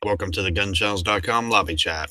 Welcome to the gunshells.com lobby chat.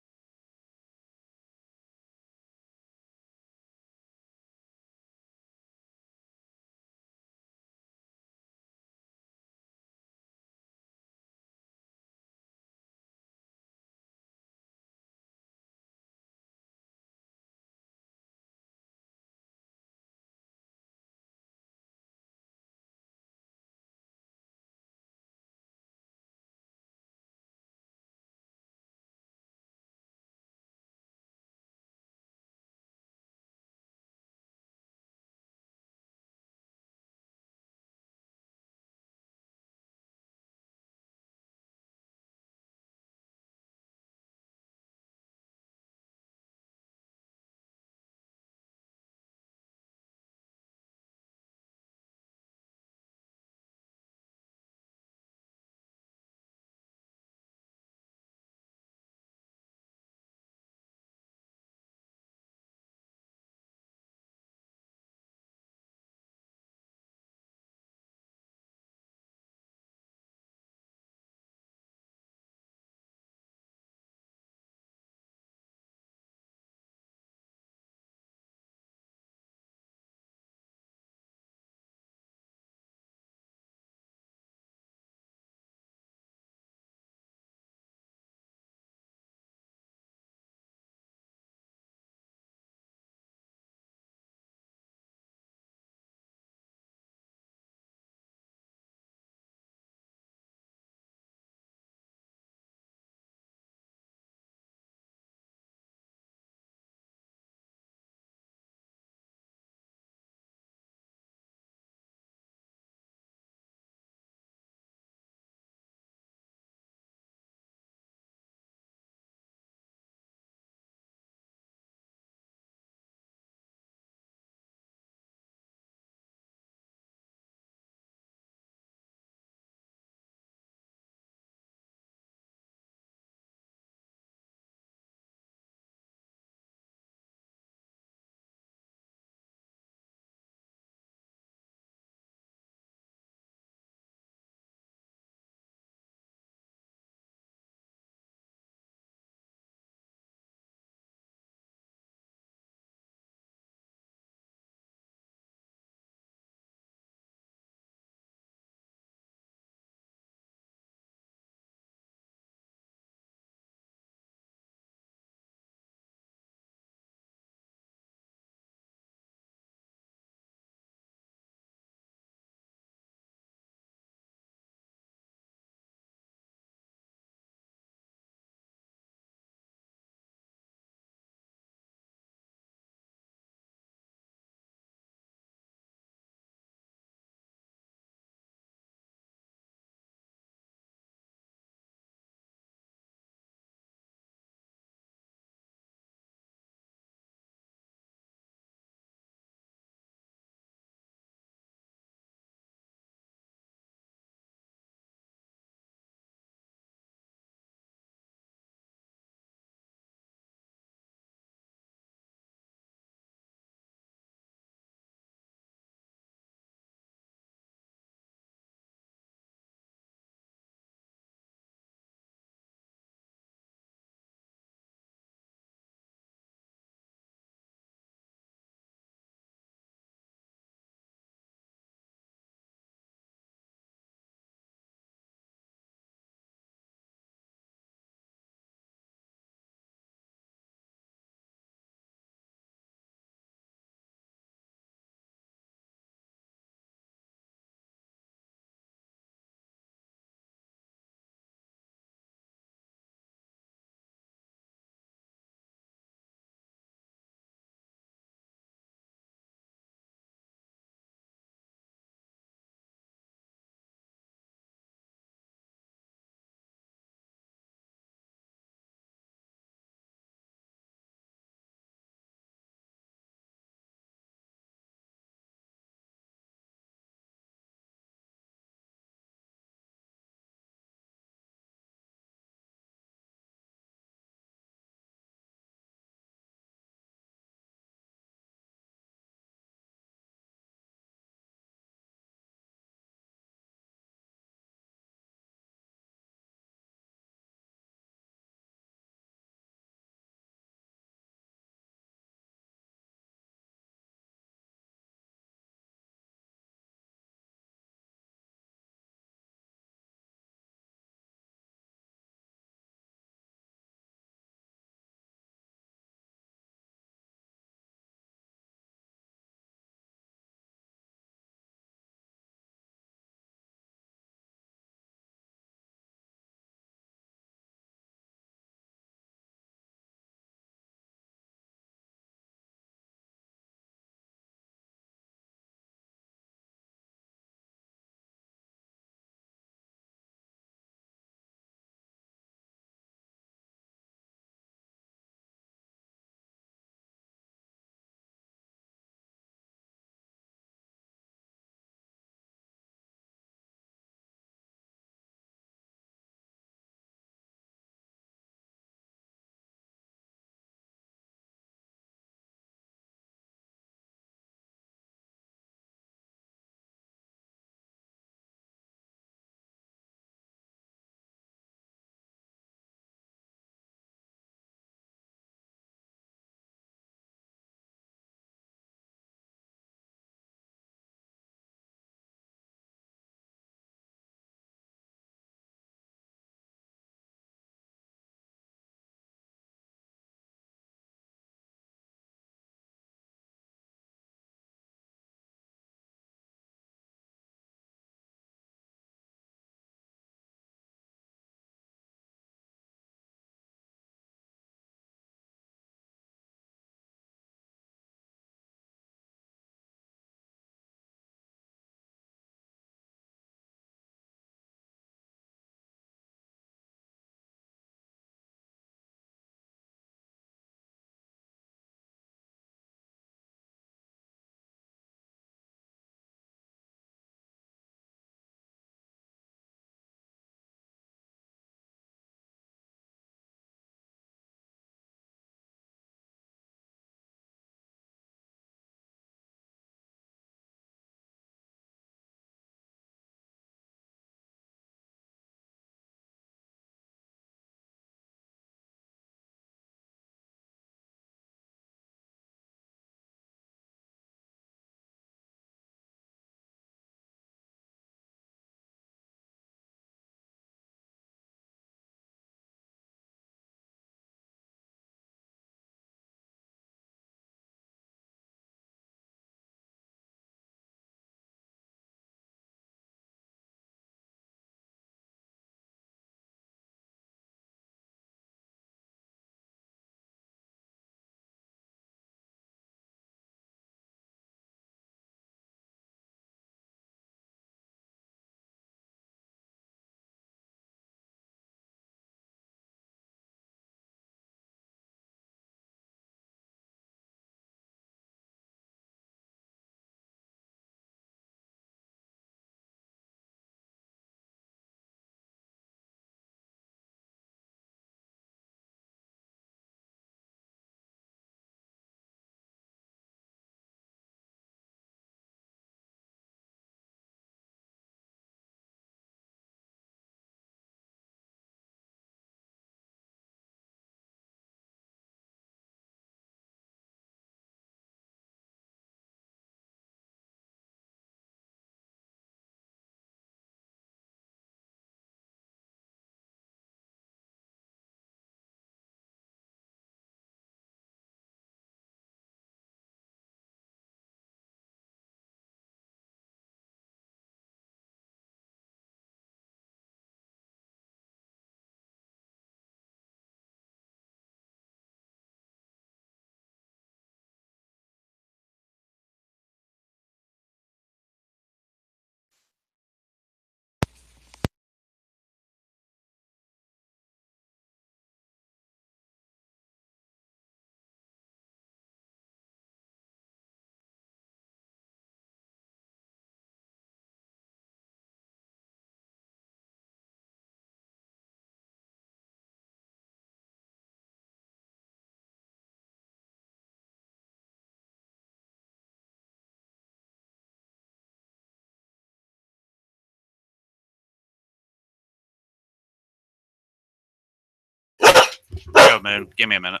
up, Moon. Give me a minute.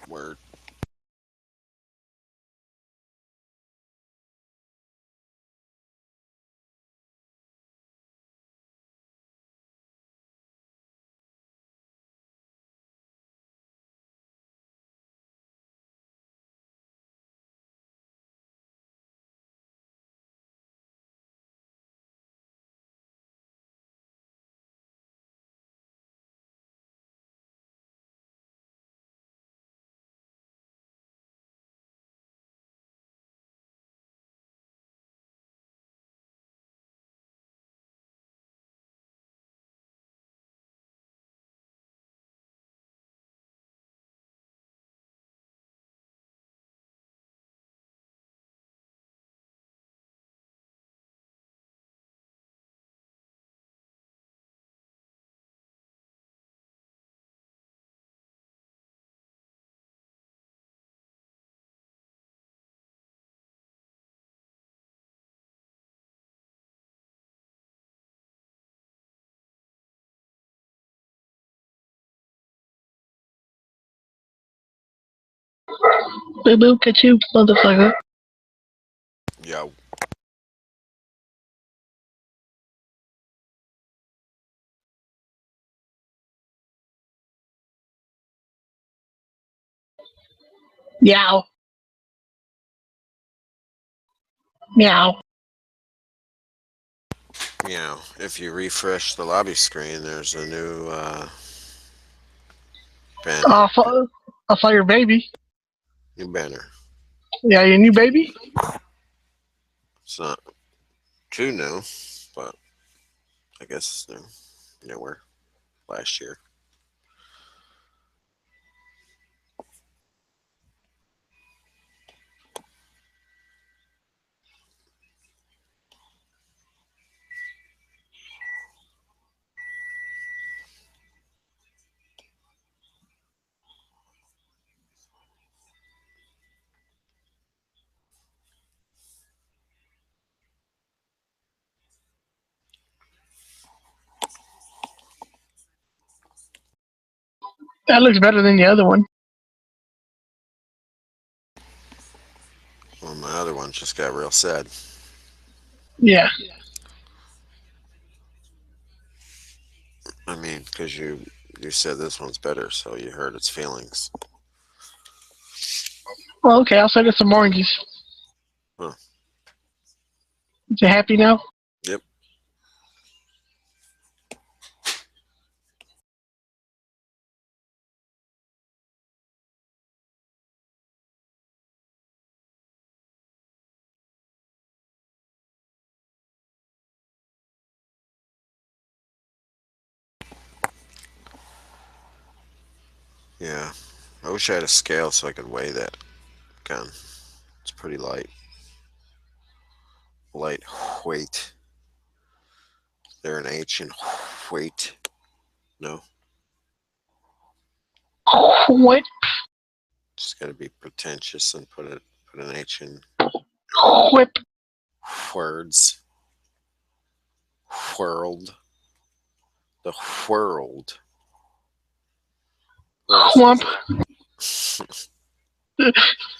Word. Boo boo, catch you, motherfucker. Yo. Meow. Meow. Meow. If you refresh the lobby screen, there's a new banner. I saw your baby. New banner. Yeah, your new baby? It's not too new, but I guess it's new. Newer. Last year. That looks better than the other one. Well, my other one just got real sad. Yeah. I mean, because you said this one's better, so you hurt its feelings. Well, okay, I'll send it some oranges. Huh. Is it happy now? Yep. Yeah. I wish I had a scale so I could weigh that gun. It's pretty light. Light weight. There an H in weight? No. What? Just gotta be pretentious and put an H in Whip. words. World. The world. Hump.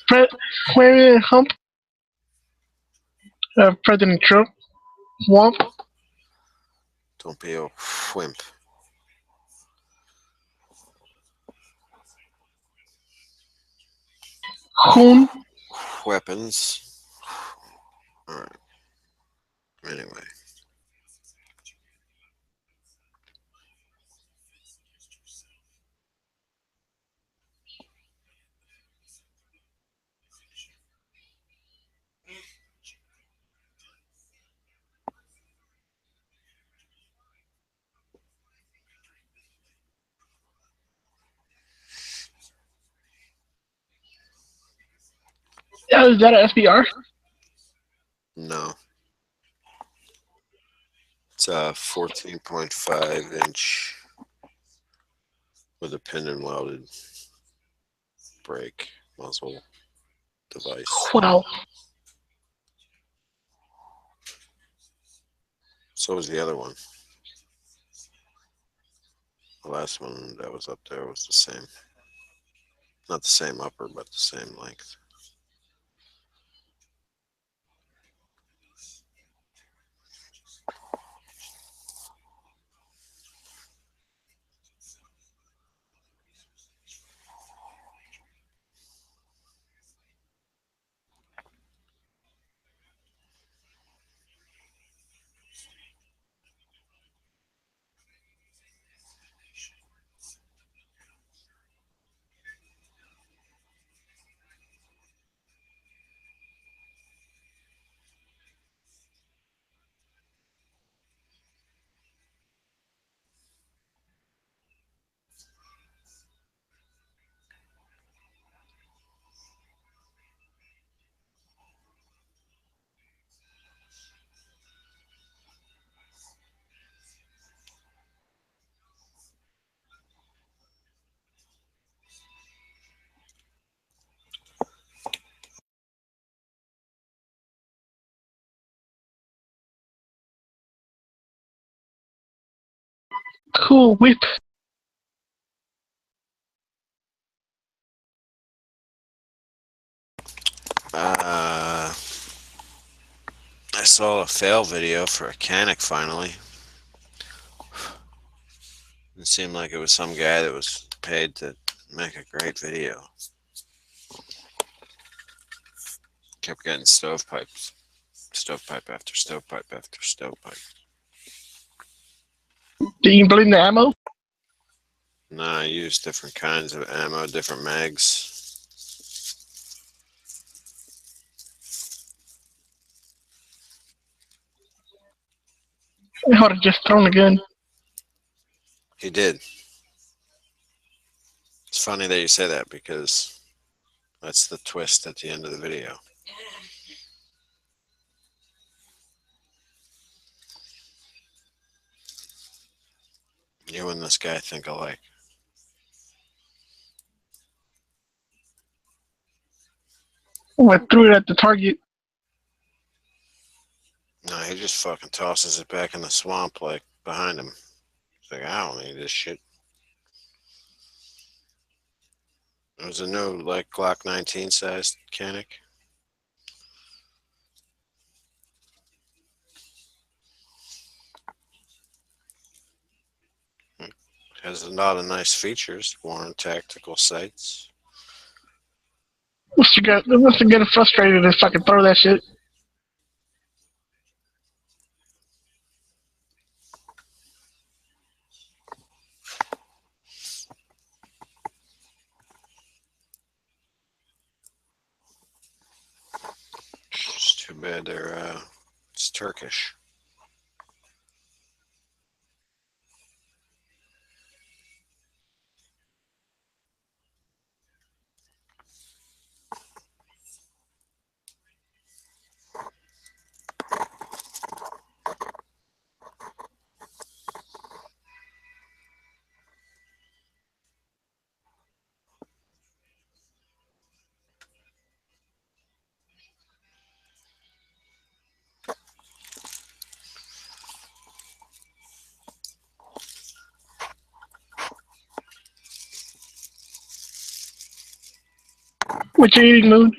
President Hump. President Trump. Womp. Don't be a wimp. Hoon. Weapons. Alright. Anyway. Is that an SBR? No. It's a 14.5 inch with a pin and welded brake muzzle device. Wow. So was the other one. The last one that was up there was the same. Not the same upper, but the same length. Cool Whip. I saw a fail video for a Canic finally. It seemed like it was some guy that was paid to make a great video. Kept getting stovepipes. Stovepipe after stovepipe after stovepipe. Do you blame the ammo? No, I use different kinds of ammo, different mags. I would have just thrown a gun. He did. It's funny that you say that because that's the twist at the end of the video. You and this guy think alike. I threw it at the target. No, he just fucking tosses it back in the swamp like behind him. He's like, I don't need this shit. It was a new like Glock 19 sized Canic. Has a lot of nice features. Warren tactical sights. Must have getting frustrated if I could throw that shit. It's too bad it's Turkish. What you eating, Moon?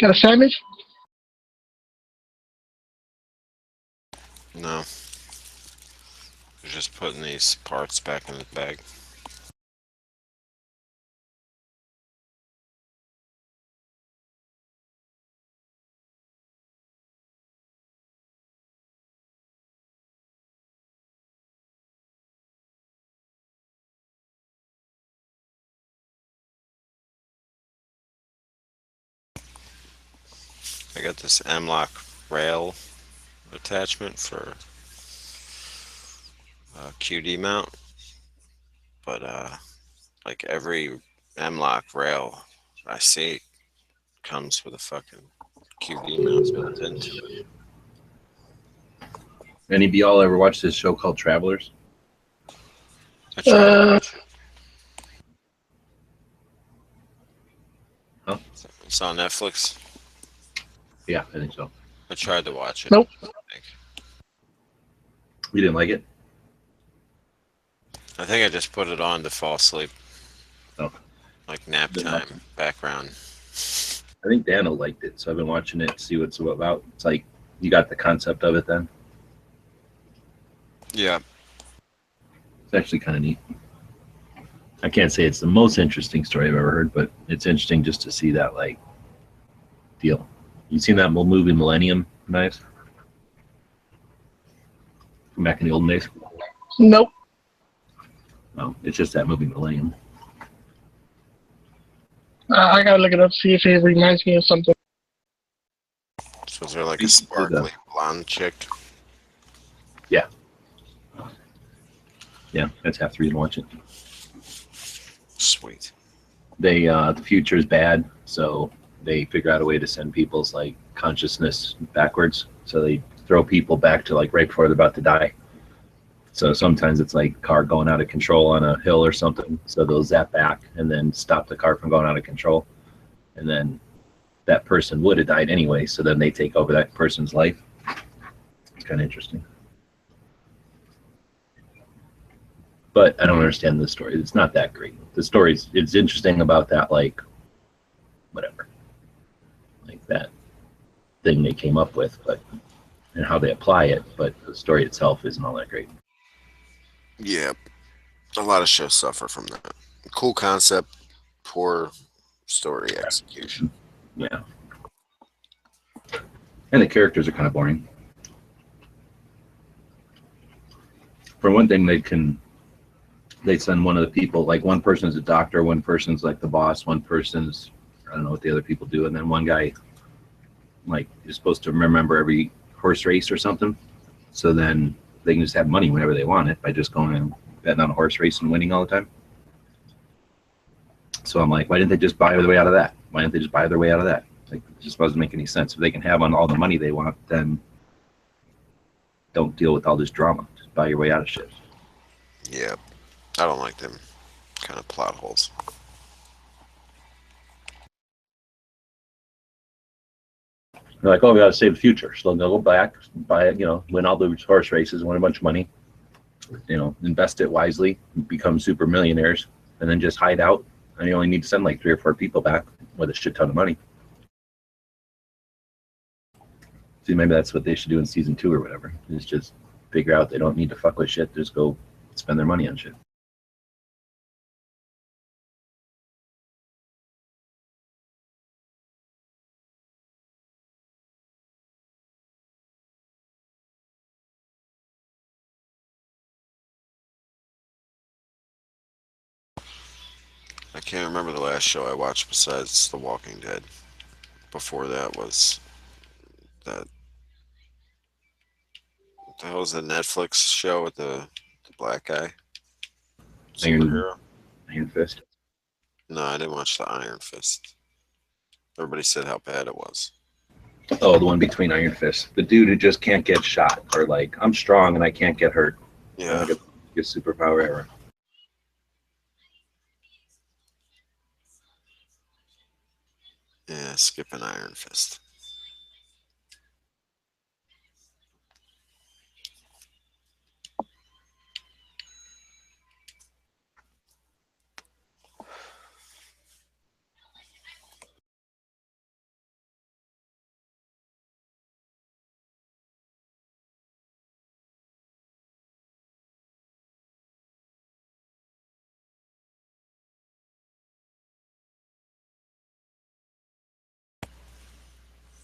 Got a sandwich? No. Just putting these parts back in the bag. I got this M-Lock rail attachment for QD mount, but like every M-Lock rail I see comes with a fucking QD mount built into it. Any of y'all ever watched this show called Travelers? I tried to watch it. Huh? It's on Netflix. Yeah, I think so. I tried to watch it. Nope. I think. You didn't like it? I think I just put it on to fall asleep. Oh. Like nap Good time enough. background. I think Daniel liked it, so I've been watching it to see what's about. It's like you got the concept of it then. Yeah. It's actually kind of neat. I can't say it's the most interesting story I've ever heard, but it's interesting just to see that like deal. You seen that movie Millennium Knives? From back in the olden days? Nope. No, it's just that movie Millennium. I gotta look it up, see if it reminds me of something. So is there like a sparkly blonde chick? Yeah, that's half the reason to watch it. Sweet. They the future is bad, so they figure out a way to send people's like consciousness backwards. So they throw people back to like right before they're about to die. So sometimes it's like a car going out of control on a hill or something. So they'll zap back and then stop the car from going out of control. And then that person would have died anyway. So then they take over that person's life. It's kind of interesting. But I don't understand the story. It's not that great. The story's it's interesting about that, like whatever, like that thing they came up with, but and how they apply it. But the story itself isn't all that great. Yeah. A lot of shows suffer from that. Cool concept, poor story execution. Yeah, and the characters are kind of boring. For one thing, they send one of the people, like one person's a doctor, one person's like the boss, one person's I don't know what the other people do, and then one guy like is supposed to remember every horse race or something. So then they can just have money whenever they want it by just going and betting on a horse race and winning all the time. So I'm like, why didn't they just buy their way out of that? Why didn't they just buy their way out of that? Like, it just doesn't make any sense. If they can have on all the money they want, then don't deal with all this drama. Just buy your way out of shit. Yeah. I don't like them kind of plot holes. They're like, oh, we got to save the future. So they'll go back, buy it, win all the horse races, win a bunch of money, invest it wisely, become super millionaires, and then just hide out. And you only need to send like 3 or 4 people back with a shit ton of money. See, maybe that's what they should do in season 2 or whatever. Is just figure out they don't need to fuck with shit. Just go spend their money on shit. I can't remember the last show I watched besides The Walking Dead. Before that was that. What the hell was the Netflix show with the black guy? Superhero? Iron Fist. No, I didn't watch the Iron Fist. Everybody said how bad it was. Oh, the one between Iron Fist. The dude who just can't get shot, or like, I'm strong and I can't get hurt. Yeah. Get superpower ever. Yeah, skipping Iron Fist.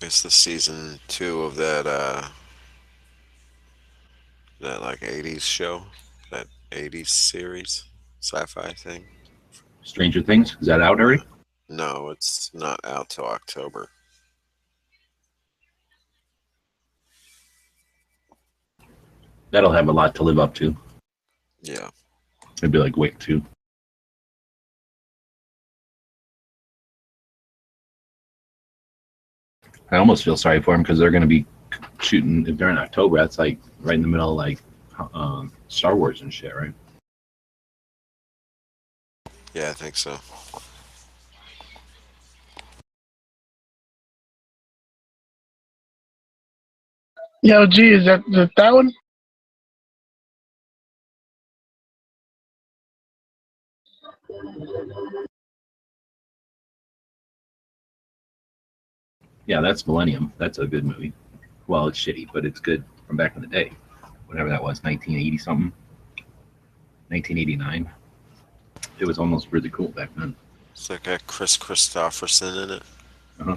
It's the season 2 of that like 80s show, that 80s series, sci-fi thing. Stranger Things. Is that out already? No, it's not out till October. That'll have a lot to live up to. Yeah. It'd be like Wick 2. I almost feel sorry for them because they're going to be shooting if they're in October. That's like right in the middle of like Star Wars and shit, right? Yeah, I think so. Yo, G, is that one? Yeah, that's Millennium. That's a good movie. Well, it's shitty, but it's good from back in the day. Whatever that was, 1980 something, 1989. It was almost really cool back then. It's like a Chris Christopherson in it. Uh-huh.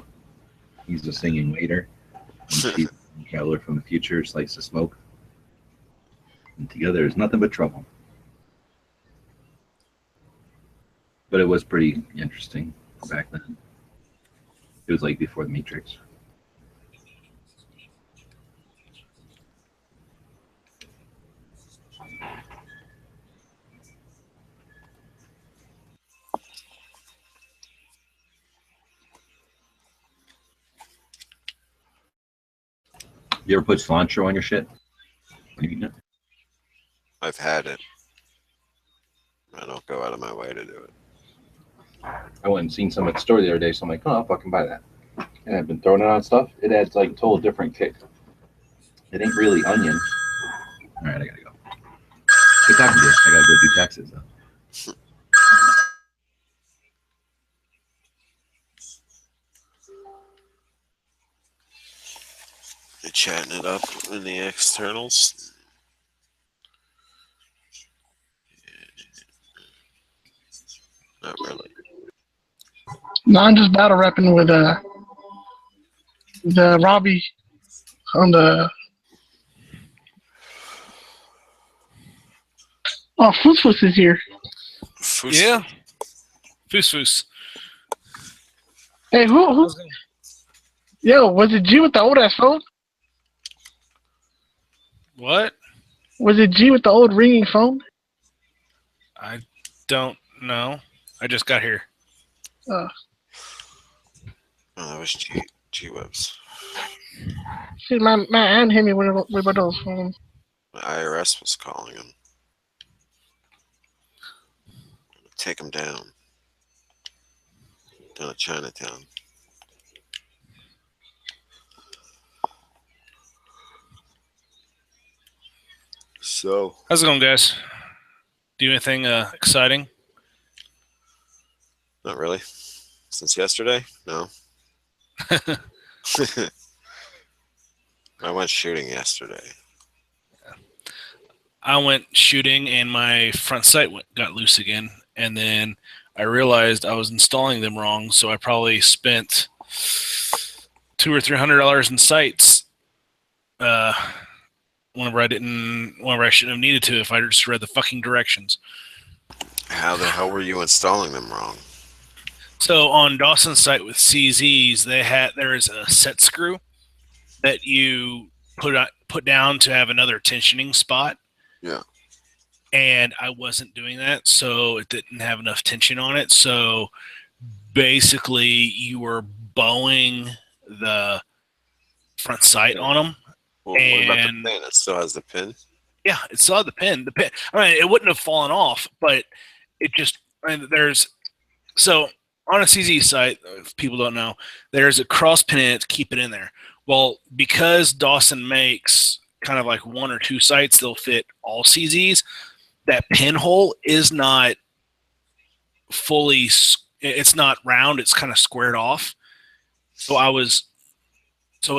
He's a singing waiter. And she's a traveler from the future, slice of smoke. And together is nothing but trouble. But it was pretty interesting back then. It was like before the Matrix. You ever put cilantro on your shit? When you eating it? I've had it. I don't go out of my way to do it. I went and seen some at the store the other day, so I'm like, oh, I'll fucking buy that. And I've been throwing it on stuff. It adds like a total different kick. It ain't really onion. All right, I gotta go. Good talking to you. I gotta go do taxes though. You're chatting it up in the externals. Not really. No, I'm just battle rapping with the Robbie on the. Oh, Foos is here. Yeah. Foos. Hey, who? Yo, was it G with the old ass phone? What? Was it G with the old ringing phone? I don't know. I just got here. Oh, that was G-Webs. See, my aunt hit me with one of those phones. The IRS was calling him. Take him down. Down to Chinatown. So, How's it going, guys? Do anything exciting? not really. Since yesterday? No. I went shooting yesterday. I went shooting and my front sight got loose again, and then I realized I was installing them wrong, so I probably spent $200 or $300 in sights. Whenever I shouldn't have needed to if I just read the fucking directions. How the hell were you installing them wrong? So on Dawson's site with CZs, there is a set screw that you put down to have another tensioning spot. Yeah. And I wasn't doing that, so it didn't have enough tension on it. So basically, you were bowing the front sight on them. Well, what about the pin? It still has the pin? Yeah, it still had the pin. I mean, it wouldn't have fallen off, but it just so on a CZ site, if people don't know, there's a cross pin in it to keep it in there. Well, because Dawson makes kind of like one or two sites, they'll fit all CZs. That pinhole is not fully, it's not round, it's kind of squared off. So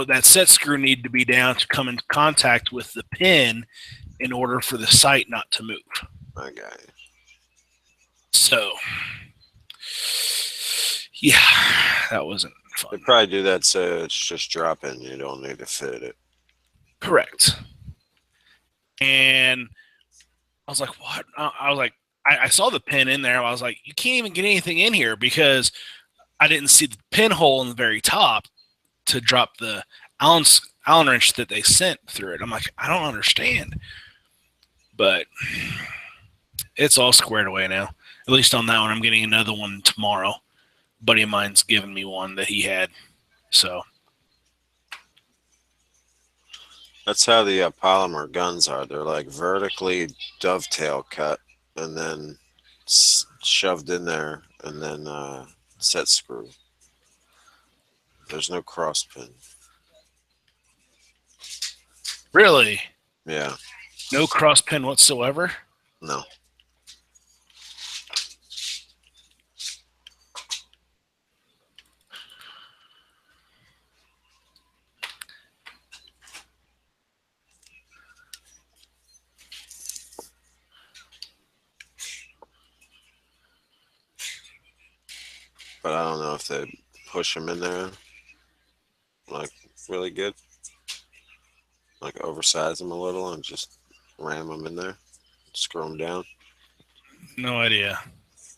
that set screw needed to be down to come into contact with the pin in order for the sight not to move. I got it. So, yeah, that wasn't fun. They probably do that so it's just dropping. You don't need to fit it. Correct. And I was like, what? I was like, I saw the pin in there. I was like, you can't even get anything in here because I didn't see the pinhole in the very top to drop the Allen wrench that they sent through it. I'm like, I don't understand. But it's all squared away now. At least on that one. I'm getting another one tomorrow. A buddy of mine's giving me one that he had. So that's how the polymer guns are. They're like vertically dovetail cut and then shoved in there and then set screw. There's no cross pin. really, Yeah. no cross pin whatsoever. No. but I don't know if they push them in there like really good, like oversize them a little and just ram them in there, screw them down. No idea.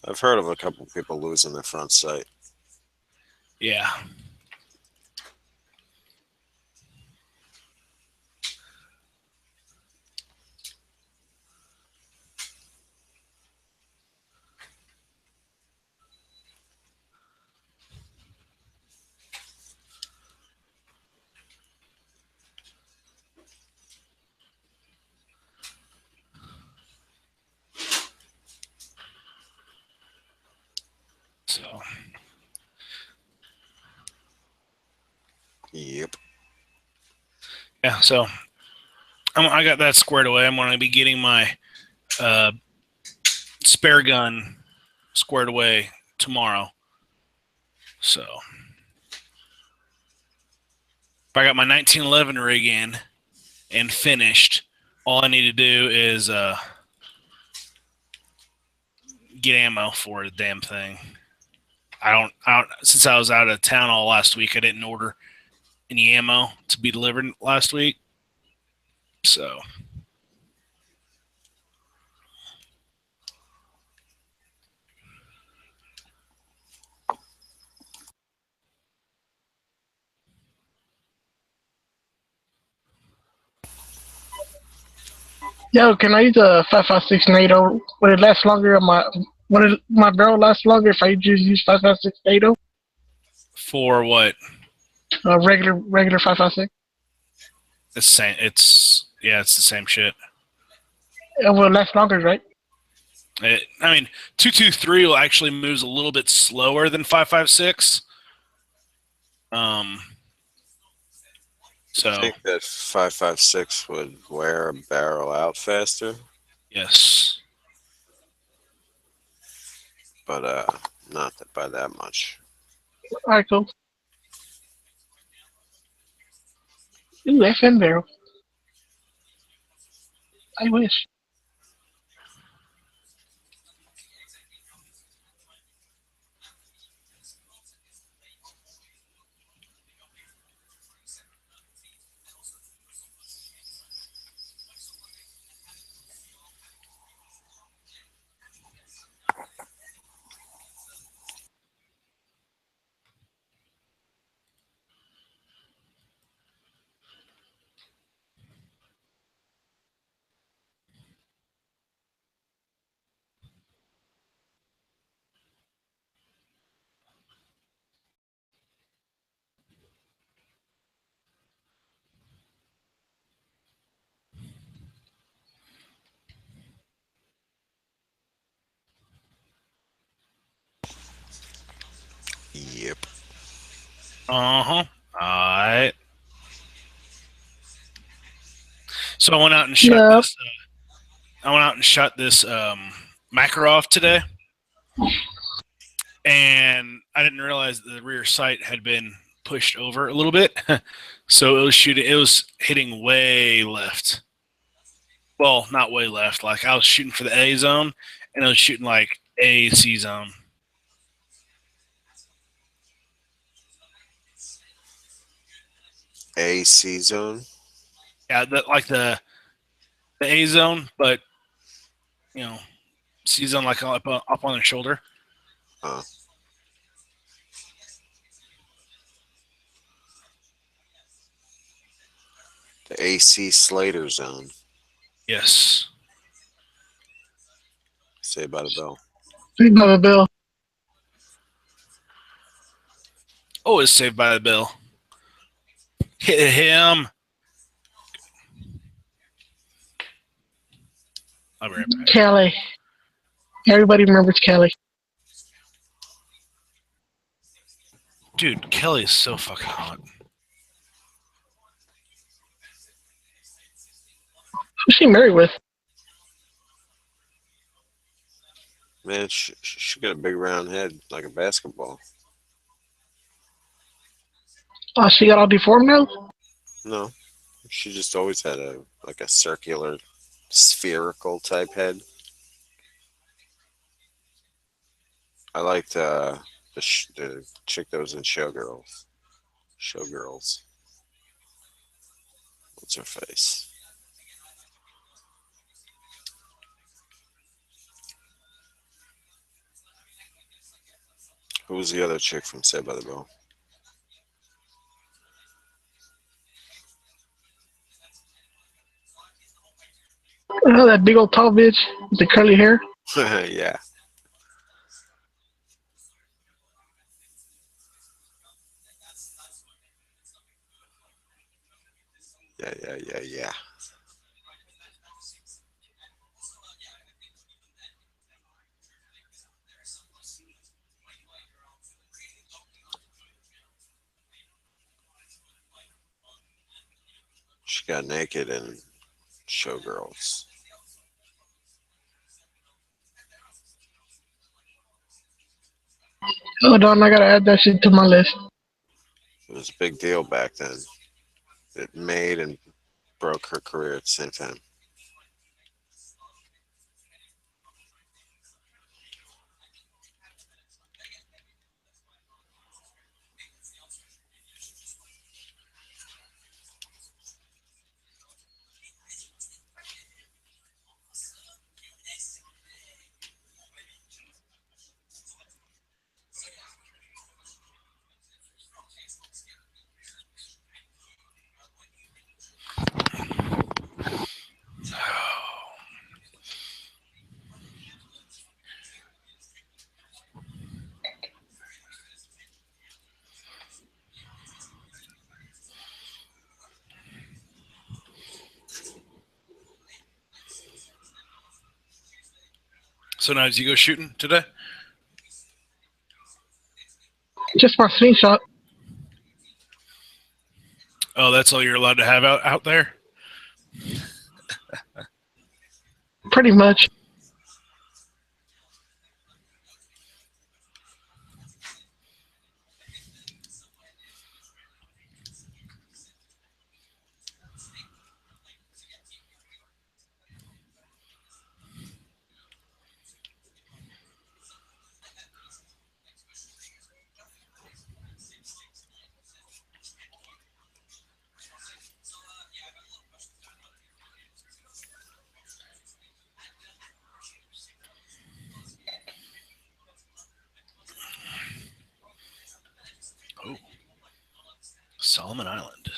I've heard of a couple people losing their front sight. Yeah. So Yep. yeah, so I got that squared away. I'm going to be getting my spare gun squared away tomorrow. So if I got my 1911 rig in and finished, all I need to do is get ammo for the damn thing. I don't. Since I was out of town all last week, I didn't order any ammo to be delivered last week. So Yo, can I use a 5.56 NATO? Would it last longer on my? Would it, my barrel last longer if I just use 5.56 NATO? for what? Regular 5.56. It's same. It's the same shit. It will last longer, right? I mean, 223 will actually moves a little bit slower than 5.56. So I think that 5.56 would wear a barrel out faster, yes, but not that by that much. All right, cool. Ooh, FN barrel. I wish. Yep. All right. So I went out and shot Yep. this. I went out and shot this Makarov today, and I didn't realize the rear sight had been pushed over a little bit, so it was shooting. It was hitting way left. Well, not way left. Like I was shooting for the A zone, and I was shooting like AC zone. AC zone. Yeah, like the A zone, but C zone like up on the shoulder. Oh. The AC Slater zone. Yes. Saved by the Bell. Big Mother Bill. Always Saved by the Bell. Hit him. I'll be right back. Kelly. Everybody remembers Kelly. Dude, Kelly is so fucking hot. Who's she married with? Man, she got a big round head like a basketball. Oh, she got all deformed now? No, she just always had a circular, spherical type head. I liked the the chick that was in Showgirls. Showgirls. What's her face? Who was the other chick from Saved by the Bell? Oh, that big old tall bitch with the curly hair. Yeah. Yeah. She got naked in Showgirls. Hold on, I gotta add that shit to my list. It was a big deal back then. It made and broke her career at the same time. So now, did you go shooting today? Just my screenshot. Oh, that's all you're allowed to have out there? Pretty much. Oh, Solomon Island.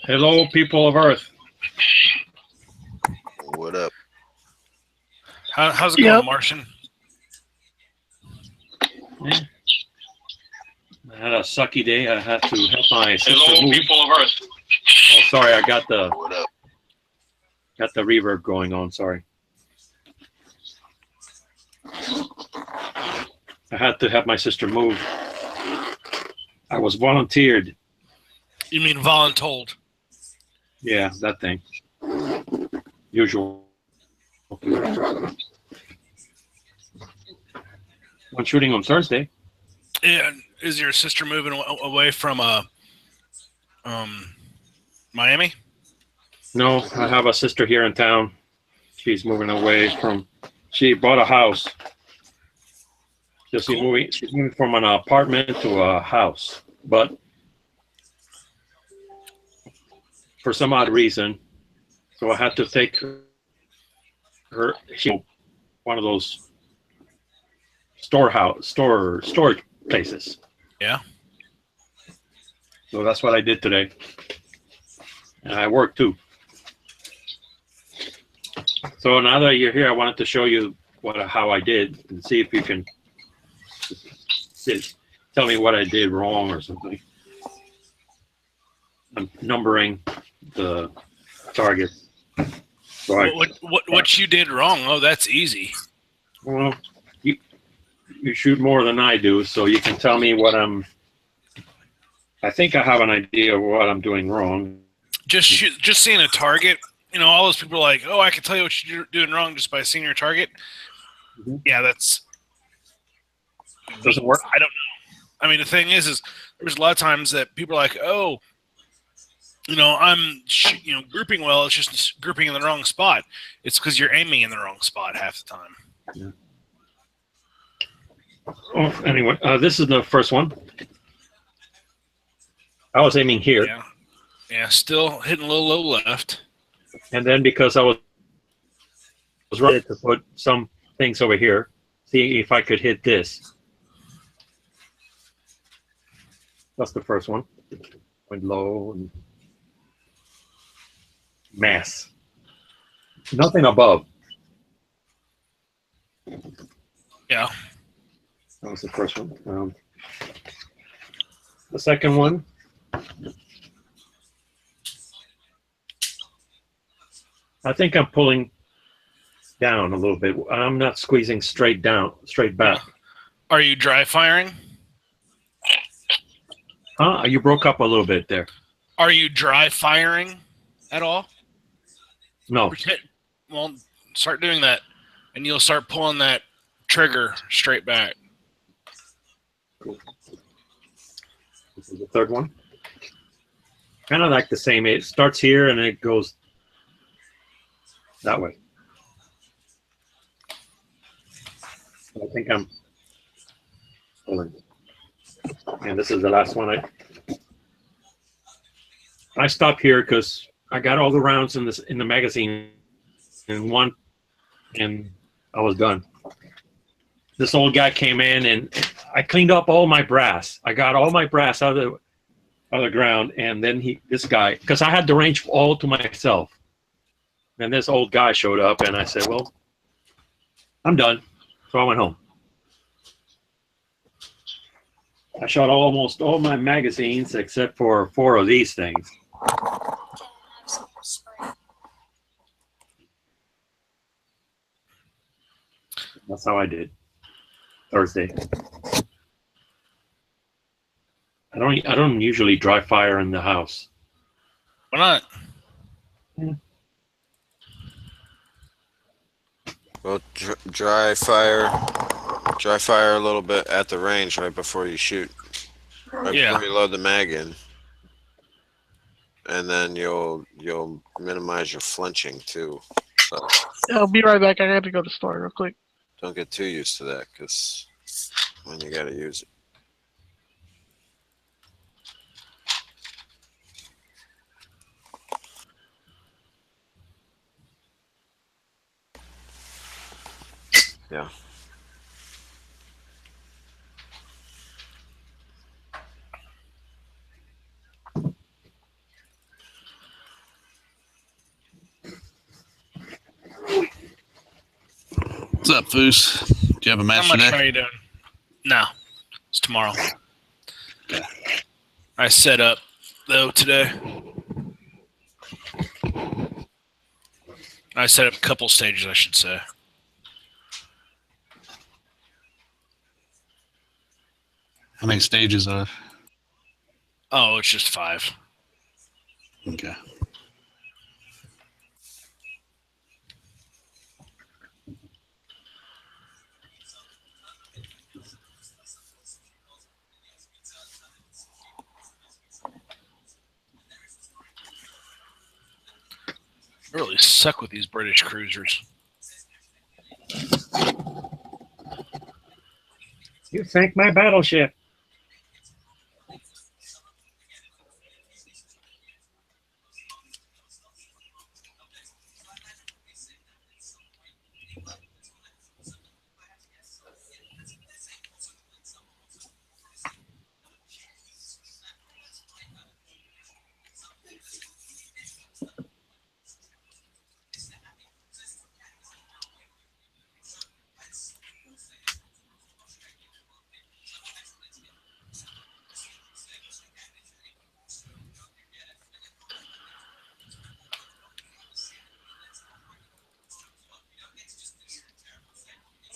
Hello, people of Earth. What up? How's it going, Yep. Martian? I had a sucky day. I had to help my sister move. people of Earth. Oh, sorry, I got the What up? reverb going on. Sorry. I had to help my sister move. I was volunteered. You mean voluntold? Yeah, that thing. Usual. One shooting on Thursday. Yeah. Is your sister moving away from Miami? No, I have a sister here in town. She's moving away from. She bought a house. Cool. She's moving from an apartment to a house, but for some odd reason, so I had to take her. She one of those storage places. Yeah. So that's what I did today, and I worked too. So now that you're here, I wanted to show you how I did and see if you can tell me what I did wrong or something. I'm numbering the target. So What you did wrong? Oh, that's easy. well, you shoot more than I do, so you can tell me what I think I have an idea of what I'm doing wrong. Just seeing a target. You know, all those people are like, oh, I can tell you what you're doing wrong just by seeing your target. Mhm. Yeah, that's Doesn't work? I don't know. I mean, the thing is there's a lot of times that people are like, oh, I'm grouping well. It's just grouping in the wrong spot. It's because you're aiming in the wrong spot half the time. Yeah. Oh, anyway, this is the first one. I was aiming here. Yeah, still hitting a little low left. And then because I was ready to put some things over here, see if I could hit this. That's the first one. Went low and mass. Nothing above. Yeah. That was the first one. The second one. I think I'm pulling down a little bit. I'm not squeezing straight back. Are you dry firing? Huh? You broke up a little bit there. Are you dry firing at all? No. Well, start doing that, and you'll start pulling that trigger straight back. Cool. This is the third one. Kind of like the same. It starts here and it goes that way. I think I'm pulling. And this is the last one. I stopped here because I got all the rounds in the magazine in one, and I was done. This old guy came in and I cleaned up all my brass. I got all my brass out of the ground, and then this guy, because I had the range all to myself. And this old guy showed up, and I said, well, I'm done. So I went home. I shot almost all my magazines except for 4 of these things. That's how I did. Thursday. I don't usually dry fire in the house. Why not? Well, dry fire a little bit at the range right before you shoot. Right before you load the mag in. And then you'll minimize your flinching too. So I'll be right back. I got to go to the store real quick. don't get too used to that, because when you gotta use it. Yeah. What's up, Foos? Do you have a match How much today? are you doing? No, it's tomorrow. I set up though today. I set up a couple stages, I should say. How many stages are? Oh, it's just 5. Okay. I really suck with these British cruisers. You sank my battleship.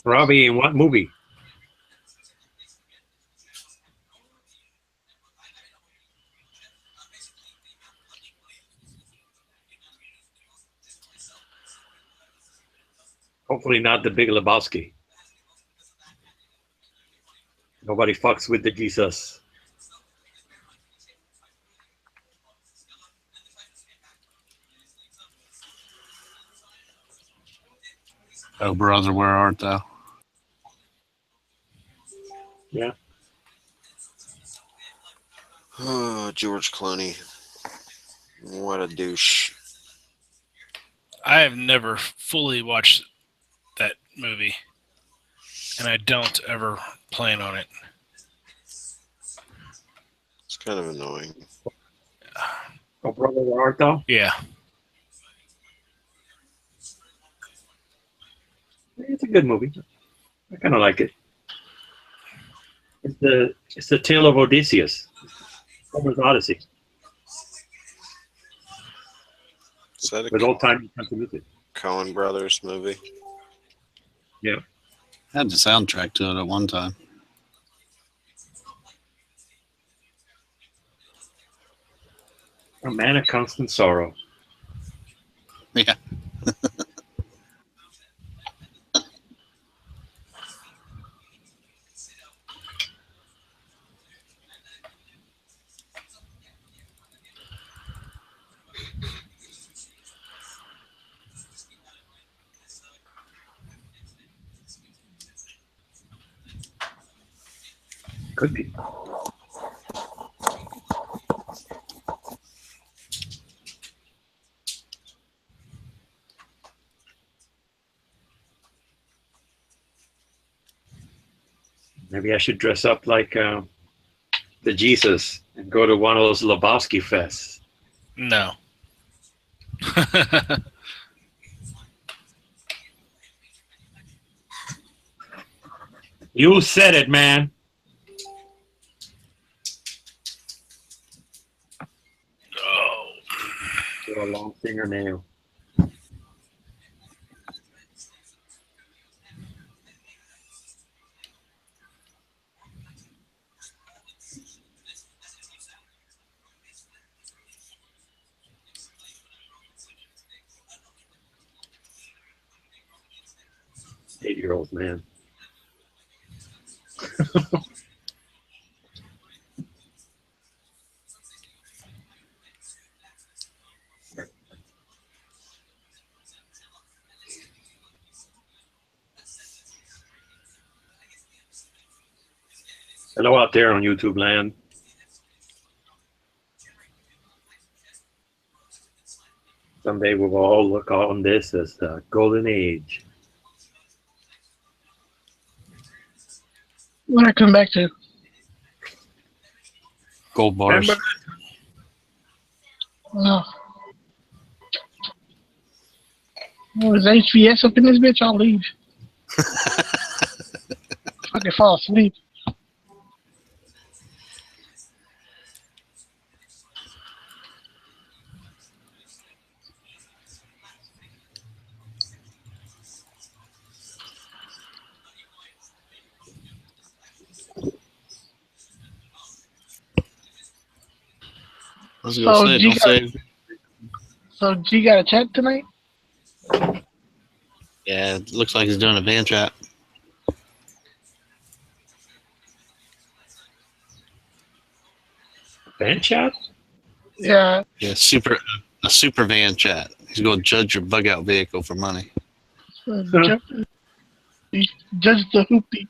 Robbie, in what movie? Hopefully not The Big Lebowski. Nobody fucks with the Jesus. Oh, brother, where art thou? Yeah. Oh, George Clooney. What a douche. I have never fully watched that movie, and I don't ever plan on it. It's kind of annoying. Oh, brother, where art thou? Yeah. It's a good movie. I kind of like it. It's the tale of Odysseus. Homer's Odyssey Is that with a old time country music. Coen Brothers movie? Had the soundtrack to it at one time. A man of constant sorrow. Yeah. Could be. Maybe I should dress up like the Jesus and go to one of those Lebowski fests. No. You said it, man. Oh. With a long fingernail. Eight-year-old man. Hello out there on YouTube land. Someday we will all look on this as the golden age. When I come back to, Gold bars. Remember? oh, is HVS up in this bitch? I'll leave. Fucking fall asleep. I was gonna say, G don't say. So G got a chat tonight? Yeah, it looks like he's doing a van chat. Band chat? Yeah. Yeah, a super van chat. He's going to judge your bug out vehicle for money. Judge the hoopty.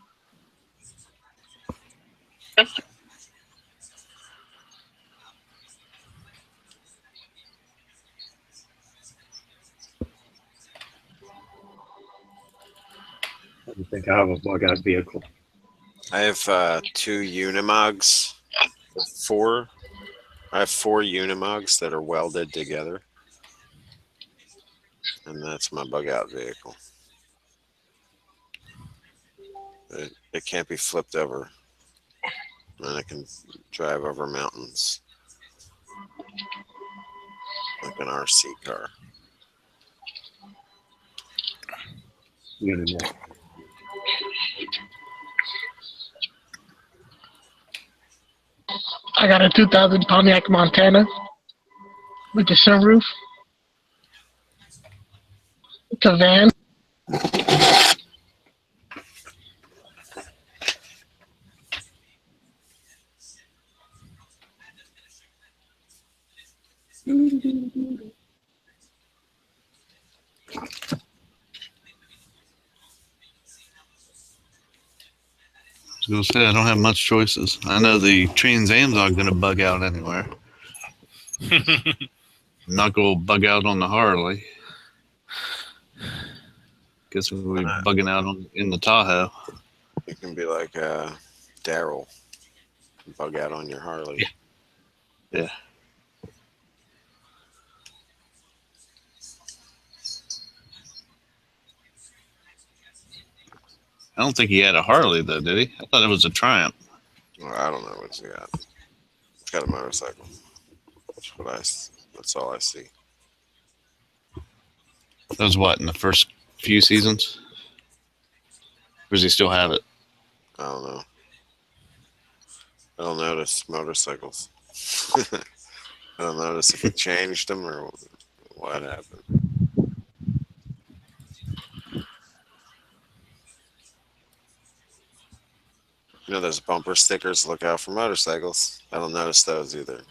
I don't think I have a bug out vehicle. I have two Unimogs. I have four Unimogs that are welded together. And that's my bug out vehicle. It can't be flipped over. And I can drive over mountains. Like an RC car. Unimog. I got a 2000 Pontiac Montana with the sunroof. It's a van. I was gonna say I don't have much choices. I know the Trans Am's not gonna bug out anywhere. Not gonna bug out on the Harley. Guess we'll be bugging out in the Tahoe. You can be like Daryl, bug out on your Harley. Yeah. I don't think he had a Harley though, did he? I thought it was a Triumph. Well, I don't know what he got. He's got a motorcycle. That's all I see. That was what in the first few seasons. Or does he still have it? I don't know. I don't notice motorcycles. I don't notice if he changed them or what happened. You know, there's bumper stickers. Look out for motorcycles. I don't notice those either.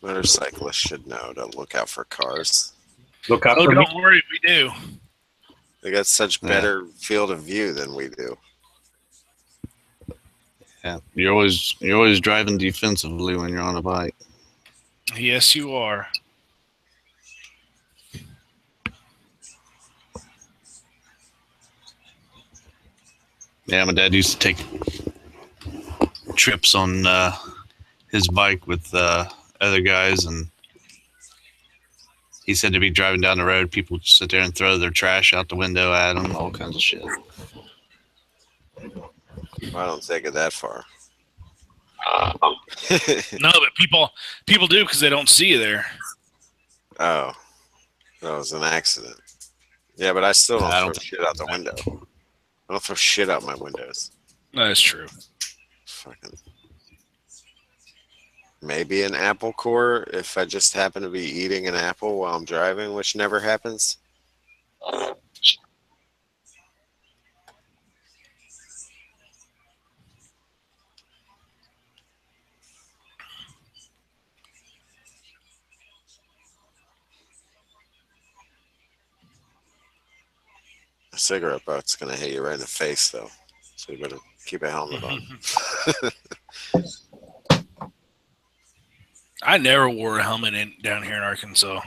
Motorcyclists should know to look out for cars. Look out Oh, for me. don't worry, we do. They got such Yeah. better field of view than we do. Yeah. You're always driving defensively when you're on a bike. Yes, you are. Yeah, my dad used to take trips on his bike with other guys, and he said to be driving down the road, people would sit there and throw their trash out the window at him, all kinds of shit. I don't take it that far. No, but people do because they don't see you there. Oh, that was an accident. Yeah, but I still don't I don't throw shit out the window. I don't throw shit out my windows. That's true. Fucking. Maybe an apple core if I just happen to be eating an apple while I'm driving, which never happens. A cigarette butt's gonna hit you right in the face, though. So you better keep a helmet on. I never wore a helmet down here in Arkansas.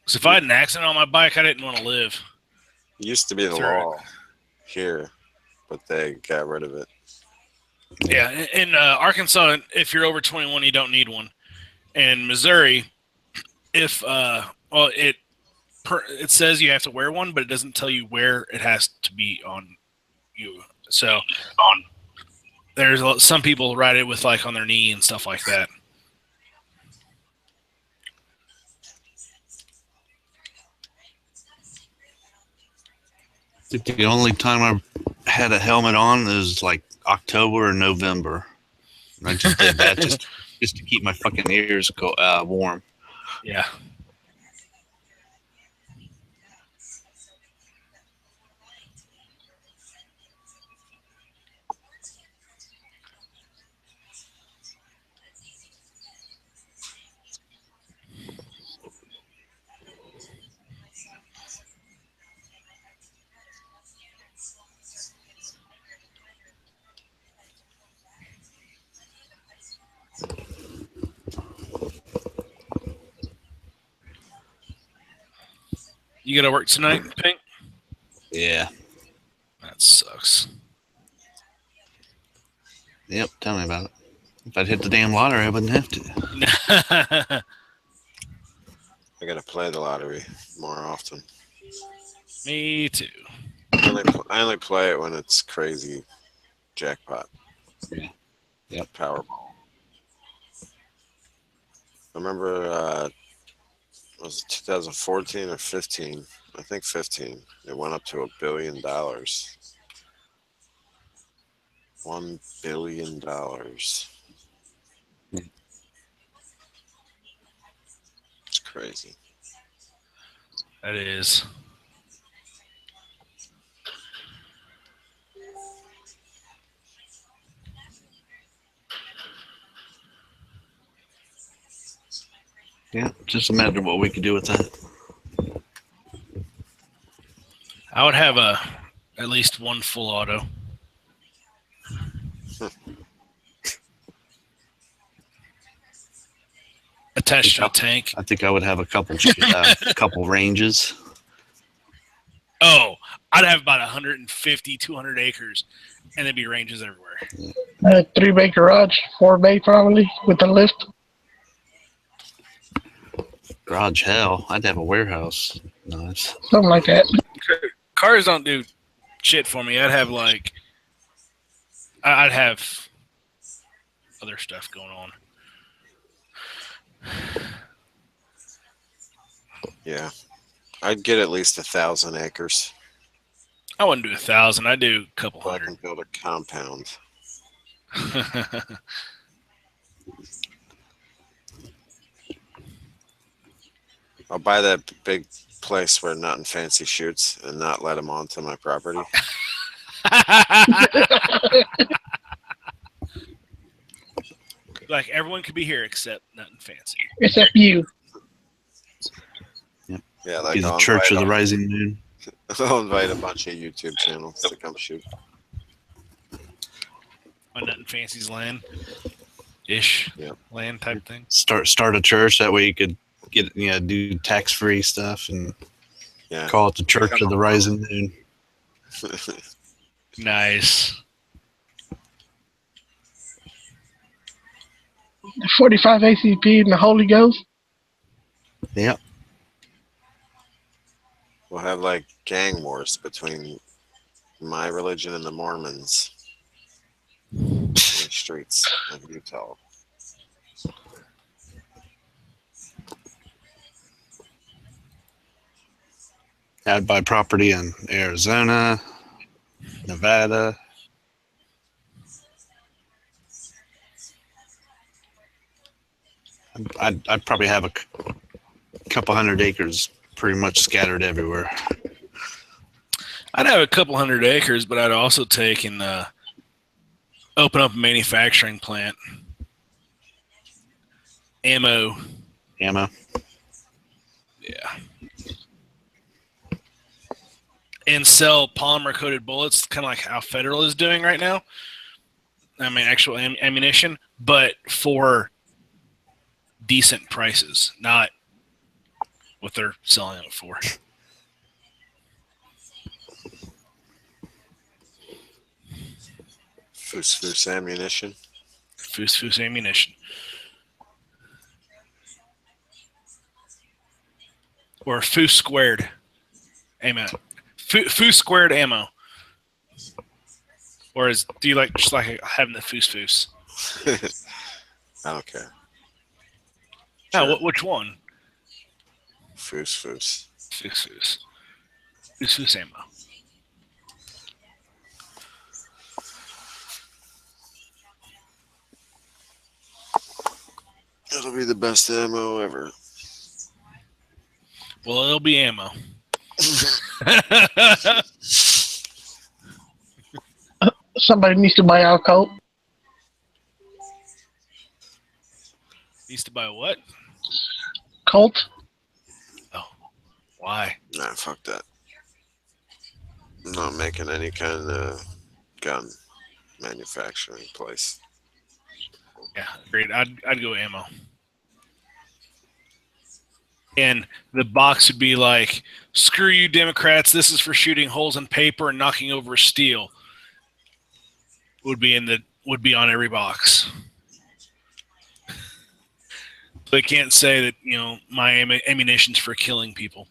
Because if I had an accident on my bike, I didn't want to live. It used to be the Sure. law here, but they got rid of it. Yeah, in Arkansas, if you're over 21, you don't need one. In Missouri, if it says you have to wear one, but it doesn't tell you where it has to be on you. So there's some people ride it with like on their knee and stuff like that. I think the only time I had a helmet on is like October or November. And I just did that just to keep my fucking ears warm. Yeah. You got to work tonight, Pink? Yeah. That sucks. Yep. Tell me about it. If I'd hit the damn lottery, I wouldn't have to. I gotta play the lottery more often. Me too. I only play it when it's crazy jackpot. Yeah. Yep. Powerball. I remember, was it 2014 or 15? I think 15. It went up to $1 billion. $1 billion. It's crazy. That is. Yeah, just imagine what we could do with that. I would have at least one full auto. Attached to a tank. I think I would have a couple couple ranges. Oh, I'd have about 150, 200 acres, and there'd be ranges everywhere. 3-bay garage, 4-bay probably with a lift. Garage hell. I'd have a warehouse. Nice. Something like that. Cars don't do shit for me. I'd have I'd have other stuff going on. Yeah, I'd get at least 1,000 acres. I wouldn't do 1,000. I'd do a couple So I hundred. can build a compound. I'll buy that big place where Nothing Fancy shoots and not let them onto my property. Like everyone could be here except Nothing Fancy. Except you. Yeah, like Be the I'll Church of invite the Rising Moon. I'll invite a bunch of YouTube channels to come shoot. On Nothing Fancy's land. Ish. Yep. Land type thing. Start a church that way you could get do tax free stuff and Yeah. call it the Church of the Rising Moon. Nice. 45 ACP and the Holy Ghost. Yep. We'll have like gang wars between my religion and the Mormons in the streets of Utah. I'd buy property in Arizona, Nevada. I'd probably have a couple hundred acres pretty much scattered everywhere. I'd have a couple hundred acres, but I'd also take and open up a manufacturing plant. Ammo. Ammo. Yeah. And sell polymer coated bullets, kind of like how Federal is doing right now. I mean, actual ammunition, but for decent prices, not what they're selling it for. Foos ammunition. Foos ammunition. Or Foos squared ammo. Foos squared ammo. Or do you like just like having the foos? I don't care. No, Sure. which one? Foos. Foos ammo. It'll be the best ammo ever. Well, it'll be ammo. Somebody needs to buy our coat. Needs to buy what? Colt. Why? Nah, fuck that. I'm not making any kind of gun manufacturing place. Yeah, agreed. I'd go ammo. And the box would be like, "Screw you, Democrats! This is for shooting holes in paper and knocking over steel." Would be on every box. They can't say that my ammunition's for killing people.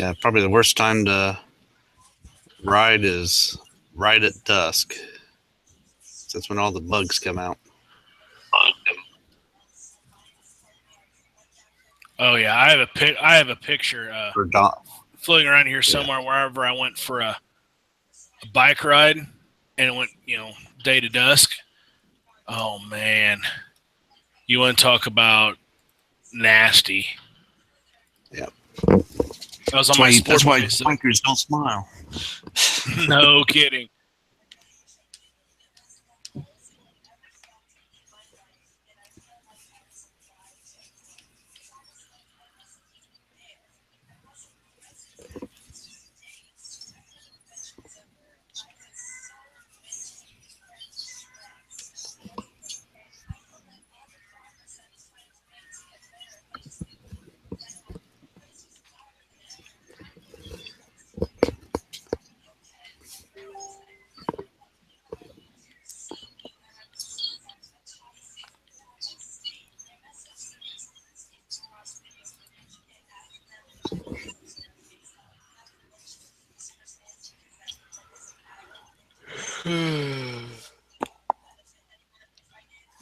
Yeah, probably the worst time to ride is right at dusk. That's when all the bugs come out. Oh yeah, I have a picture Or dawn. floating around here somewhere wherever I went for a bike ride, and it went day to dusk. Oh man, you want to talk about nasty? Yep. I was on my That's sport why bike, so- bikers don't smile. No kidding.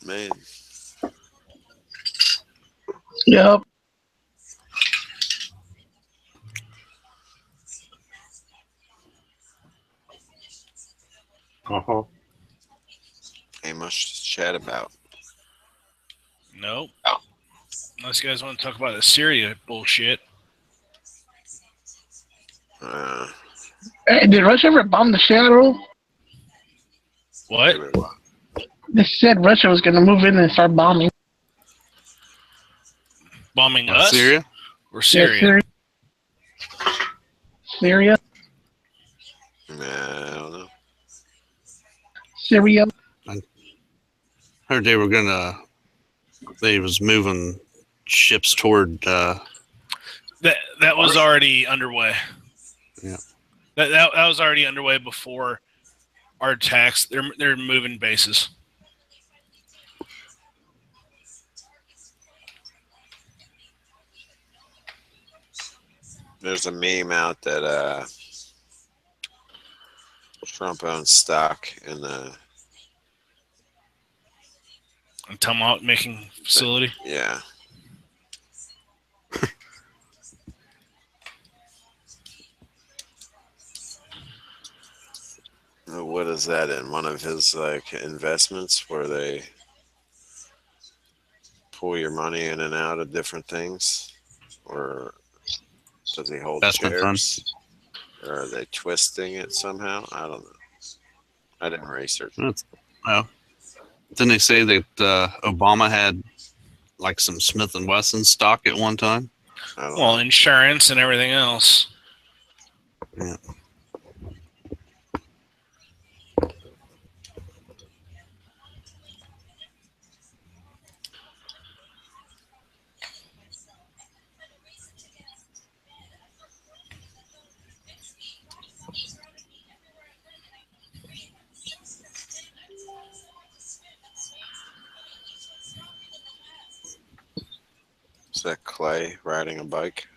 Man, Yep. Uh-huh. ain't much to chat about. Nope. Unless you guys want to talk about the Syria bullshit. Hey, did Russia ever bomb the shit out of them? What? They said Russia was going to move in and start bombing. Bombing us? Syria? Or Syria? Yeah, Syria. I don't know. Syria. Heard they were they was moving ships toward That was already underway. Yeah. That was already underway before our attacks. They're moving bases. There's a meme out that Trump owns stock in the A tomahawk making facility. yeah. What is that in one of his like investments where they pull your money in and out of different things, or does he hold investment shares, or are they twisting it somehow? I don't know. I didn't research. Well, didn't they say that Obama had like some Smith and Wesson stock at one time? I don't Well, know. insurance and everything else. Yeah. Is that Clay riding a bike?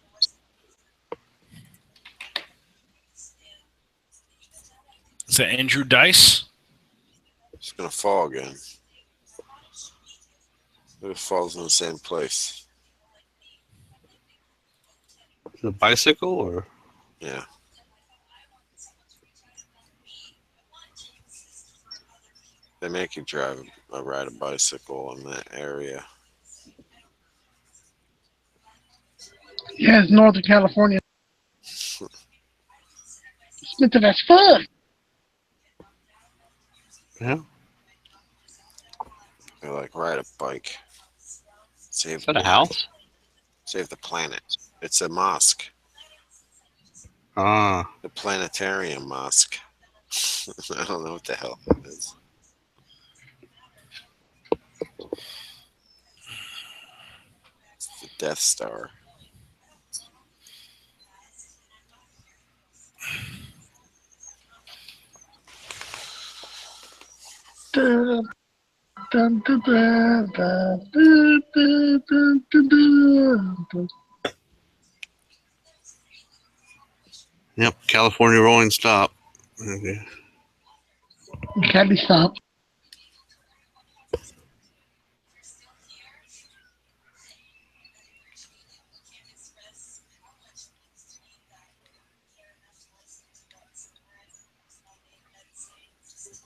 Is that Andrew Dice? It's gonna fall again. It falls in the same place. The bicycle or Yeah. They make you ride a bicycle in that area. Yeah, it's Northern California. Expensive as fuck. yeah? They like ride a bike. Save Is that a house? Save the planet. It's a mosque. Ah, The planetarium mosque. I don't know what the hell that is. It's the Death Star. Dun, dun, dun, dun, dun, dun, dun, dun, dun, dun. Yep, California rolling stop. Okay. Candy stop.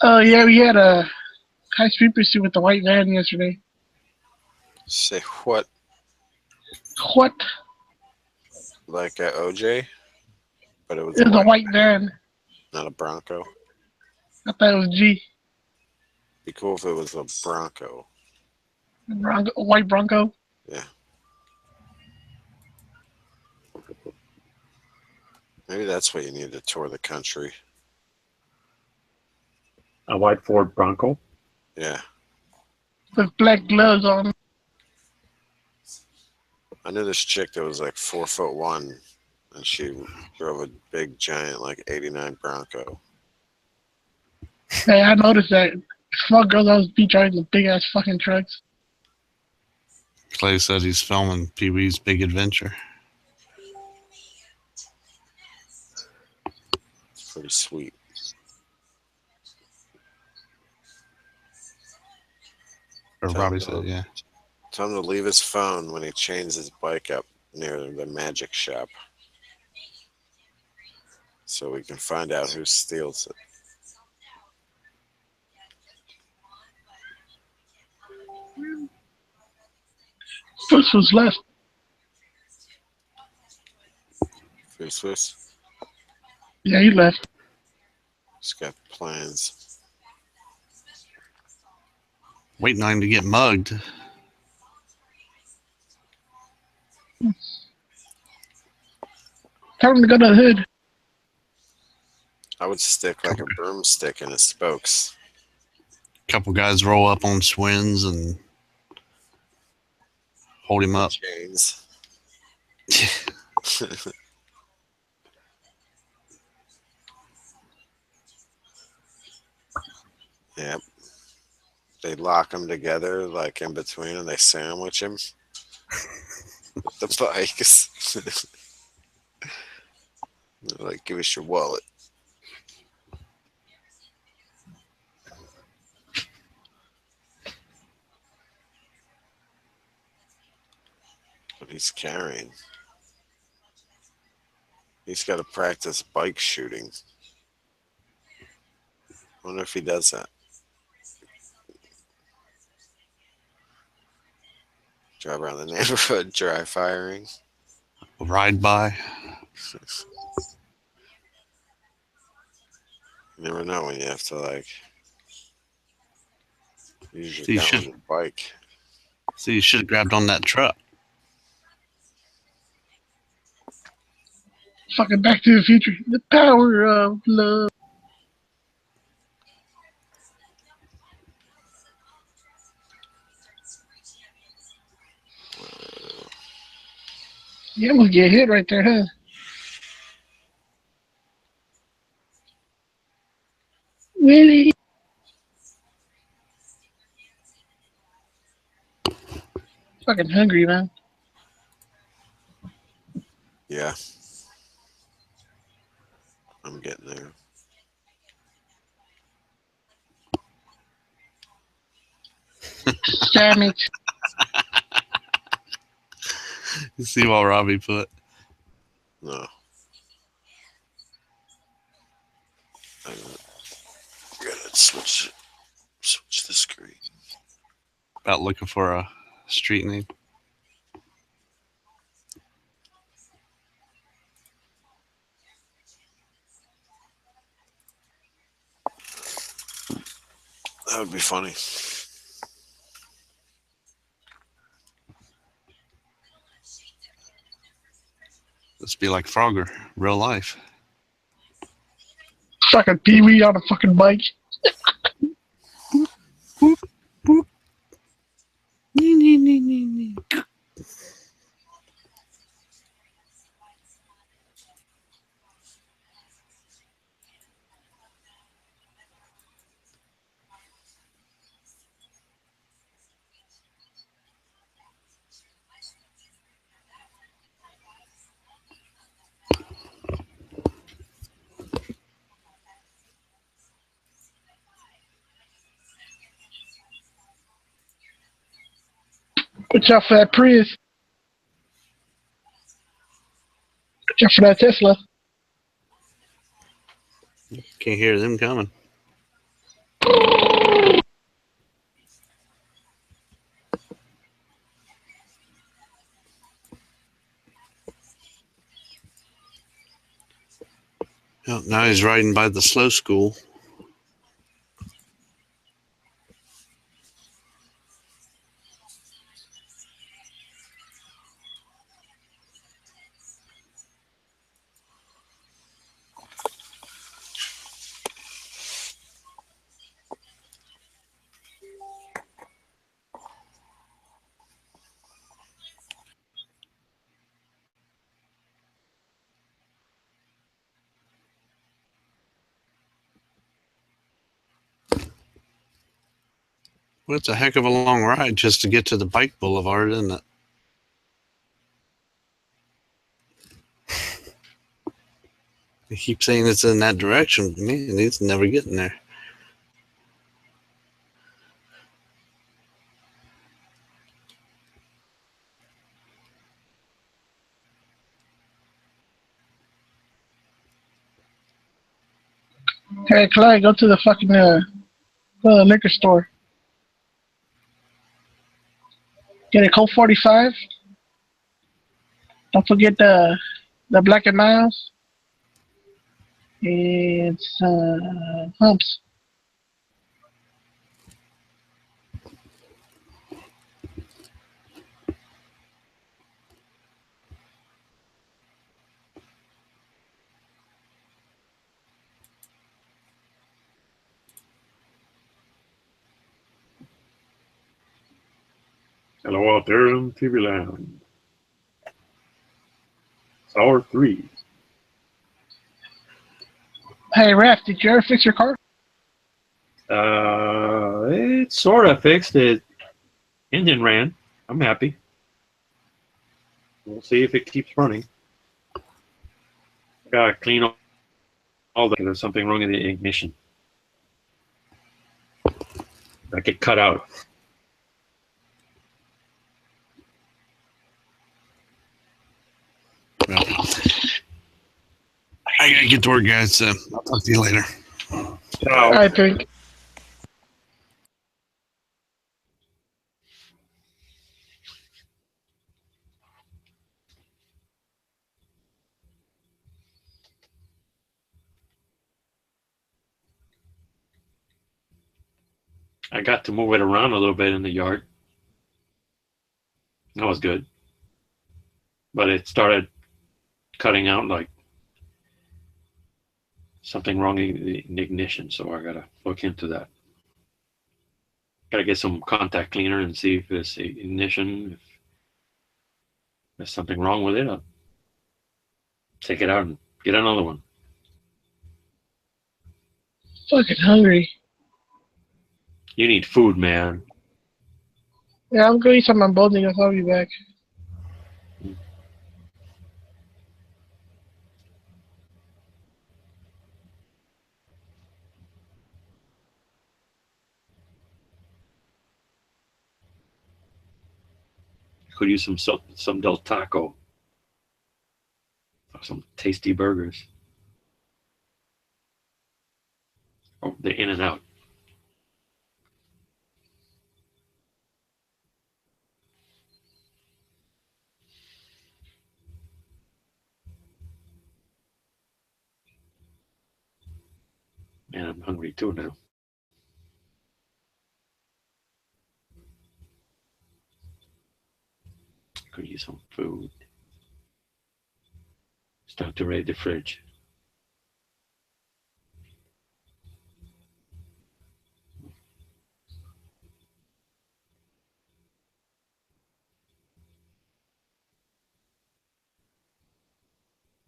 Oh yeah, we had a high speed pursuit with the white van yesterday. Say what? What? Like a OJ? But it was It was a white, white van. not a Bronco. I thought it was G. Be cool if it was a Bronco. Bronco, a white Bronco. Yeah. Maybe that's what you need to tour the country. A white Ford Bronco. Yeah. With black gloves on. I knew this chick that was like 4'1", and she drove a big giant like '89 Bronco. Hey, I noticed that small girls always be driving the big ass fucking trucks. Clay said he's filming Pee Wee's Big Adventure. It's pretty sweet. Or Robbie said, yeah. Tell him to leave his phone when he chains his bike up near the magic shop, so we can find out who steals it. First was left. Swiss. Yeah, he left. He's got plans. Waiting on him to get mugged. Tell him to go to the hood. I would stick like a broomstick in his spokes. Couple guys roll up on Swins and hold him up. Chains. Yep. They lock him together like in between and they sandwich him with the bikes. They're like, give us your wallet. What he's carrying. He's got to practice bike shooting. Wonder if he does that. Drive around the neighborhood, dry firing. Ride by. You never know when you have to like use your So you gun should- on your bike. See, you should have grabbed on that truck. Fucking Back to the Future. The power of love. You almost get hit right there, huh? Really? Fucking hungry, man. Yeah. I'm getting there. Sandwich. You see what Robbie put? No. I gotta switch the screen. About looking for a street name. That would be funny. Let's be like Frogger, real life. Fucking Pee Wee on a fucking bike. Watch out for that Prius. Watch out for that Tesla. Can't hear them coming. Oh, now he's riding by the slow school. Well, it's a heck of a long ride just to get to the bike boulevard, isn't it? They keep saying it's in that direction. Man, he's never getting there. Hey, Clyde, go to the fucking liquor store. Get a Colt 45. Don't forget the Black and Miles. It's Humps. Hello out there on TV Land. It's hour 3. Hey, Raph, did you ever fix your car? It sort of fixed it. Engine ran. I'm happy. We'll see if it keeps running. Gotta clean all the. There's something wrong in the ignition. That get cut out. Well, I gotta get to work, guys. So I'll talk to you later. I think. I got to move it around a little bit in the yard. That was good. But it started cutting out like something wrong in the ignition, so I gotta look into that. Gotta get some contact cleaner and see if it's the ignition. If there's something wrong with it, I'll take it out and get another one. Fucking hungry. You need food, man. Yeah, I'm going to eat some Boldigas. I'll be back. Could use some Del Taco. Or some tasty burgers. Oh, the In-N-Out. Man, I'm hungry too now. Could use some food. Start to raid the fridge.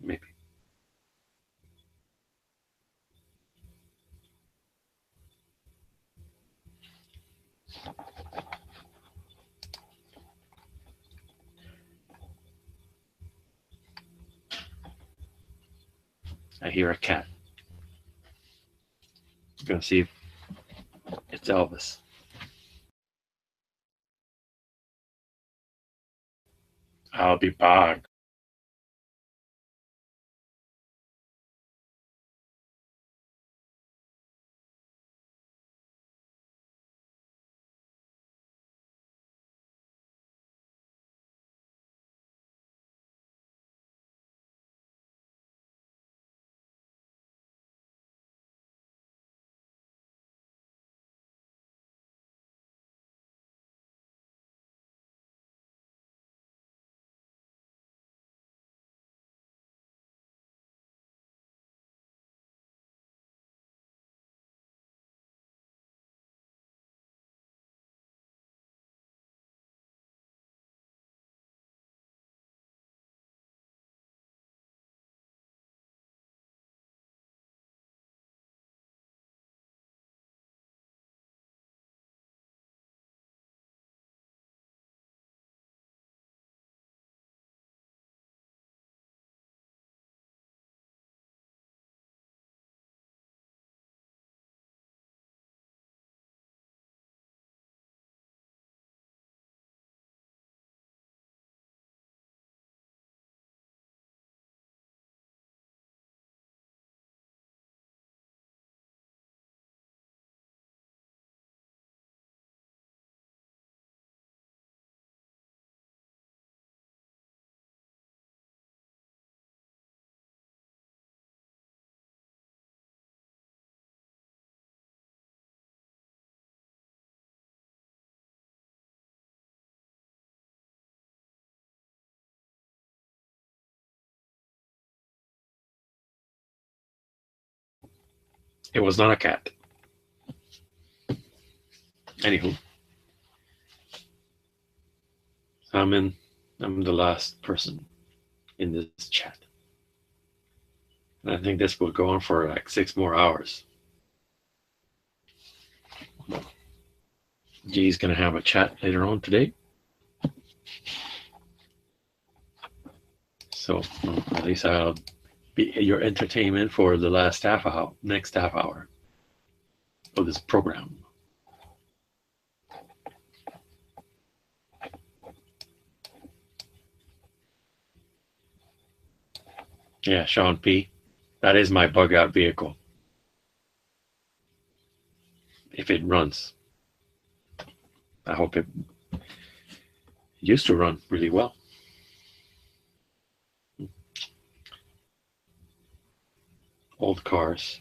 Maybe. I hear a cat. I'm gonna see if it's Elvis. I'll be back. It was not a cat. Anywho, I'm the last person in this chat. And I think this will go on for like 6 more hours. G's gonna have a chat later on today. So at least I'll be your entertainment for the next half hour of this program. Yeah, Sean P. That is my bug out vehicle. If it runs. I hope it used to run really well. Old cars.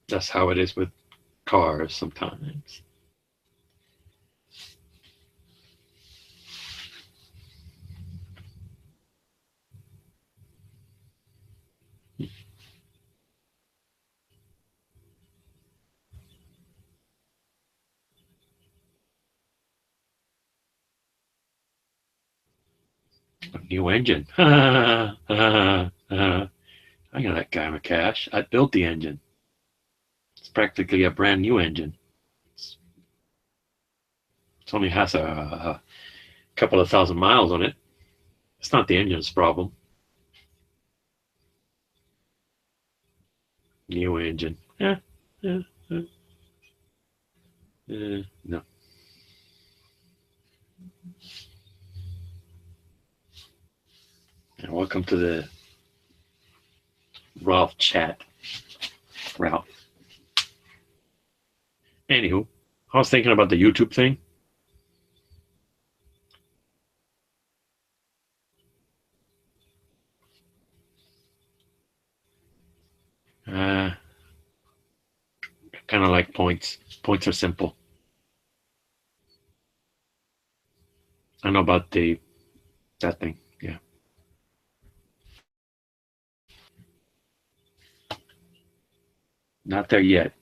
That's how it is with cars sometimes. A new engine. I know that guy McCash. I built the engine. It's practically a brand new engine. It only has a couple of thousand miles on it. It's not the engine's problem. New engine. No. And welcome to the Ralph chat. Ralph. Anywho, I was thinking about the YouTube thing. Kind of like points. Points are simple. I know about that thing. Yeah. Not there yet.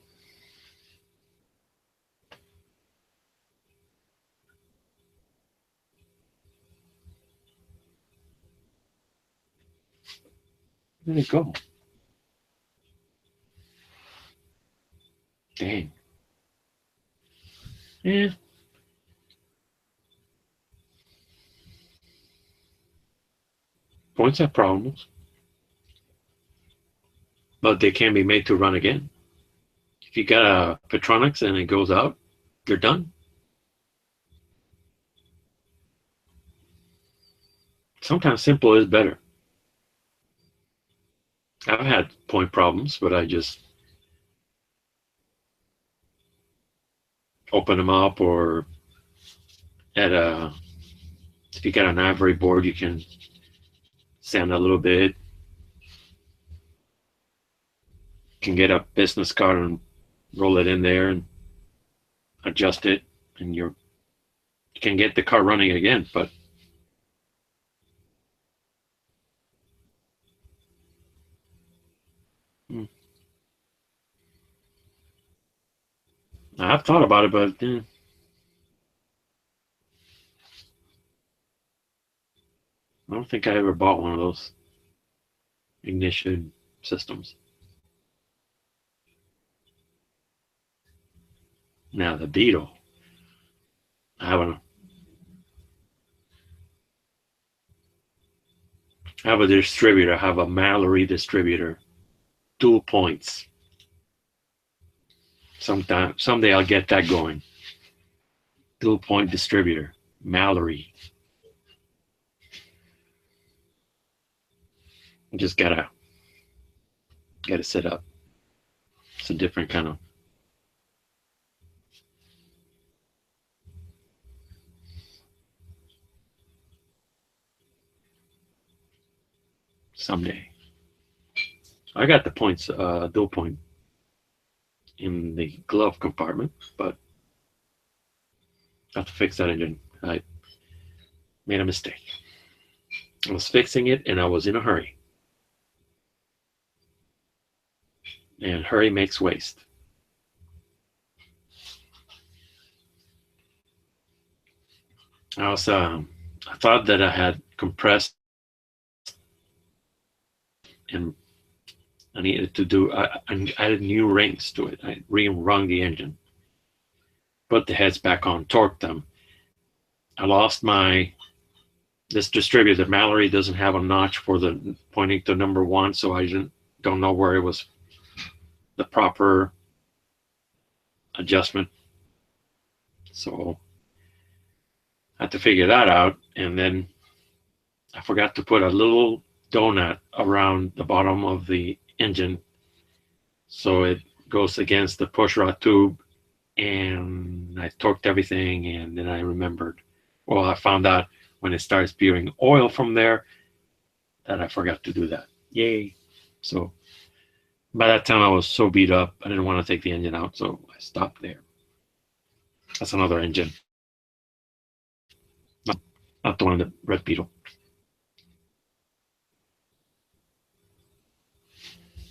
Where did it go? Dang. Yeah. Points have problems. But they can be made to run again. If you got a Petronix and it goes out, they're done. sometimes simple is better. I've had point problems, but I just open them up, or if you got an ivory board, you can sand a little bit. You can get a business card and roll it in there and adjust it, and you can get the car running again. But I've thought about it, but I don't think I ever bought one of those ignition systems. Now the Beetle, I have a distributor. I have a Mallory distributor, dual points. Someday I'll get that going. Dual point distributor, Mallory. You just gotta set up. It's a different kind of. Someday. I got the points, dual point in the glove compartment, but I have to fix that engine. I made a mistake. I was fixing it and I was in a hurry. And hurry makes waste. I thought that I had compressed, and I needed to do, I added new rings to it. I re-rung the engine, put the heads back on, torqued them. I lost this distributor. Mallory doesn't have a notch for the pointing to number 1, so I don't know where it was the proper adjustment. So I had to figure that out, and then I forgot to put a little donut around the bottom of the engine so it goes against the pushrod tube, and I torqued everything, and then I remembered. Well, I found out when it started spewing oil from there that I forgot to do that. Yay. So by that time I was so beat up, I didn't want to take the engine out, so I stopped there. That's another engine. Not the one in the Red Beetle.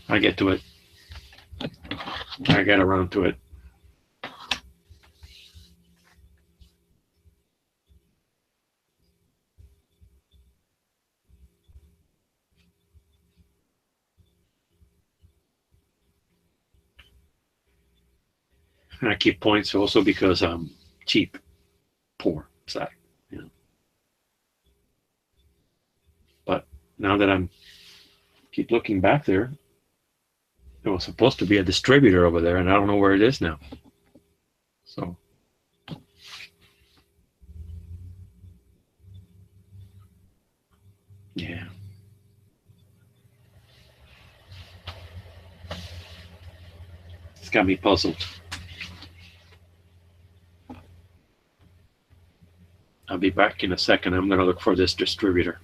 I get to it. I get around to it. And I keep points also because I'm cheap, poor, sad, But now that I'm keep looking back there, there was supposed to be a distributor over there, and I don't know where it is now. So yeah. It's got me puzzled. I'll be back in a second. I'm going to look for this distributor.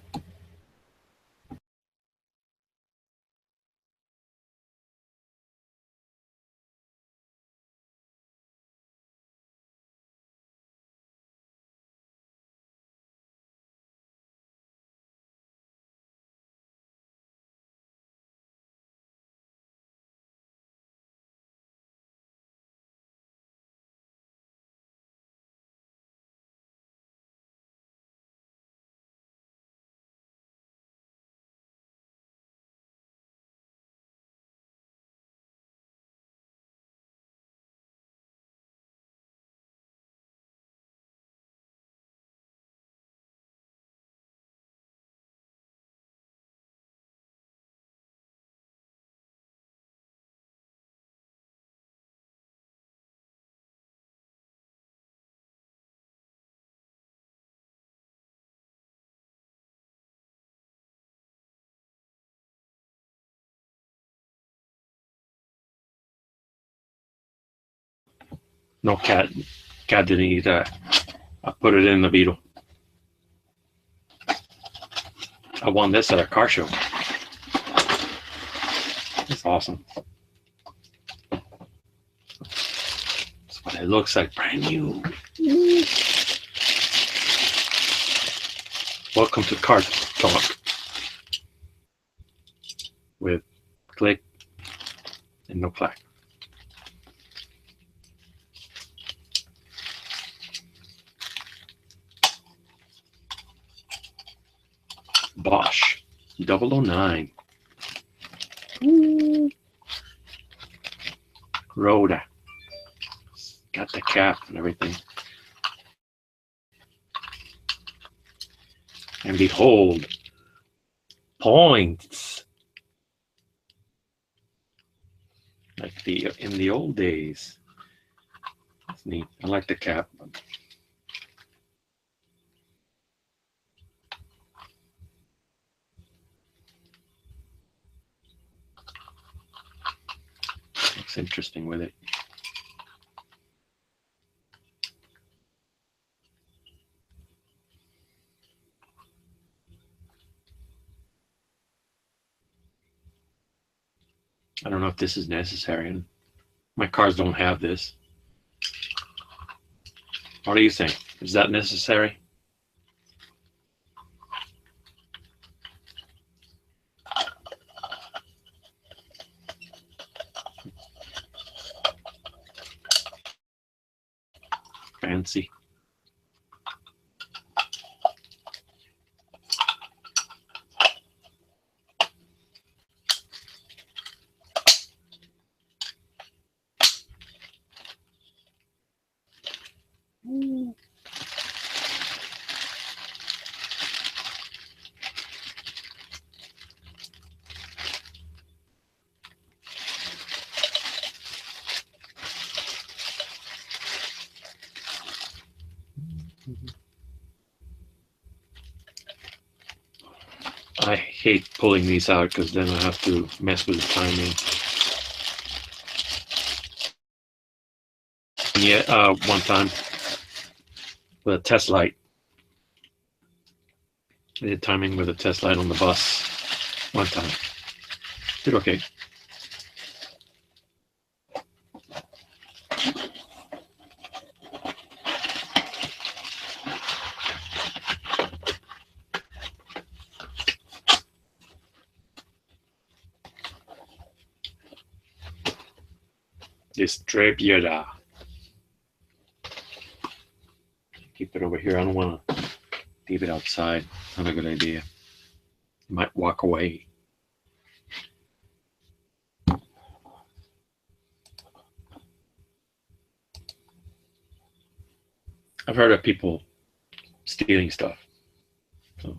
No, cat didn't eat that. I put it in the Beetle. I won this at a car show. It's awesome. That's what it looks like, brand new. Welcome to Cart Talk with Click and No Clack. Bosch 009. Rhoda. Got the cap and everything. And behold, points. Like in the old days. That's neat. I like the cap. Looks interesting with it. I don't know if this is necessary. And my cars don't have this. What do you think? Is that necessary? Fancy. I hate pulling these out because then I have to mess with the timing. Yeah, one time with a test light. I did timing with a test light on the bus one time. Did okay. Distributor. Keep it over here. I don't want to leave it outside. Not a good idea. Might walk away. I've heard of people stealing stuff. So.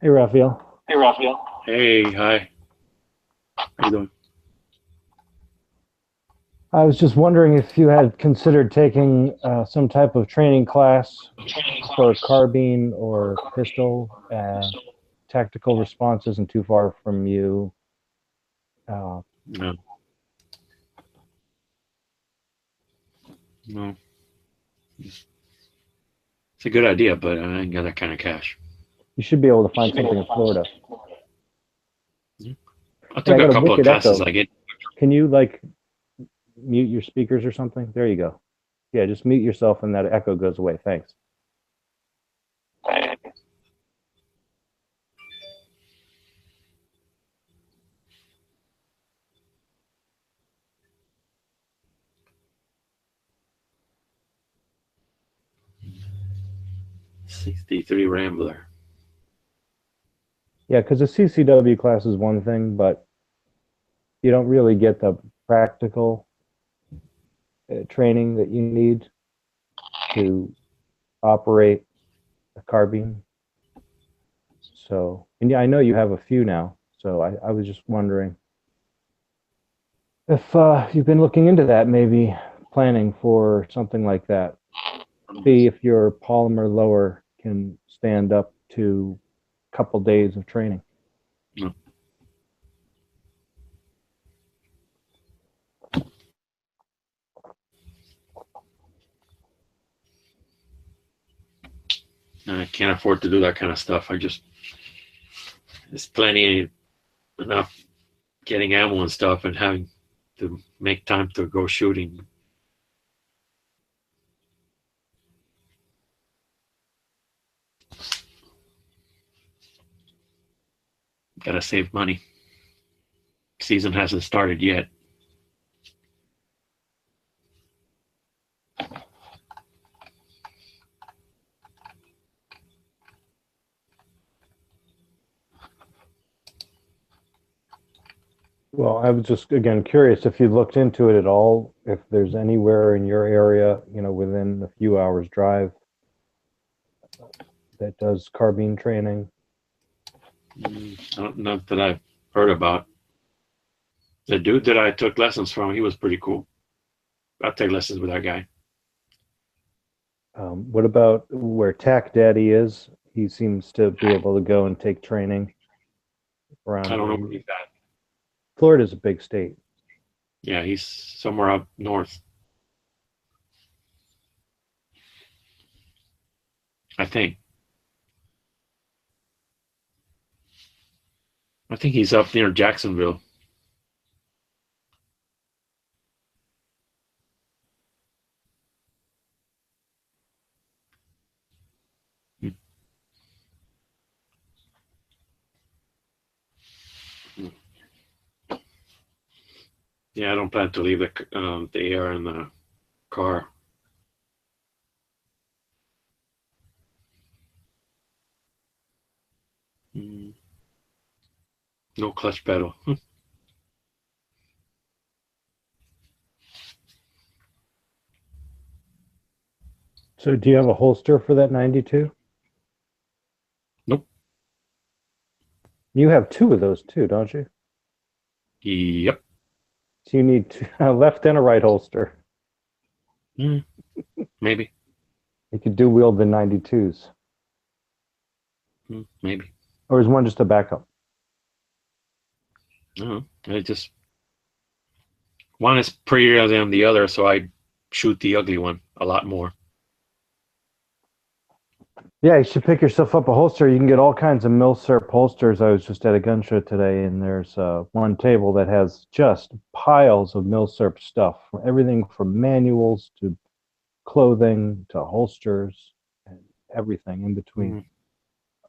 Hey, Raphael. Hey, hi. How you doing? I was just wondering if you had considered taking some type of training class for carbine or pistol. Tactical response isn't too far from you. No. No. It's a good idea, but I ain't got that kind of cash. You should be able to find something in Florida. I took I got a couple of wicked classes. echo. I get. Can you like mute your speakers or something? There you go. Yeah, just mute yourself and that echo goes away. Thanks. '63 Rambler. Yeah, because the CCW class is one thing, but you don't really get the practical training that you need to operate a carbine. So, and yeah, I know you have a few now. So I was just wondering if you've been looking into that, maybe planning for something like that. See if your polymer lower can stand up to a couple days of training. No. I can't afford to do that kind of stuff. There's plenty enough getting ammo and stuff and having to make time to go shooting. Gotta save money. Season hasn't started yet. Well, I was just again curious if you looked into it at all, if there's anywhere in your area, within a few hours drive that does carbine training. Not that I've heard about. The dude that I took lessons from, he was pretty cool. I'll take lessons with that guy. What about where Tac Daddy is? He seems to be able to go and take training around. I don't know where he's at. Florida's a big state. Yeah, he's somewhere up north. I think he's up near Jacksonville. Yeah, I don't plan to leave the air in the car. No clutch pedal. So do you have a holster for that 92? Nope. You have two of those too, don't you? Yep. So you need a left and a right holster. Maybe. You could do wield the 92s. Maybe. Or is one just a backup? No, one is prettier than the other, so I shoot the ugly one a lot more. Yeah, you should pick yourself up a holster. You can get all kinds of Milsurp holsters. I was just at a gun show today, and there's one table that has just piles of Milsurp stuff, everything from manuals to clothing to holsters and everything in between.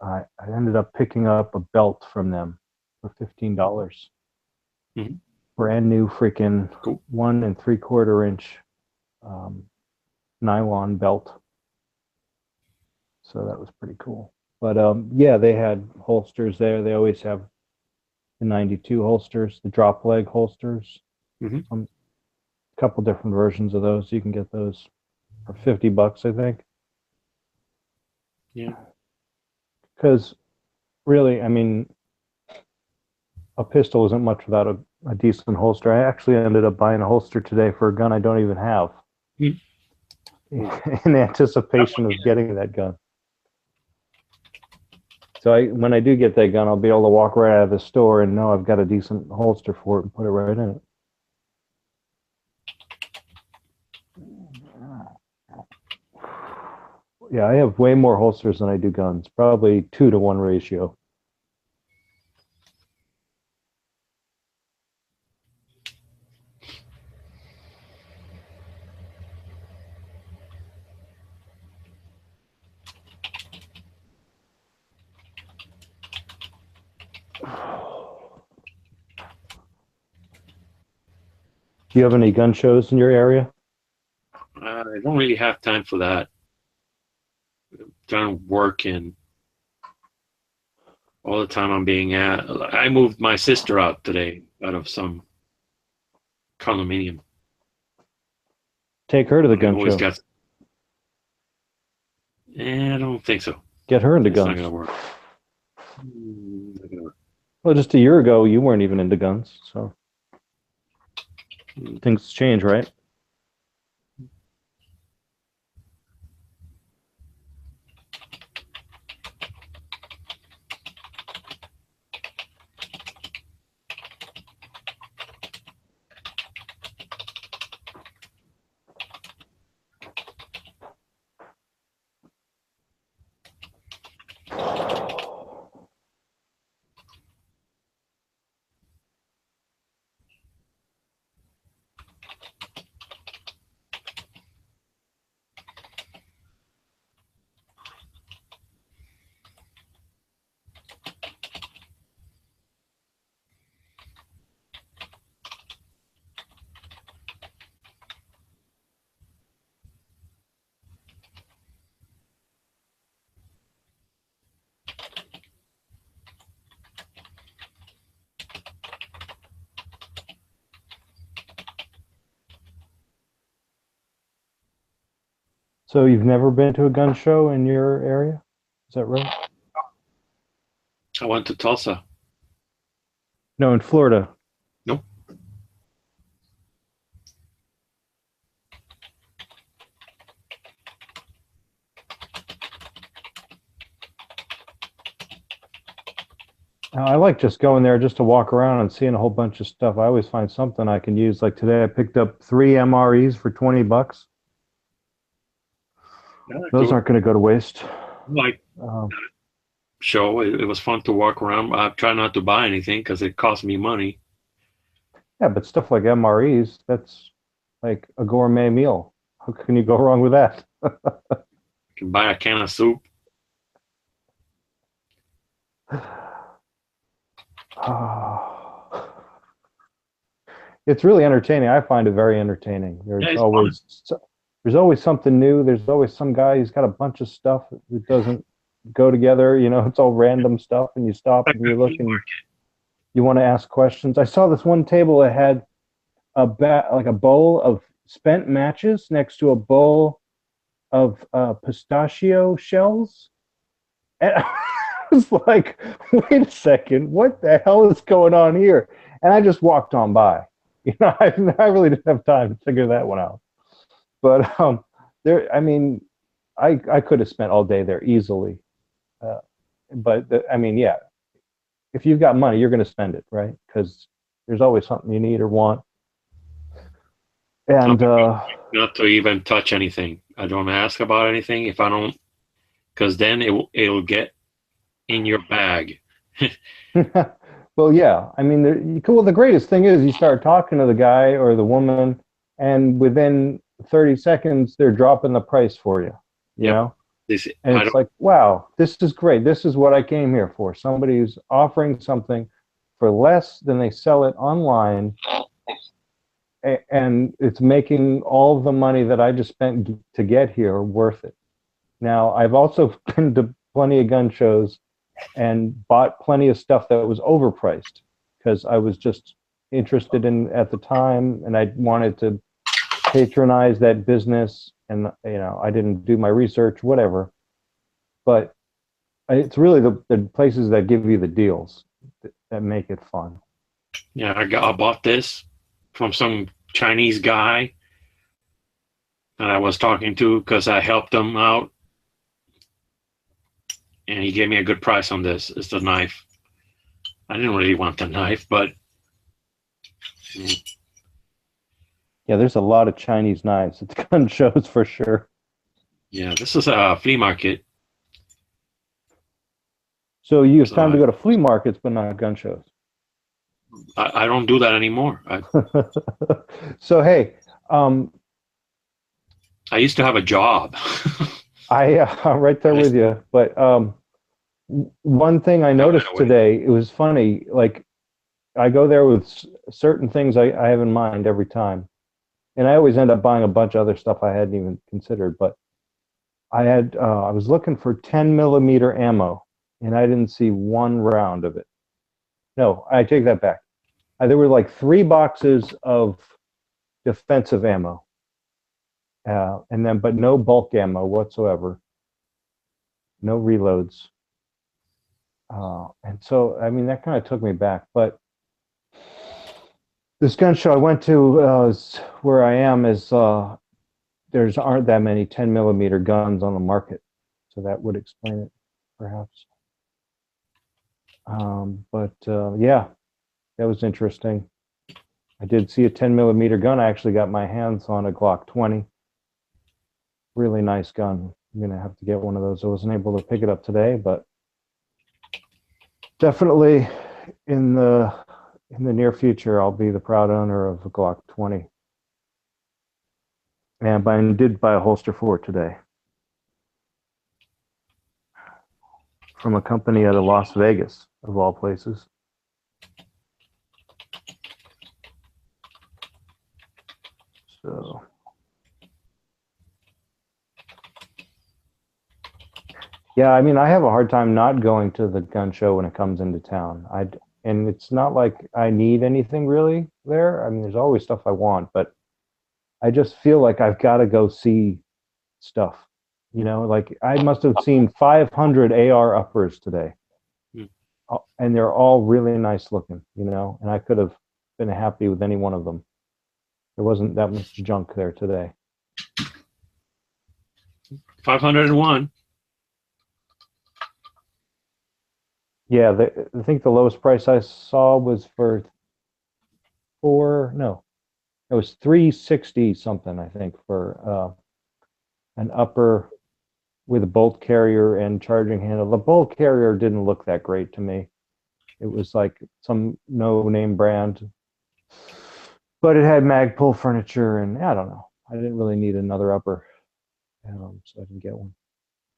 I ended up picking up a belt from them for $15. Brand new freaking Cool. 1 3/4 inch nylon belt. So that was pretty cool. But yeah, they had holsters there. They always have the 92 holsters, the drop leg holsters. A couple different versions of those. You can get those for $50, I think. Yeah. Because really, I mean, a pistol isn't much without a decent holster. I actually ended up buying a holster today for a gun I don't even have in anticipation of getting that gun. So when I do get that gun, I'll be able to walk right out of the store and know I've got a decent holster for it and put it right in it. Yeah, I have way more holsters than I do guns. Probably 2-to-1 ratio. Do you have any gun shows in your area? I don't really have time for that. I'm trying to work and all the time I'm being at. I moved my sister out today out of some condominium. Take her to the gun Always show. I don't think so. Get her into It's not guns. gonna work. Not gonna work. Well, just a year ago, you weren't even into guns, so things change, right? So you've never been to a gun show in your area? Is that right? I went to Tulsa. No, in Florida. Nope. I like just going there just to walk around and seeing a whole bunch of stuff. I always find something I can use. Like today, I picked up 3 MREs for $20. Those aren't going to go to waste. Like show. It was fun to walk around. I try not to buy anything because it costs me money. Yeah, but stuff like MREs, that's like a gourmet meal. How can you go wrong with that? You can buy a can of soup. It's really entertaining. I find it very entertaining. Yeah, it's There's always something new. There's always some guy who's got a bunch of stuff that doesn't go together. You know, it's all random stuff, and you stop and you look and you want to ask questions. I saw this one table that had like a bowl of spent matches next to a bowl of pistachio shells. And I was like, wait a second, what the hell is going on here? And I just walked on by. You know, I really didn't have time to figure that one out. But I mean, I could have spent all day there easily. I mean, yeah, if you've got money, you're going to spend it, right? Because there's always something you need or want. And not to even touch anything. I don't ask about anything if I don't, because then it'll get in your bag. Well, yeah. I mean, the greatest thing is you start talking to the guy or the woman, and within 30 seconds, they're dropping the price for you. You know? And it's like, wow, this is great. This is what I came here for. Somebody who's offering something for less than they sell it online, and it's making all the money that I just spent to get here worth it. Now, I've also been to plenty of gun shows and bought plenty of stuff that was overpriced because I was just interested in at the time, and I wanted to patronize that business, and you know, I didn't do my research, whatever. But it's really the places that give you the deals that make it fun. Yeah, I bought this from some Chinese guy that I was talking to because I helped him out, and he gave me a good price on this. It's the knife. I didn't really want the knife, but yeah, there's a lot of Chinese knives at the gun shows for sure. Yeah, this is a flea market. So you have time to go to flea markets, but not gun shows. I don't do that anymore. So hey, I used to have a job. I'm right there with you. But one thing I noticed today, it was funny. Like I go there with certain things I have in mind every time, and I always end up buying a bunch of other stuff I hadn't even considered. But I was looking for 10mm ammo, and I didn't see one round of it. No, I take that back. There were like 3 boxes of defensive ammo, but no bulk ammo whatsoever. No reloads. And so, I mean, that kind of took me back. But this gun show I went to, where I am, is aren't that many 10mm guns on the market, so that would explain it, perhaps. Yeah, that was interesting. I did see a 10mm gun. I actually got my hands on a Glock 20. Really nice gun. I'm gonna have to get one of those. I wasn't able to pick it up today, but definitely in the near future, I'll be the proud owner of a Glock 20. And I did buy a holster for it today from a company out of Las Vegas, of all places. So, yeah, I mean, I have a hard time not going to the gun show when it comes into town. And it's not like I need anything really there. I mean, there's always stuff I want, but I just feel like I've got to go see stuff. You know, like I must have seen 500 AR uppers today. Hmm. And they're all really nice looking, you know, and I could have been happy with any one of them. There wasn't that much junk there today. 501. Yeah, I think the lowest price I saw was for it was 360 something, I think, for an upper with a bolt carrier and charging handle. The bolt carrier didn't look that great to me. It was like some no-name brand, but it had Magpul furniture, and I don't know. I didn't really need another upper, so I didn't get one.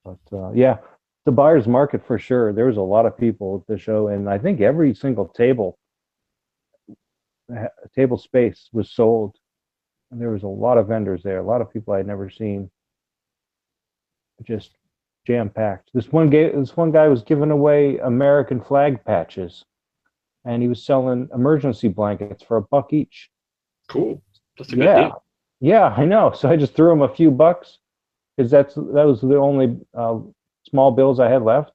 But yeah, the buyer's market for sure. There was a lot of people at the show, and I think every single table space was sold. And there was a lot of vendors there, a lot of people I'd never seen. Just jam-packed. This one guy was giving away American flag patches, and he was selling emergency blankets for $1 each. Cool. That's a good deal. Yeah, I know. So I just threw him a few bucks because that was the only small bills I had left.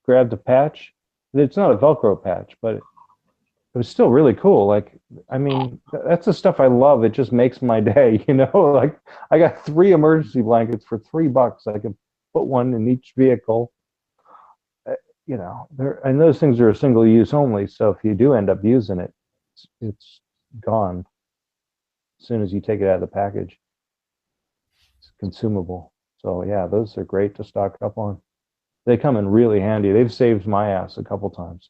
Grabbed a patch. It's not a Velcro patch, but it was still really cool. Like, I mean, that's the stuff I love. It just makes my day, you know? Like, I got 3 emergency blankets for $3. I could put one in each vehicle. You know, and those things are a single use only. So if you do end up using it, it's gone as soon as you take it out of the package. It's consumable. So yeah, those are great to stock up on. They come in really handy. They've saved my ass a couple times.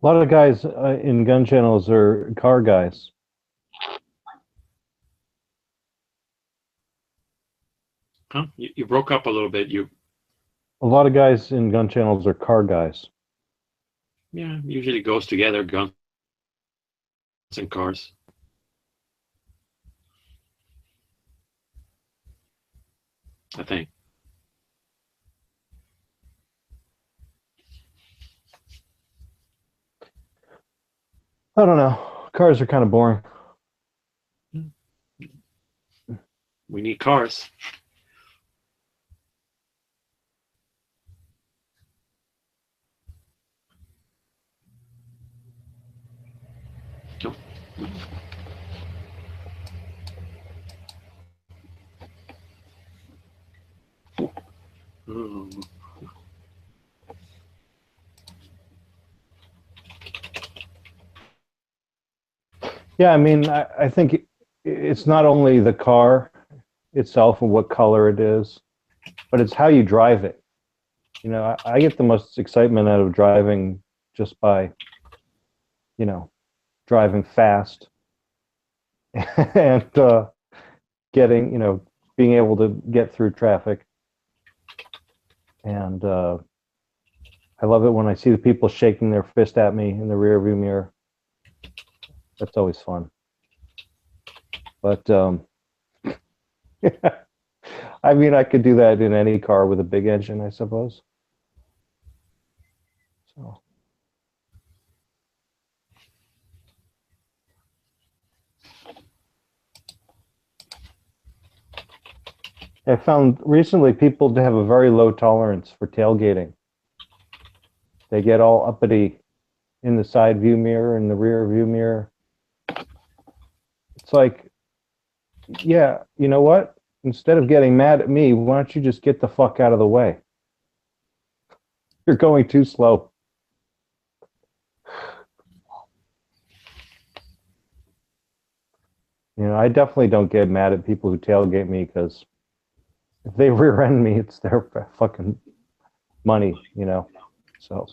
A lot of guys in gun channels are car guys. Huh? You broke up a little bit. A lot of guys in gun channels are car guys. Yeah, usually goes together, guns and cars. I think. I don't know. Cars are kind of boring. We need cars. Oh. Yeah, I mean, I think it's not only the car itself and what color it is, but it's how you drive it. You know, I get the most excitement out of driving just by, you know, driving fast and getting, you know, being able to get through traffic. And I love it when I see the people shaking their fist at me in the rear view mirror. That's always fun. But I mean, I could do that in any car with a big engine, I suppose. So. I found recently people have a very low tolerance for tailgating. They get all uppity in the side view mirror and the rear view mirror. It's like, yeah, you know what? Instead of getting mad at me, why don't you just get the fuck out of the way? You're going too slow. You know, I definitely don't get mad at people who tailgate me because if they rear end me, it's their fucking money, you know. So.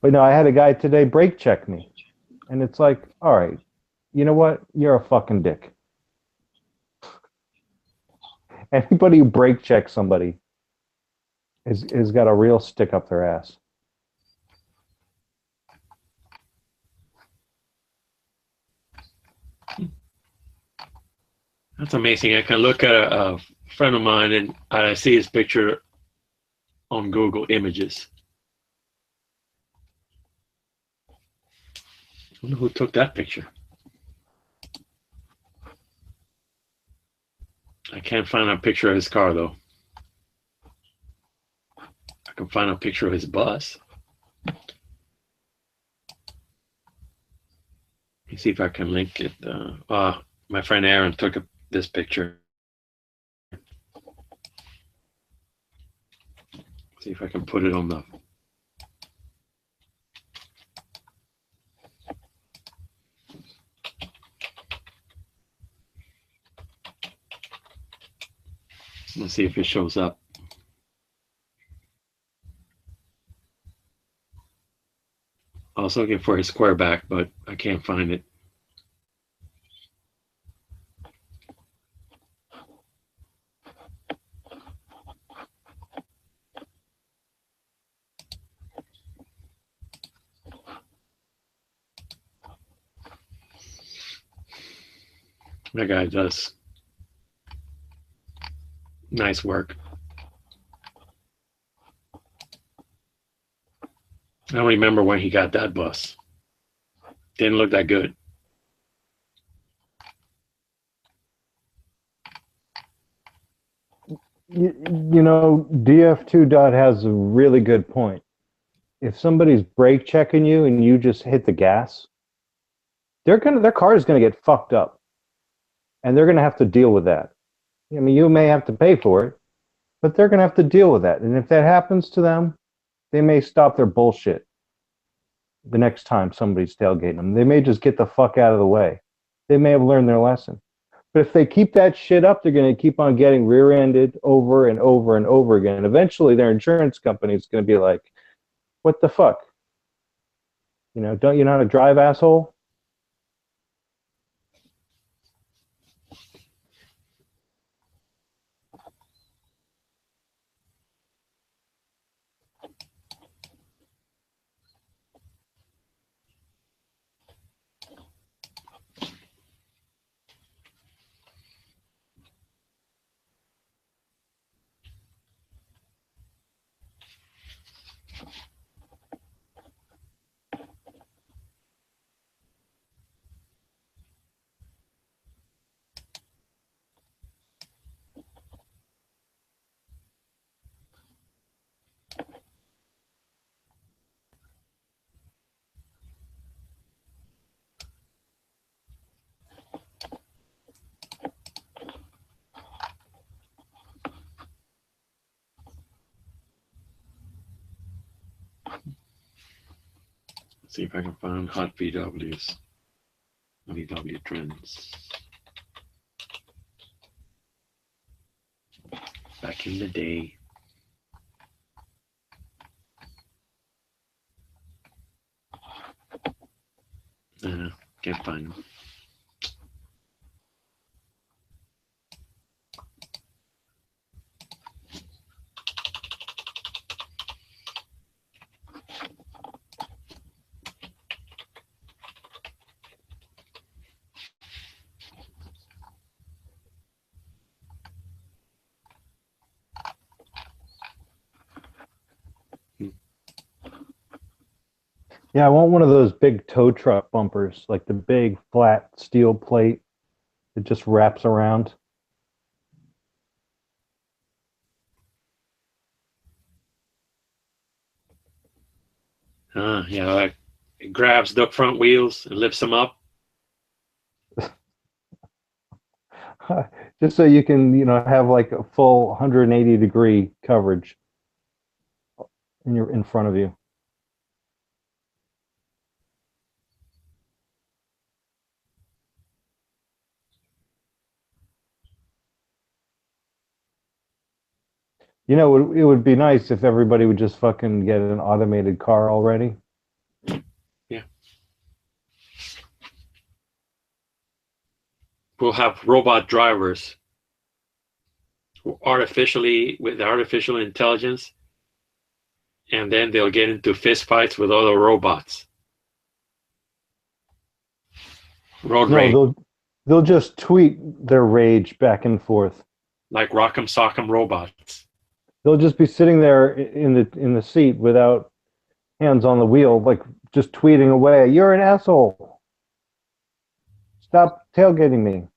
But no, I had a guy today brake check me. And it's like, all right, you know what? You're a fucking dick. Anybody who brake checks somebody is got a real stick up their ass. That's amazing. I can look at a friend of mine and I see his picture on Google Images. I wonder who took that picture. I can't find a picture of his car though. I can find a picture of his bus. Let me see if I can link it. My friend Aaron took this picture. See if I can put it on the. Let's see if it shows up. I was looking for his square back, but I can't find it. That guy does nice work. I don't remember when he got that bus. Didn't look that good. You know, DF2 Dot has a really good point. If somebody's brake checking you and you just hit the gas, their car is gonna get fucked up, and they're gonna have to deal with that. I mean, you may have to pay for it, but they're gonna have to deal with that. And if that happens to them, they may stop their bullshit the next time somebody's tailgating them. They may just get the fuck out of the way. They may have learned their lesson. But if they keep that shit up, they're going to keep on getting rear-ended over and over and over again. And eventually their insurance company is going to be like, what the fuck? You know, don't you know how to drive, asshole? See if I can find hot VWs. VW trends. Back in the day. Can't find them. Yeah, I want one of those big tow truck bumpers, like the big flat steel plate that just wraps around. Yeah, it grabs the front wheels and lifts them up. Just so you can, you know, have like a full 180-degree coverage in front of you. You know, it would be nice if everybody would just fucking get an automated car already. We'll have robot drivers with artificial intelligence, and then they'll get into fist fights with other robots. Road No, rage, they'll just tweet their rage back and forth. like Rock'em Sock'em robots. They'll just be sitting there in the seat without hands on the wheel, like just tweeting away. You're an asshole. Stop tailgating me.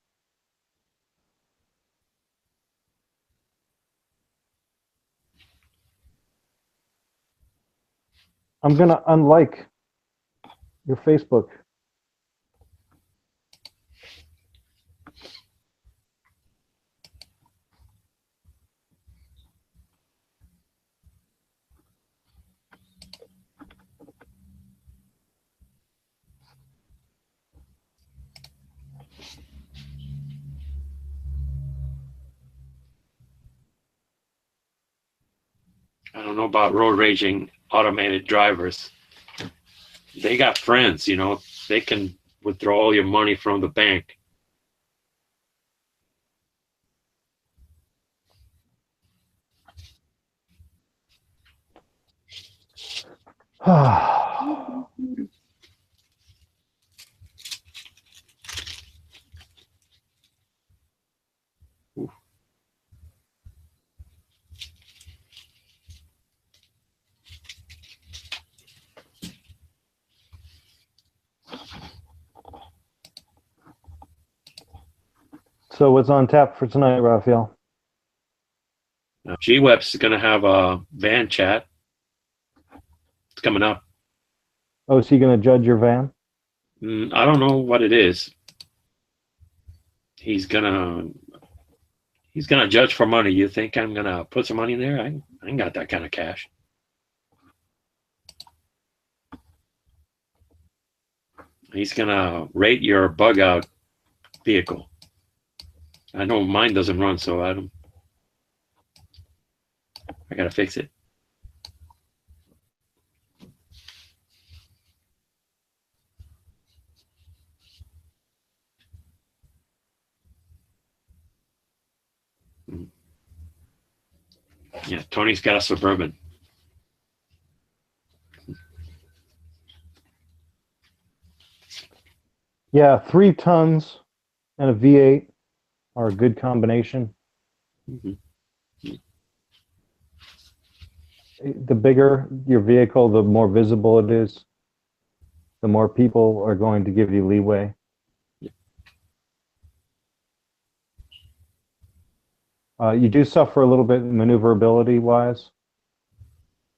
I'm gonna unlike your Facebook. I don't know about road raging automated drivers. They got friends, you know. They can withdraw all your money from the bank. So what's on tap for tonight, Raphael? G-Web's going to have a van chat. It's coming up. Oh, is he going to judge your van? I don't know what it is. He's gonna judge for money. You think I'm gonna put some money in there? I ain't got that kind of cash. He's gonna rate your bug out vehicle. I know mine doesn't run, so I gotta fix it. Yeah, Tony's got a Suburban. Yeah, 3 tons and a V8 are a good combination. Mhm. The bigger your vehicle, the more visible it is, the more people are going to give you leeway. You do suffer a little bit maneuverability wise,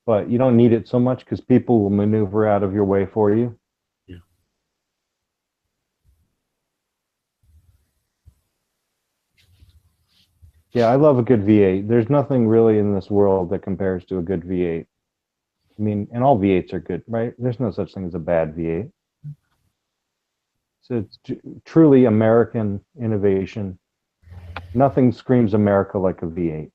but you don't need it so much because people will maneuver out of your way for you. Yeah. Yeah, I love a good V8. There's nothing really in this world that compares to a good V8. I mean, and all V8s are good, right? There's no such thing as a bad V8. So it's truly American innovation. Nothing screams America like a V8.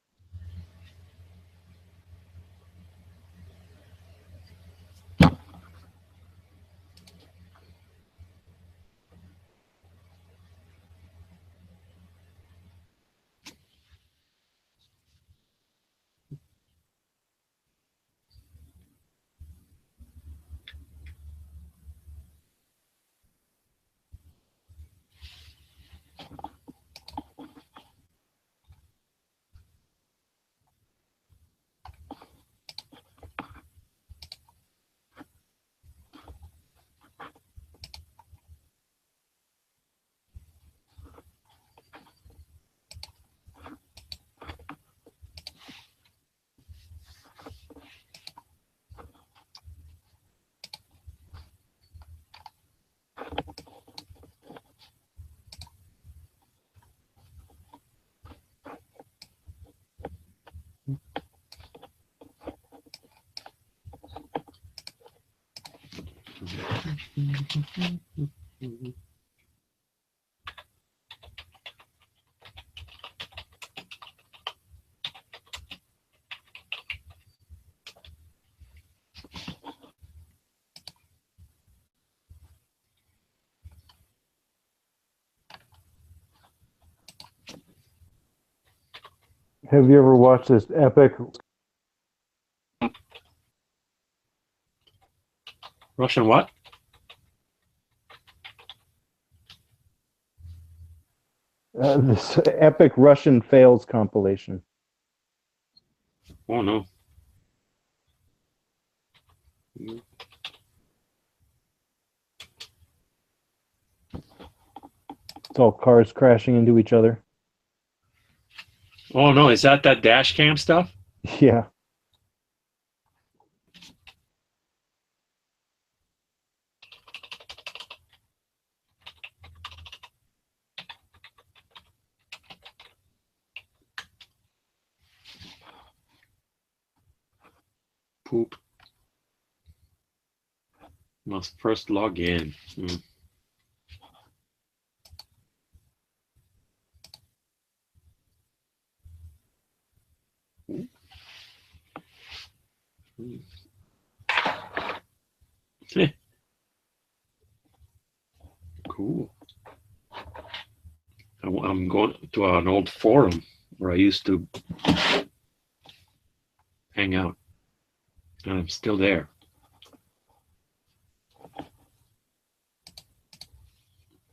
Have you ever watched this epic? Russian what? This epic Russian fails compilation? Oh no. It's all cars crashing into each other. Oh no, is that dash cam stuff? Yeah. Poop. Must first log in. Cool. I'm going to an old forum where I used to hang out, and I'm still there.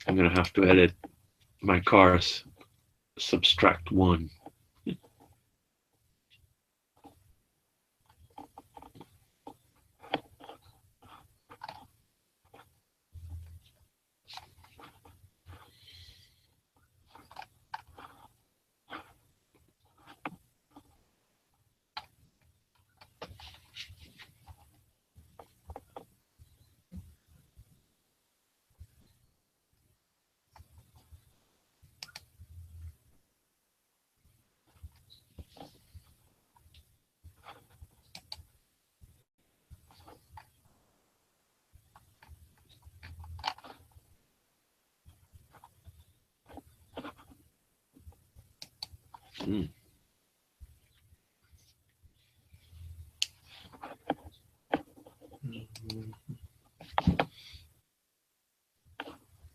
I'm gonna have to edit my cars, subtract 1.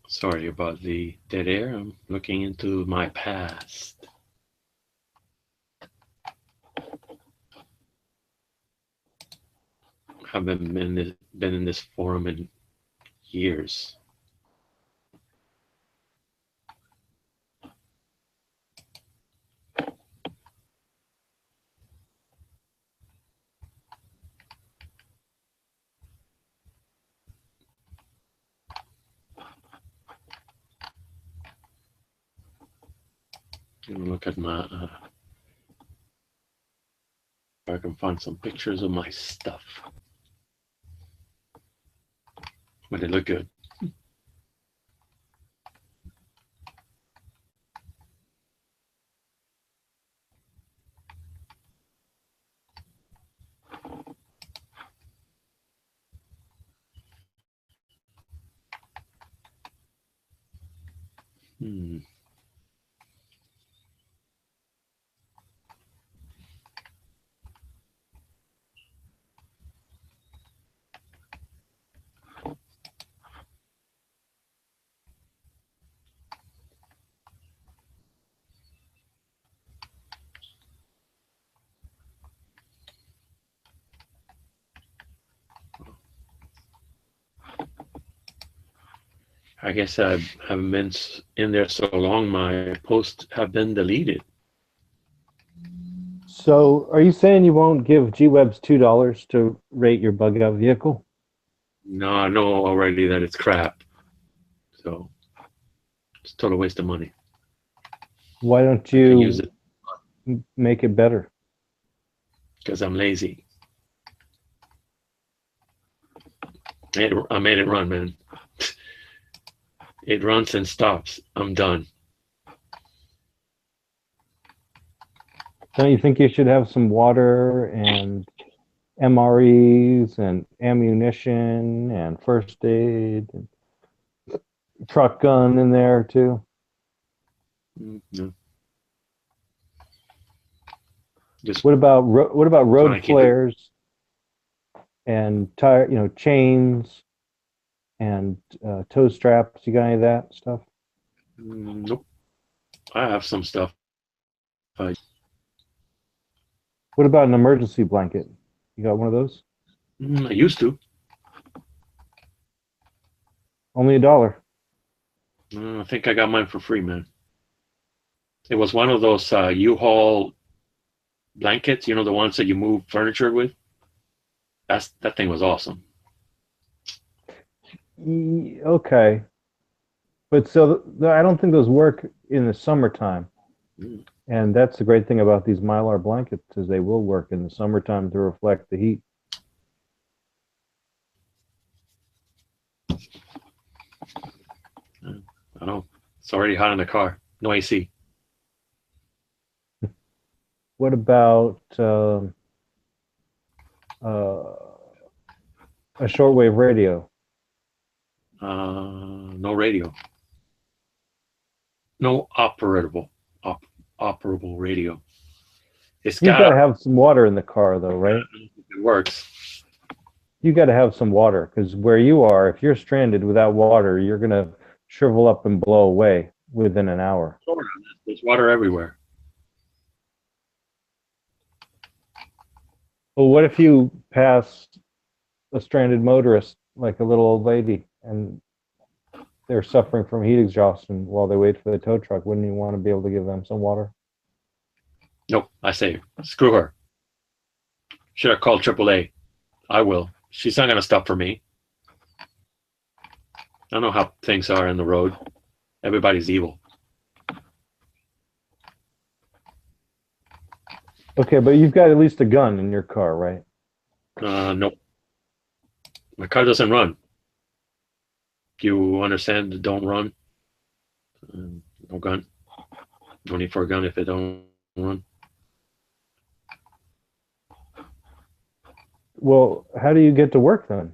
Sorry about the dead air. I'm looking into my past. Haven't been in this forum in years. Look at my. If I can find some pictures of my stuff. But they look good. I guess I haven't been in there so long, my posts have been deleted. So, are you saying you won't give G-Webs $2 to rate your bug out vehicle? No, I know already that it's crap. So, it's a total waste of money. Why don't I can you use it make it better? because I'm lazy. I made it run, man. It runs and stops. I'm done. Don't you think you should have some water and MREs and ammunition and first aid and truck gun in there too? No. Just What about road Trying to keep it- flares and tire, chains and toe straps? You got any of that stuff? nope. I have some stuff. What about an emergency blanket? You got one of those? I used to. Only $1. I think I got mine for free, man. It was one of those U-Haul blankets, you know, the ones that you move furniture with. That thing was awesome. Okay. But so I don't think those work in the summertime. Mm. And that's the great thing about these Mylar blankets is they will work in the summertime to reflect the heat. I don't know. It's already hot in the car. No AC. What about a shortwave radio? No radio. No operable radio. It's You've got to got have some water in the car, though, right? it works. You got to have some water because where you are, if you're stranded without water, you're going to shrivel up and blow away within an hour. There's water everywhere. Well, what if you pass a stranded motorist, like a little old lady, and they're suffering from heat exhaustion while they wait for the tow truck? Wouldn't you want to be able to give them some water? Nope, I say screw her. Should have called AAA. I will. She's not going to stop for me. I know how things are in the road. Everybody's evil. Okay, but you've got at least a gun in your car, right? Nope. My car doesn't run. You understand? Don't run. No gun. No need for a gun if it don't run. Well, how do you get to work then?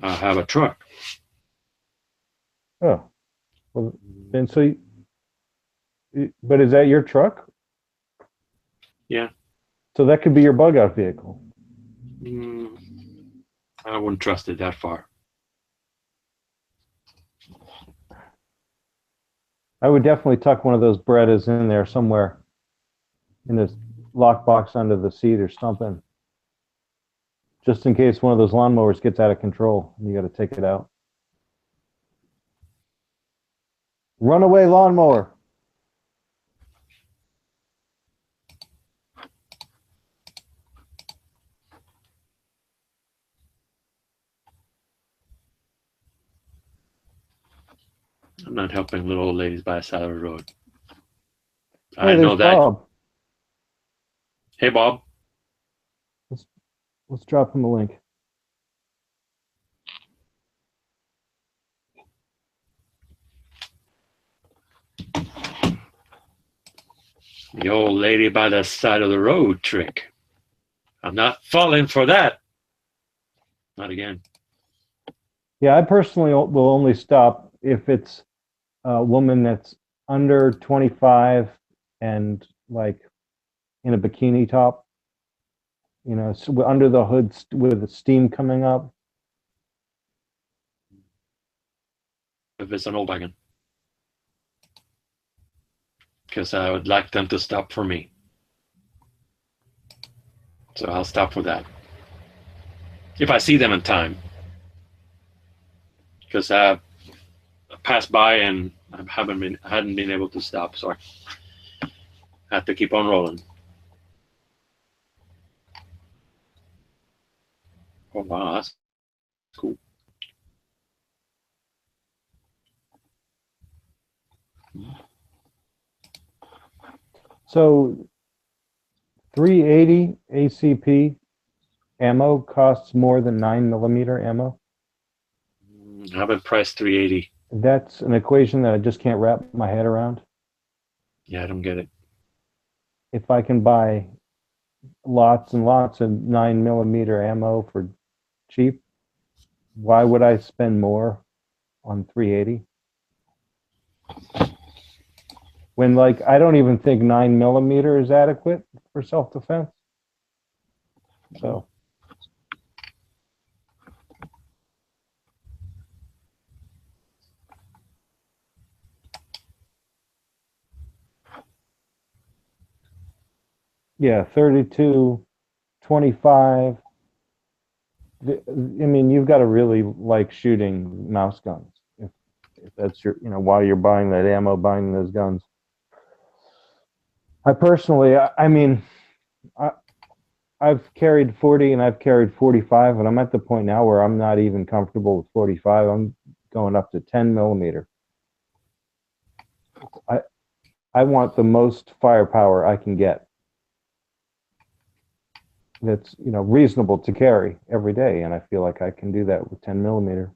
I have a truck. Oh, well, then but is that your truck? Yeah. So that could be your bug out vehicle. I wouldn't trust it that far. I would definitely tuck one of those Berettas in there somewhere in the lockbox under the seat or something. Just in case one of those lawnmowers gets out of control and you got to take it out. Runaway lawnmower. I'm not helping little old ladies by the side of the road. Hey, I know there's that. Bob. Hey, Bob. Let's drop him a link. The old lady by the side of the road trick. I'm not falling for that. Not again. Yeah, I personally will only stop if it's a woman that's under 25 and like in a bikini top, you know, under the hood with the steam coming up. If it's an old wagon. Because I would like them to stop for me. So I'll stop for that. If I see them in time. Because I passed by and I hadn't been able to stop, so I have to keep on rolling. Oh wow, that's cool. So 380 ACP ammo costs more than 9mm ammo. I haven't priced 380. That's an equation that I just can't wrap my head around. Yeah, I don't get it. If I can buy lots and lots of 9mm ammo for cheap, why would I spend more on 380? When like I don't even think 9mm is adequate for self-defense. So Yeah, 32, 25. I mean, you've got to really like shooting mouse guns. If that's your, while you're buying that ammo, buying those guns. I personally, I mean, I, I've carried 40 and I've carried 45, and I'm at the point now where I'm not even comfortable with 45. I'm going up to 10 millimeter. I want the most firepower I can get. That's reasonable to carry every day, and I feel like I can do that with 10 millimeter.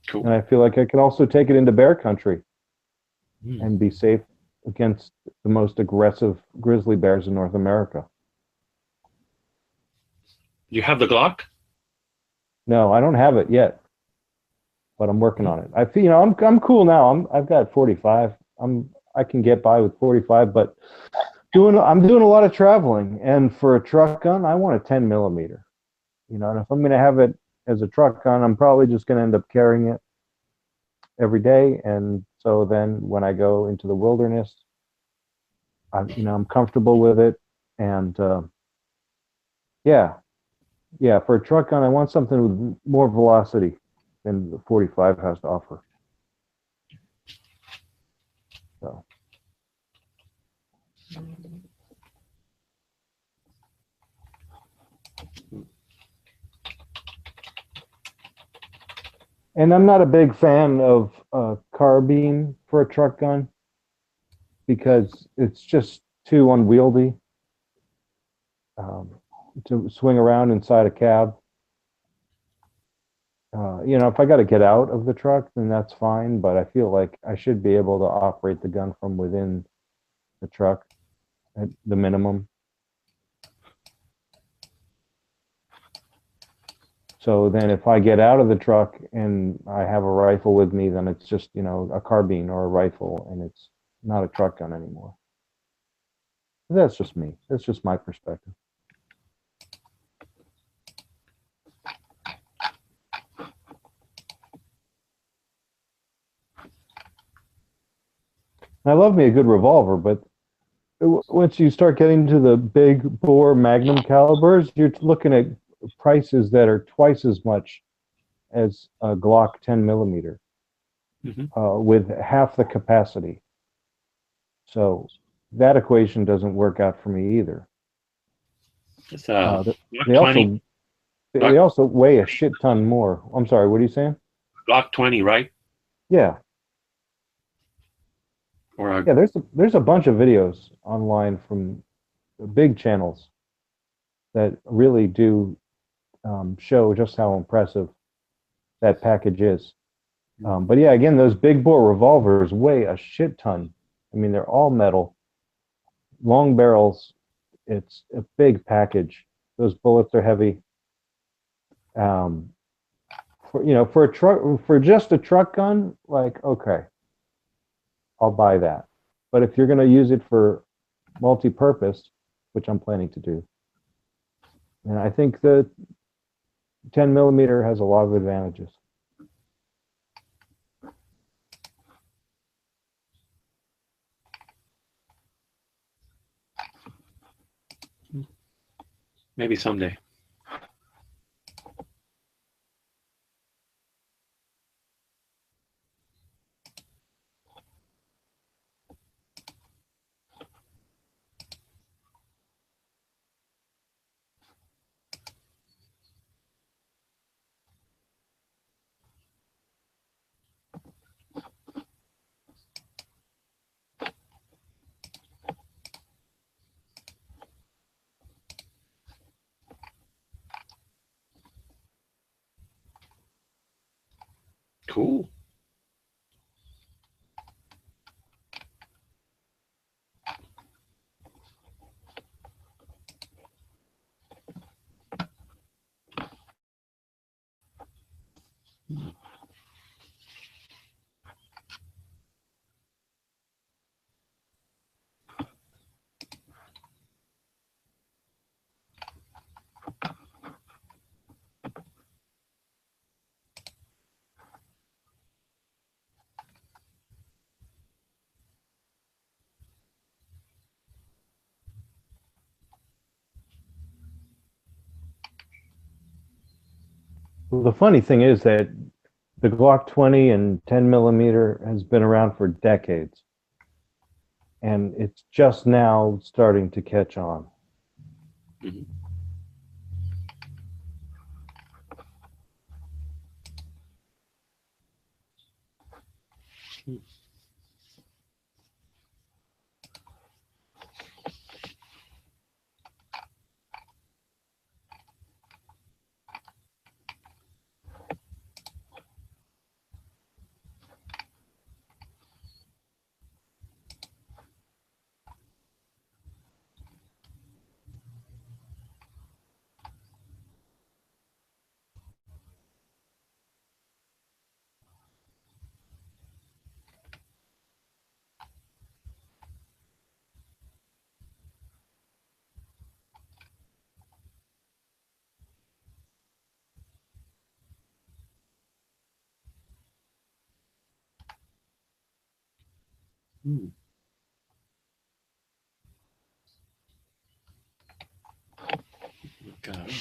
Cool. And I feel like I can also take it into bear country Hmm. and be safe against the most aggressive grizzly bears in North America. You have the Glock? No, I don't have it yet, but I'm working on it. I feel, I'm cool now. I've got 45. I can get by with 45, but I'm doing a lot of traveling, and for a truck gun, I want a 10 millimeter. And if I'm going to have it as a truck gun, I'm probably just going to end up carrying it every day. And so then when I go into the wilderness, I'm comfortable with it. And yeah, for a truck gun, I want something with more velocity than the 45 has to offer. So. And I'm not a big fan of carbine for a truck gun because it's just too unwieldy to swing around inside a cab. If I got to get out of the truck, then that's fine, but I feel like I should be able to operate the gun from within the truck at the minimum. So then if I get out of the truck and I have a rifle with me, then it's just, a carbine or a rifle, and it's not a truck gun anymore. That's just me. That's just my perspective. I love me a good revolver, but once you start getting to the big bore Magnum calibers, you're looking at prices that are twice as much as a Glock 10 millimeter with half the capacity. So that equation doesn't work out for me either. It's They also weigh a shit ton more. I'm sorry, what are you saying? Glock 20, right? Yeah. Or Yeah, there's a bunch of videos online from big channels that really do show just how impressive that package is. But yeah, again, those big bore revolvers weigh a shit ton. I mean, they're all metal, long barrels. It's a big package. Those bullets are heavy. For a truck, for just a truck gun, like, okay, I'll buy that. But if you're going to use it for multi-purpose, which I'm planning to do, and I think the 10 millimeter has a lot of advantages. maybe someday. Cool. Well, the funny thing is that the Glock 20 and 10 millimeter has been around for decades, and it's just now starting to catch on. Mhm. Hmm. God.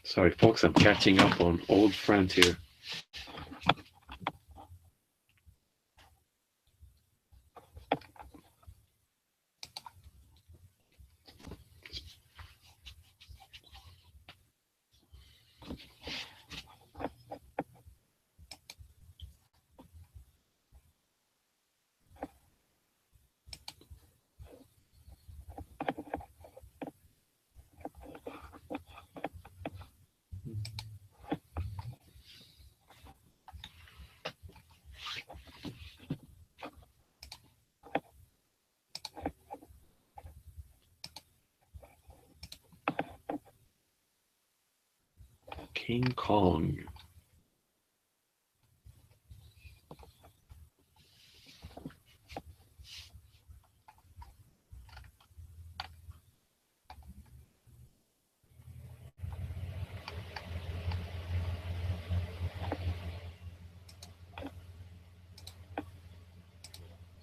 Sorry, folks, I'm catching up on old friends here. King Kong.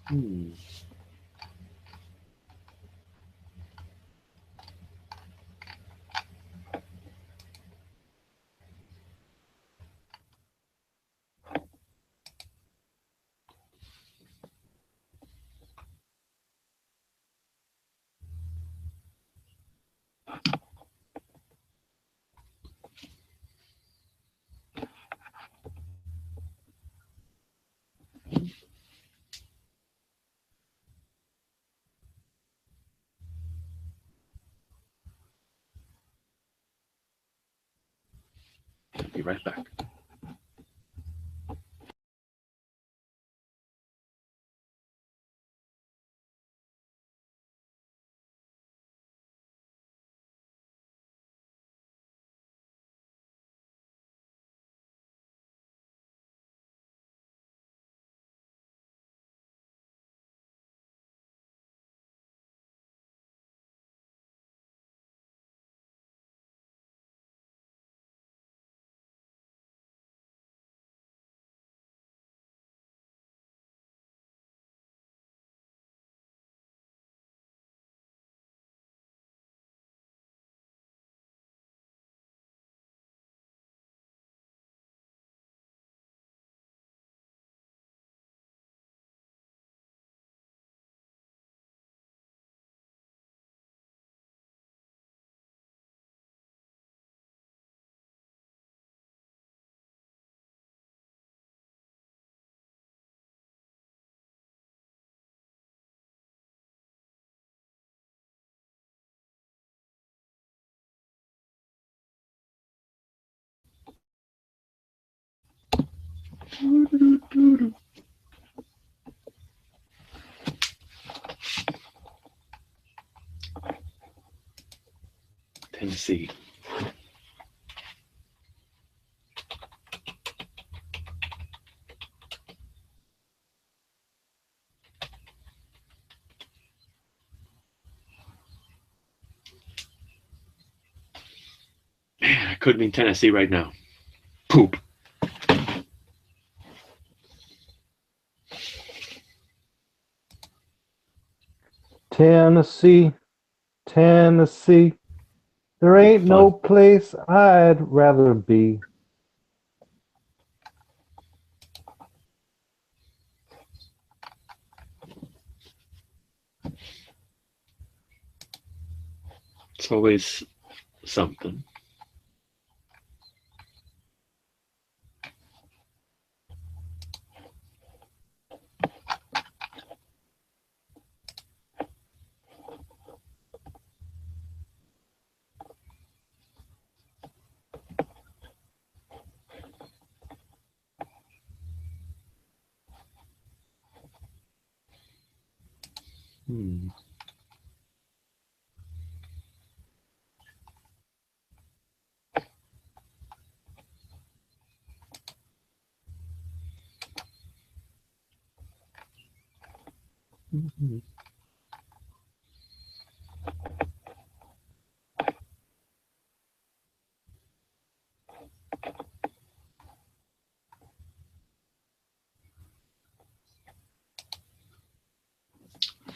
Hmm. Be right back. Tennessee. Man, I could be in Tennessee right now. Poop. Tennessee, Tennessee. There ain't no place I'd rather be. It's always something. Hmm. Mhm.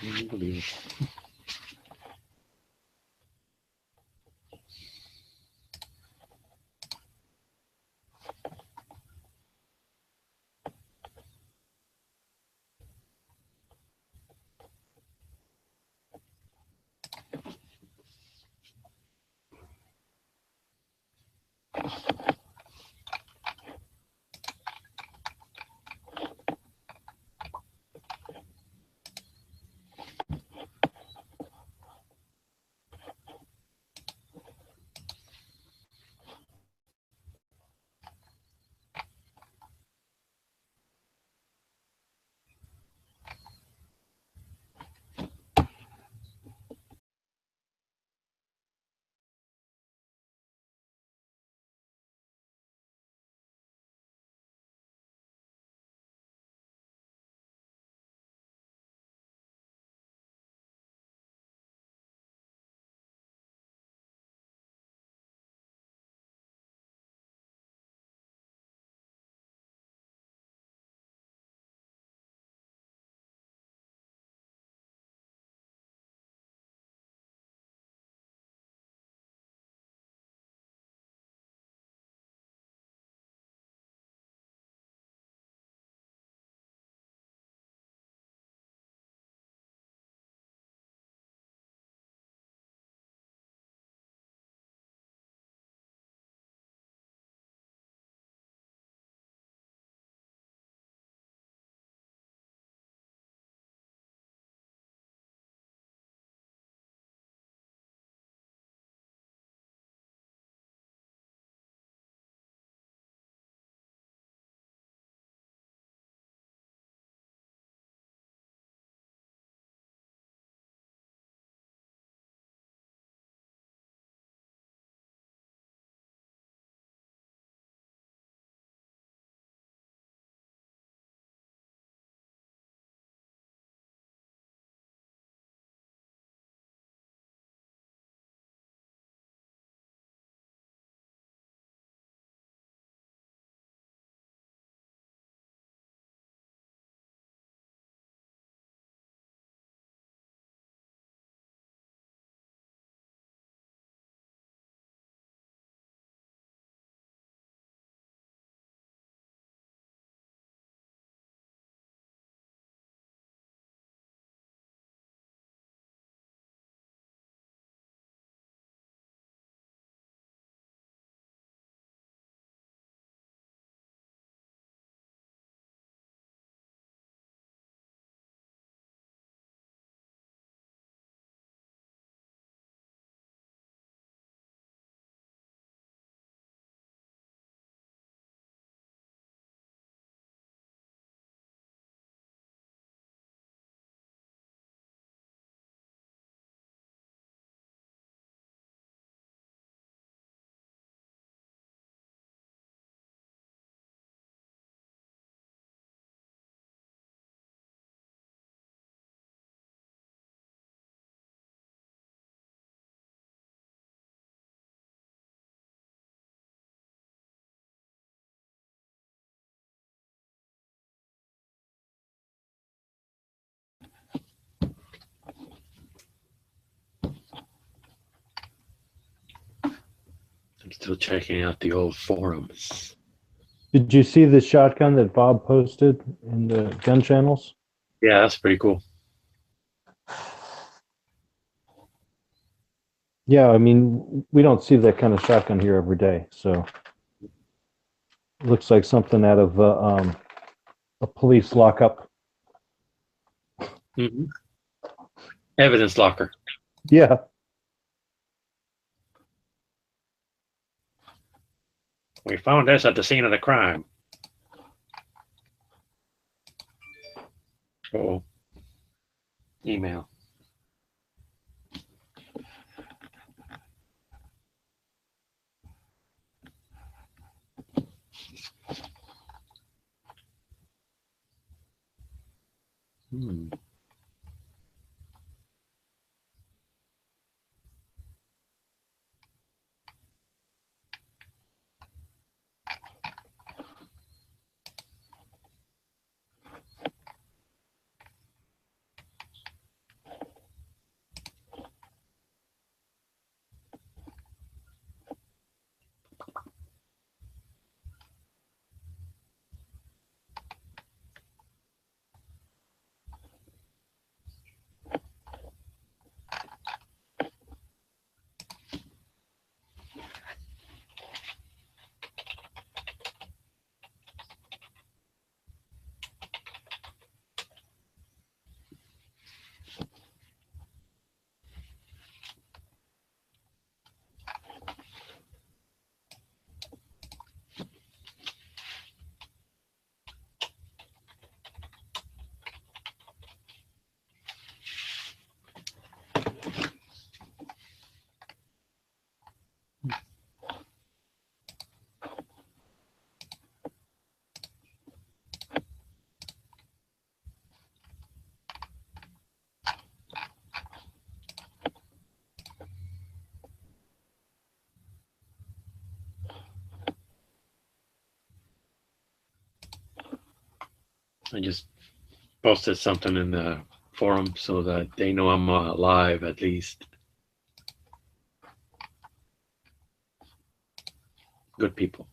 Unbelievable. Still checking out the old forums. Did you see the shotgun that Bob posted in the gun channels? Yeah, that's pretty cool. Yeah, I mean, we don't see that kind of shotgun here every day, so it looks like something out of a police lockup. Hmm. Evidence locker. Yeah, We found this at the scene of the crime. Oh, email. Hmm. I just posted something in the forum so that they know I'm alive at least. Good people.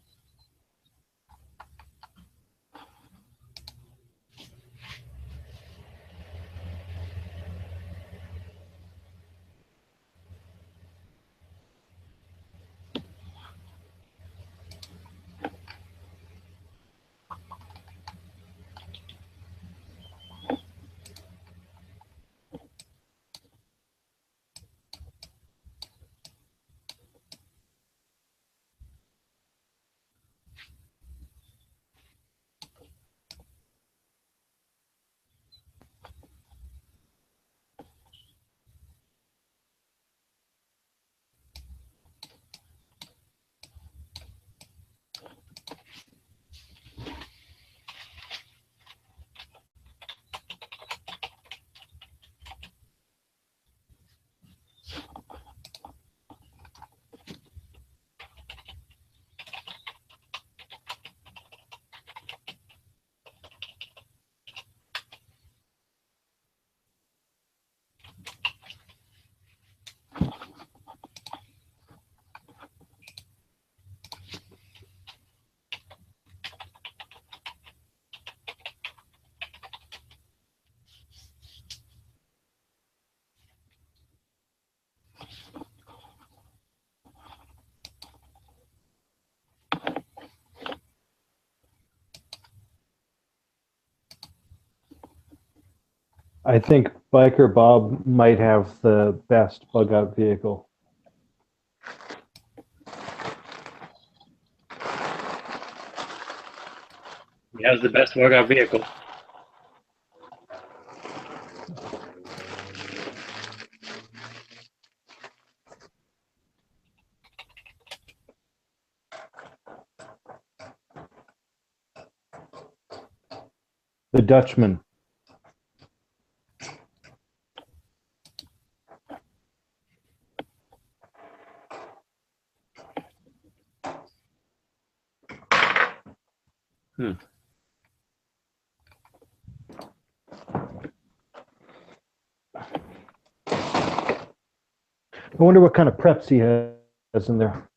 I think Biker Bob might have the best bug out vehicle. He has the best workout vehicle. The Dutchman. I wonder what kind of preps he has in there.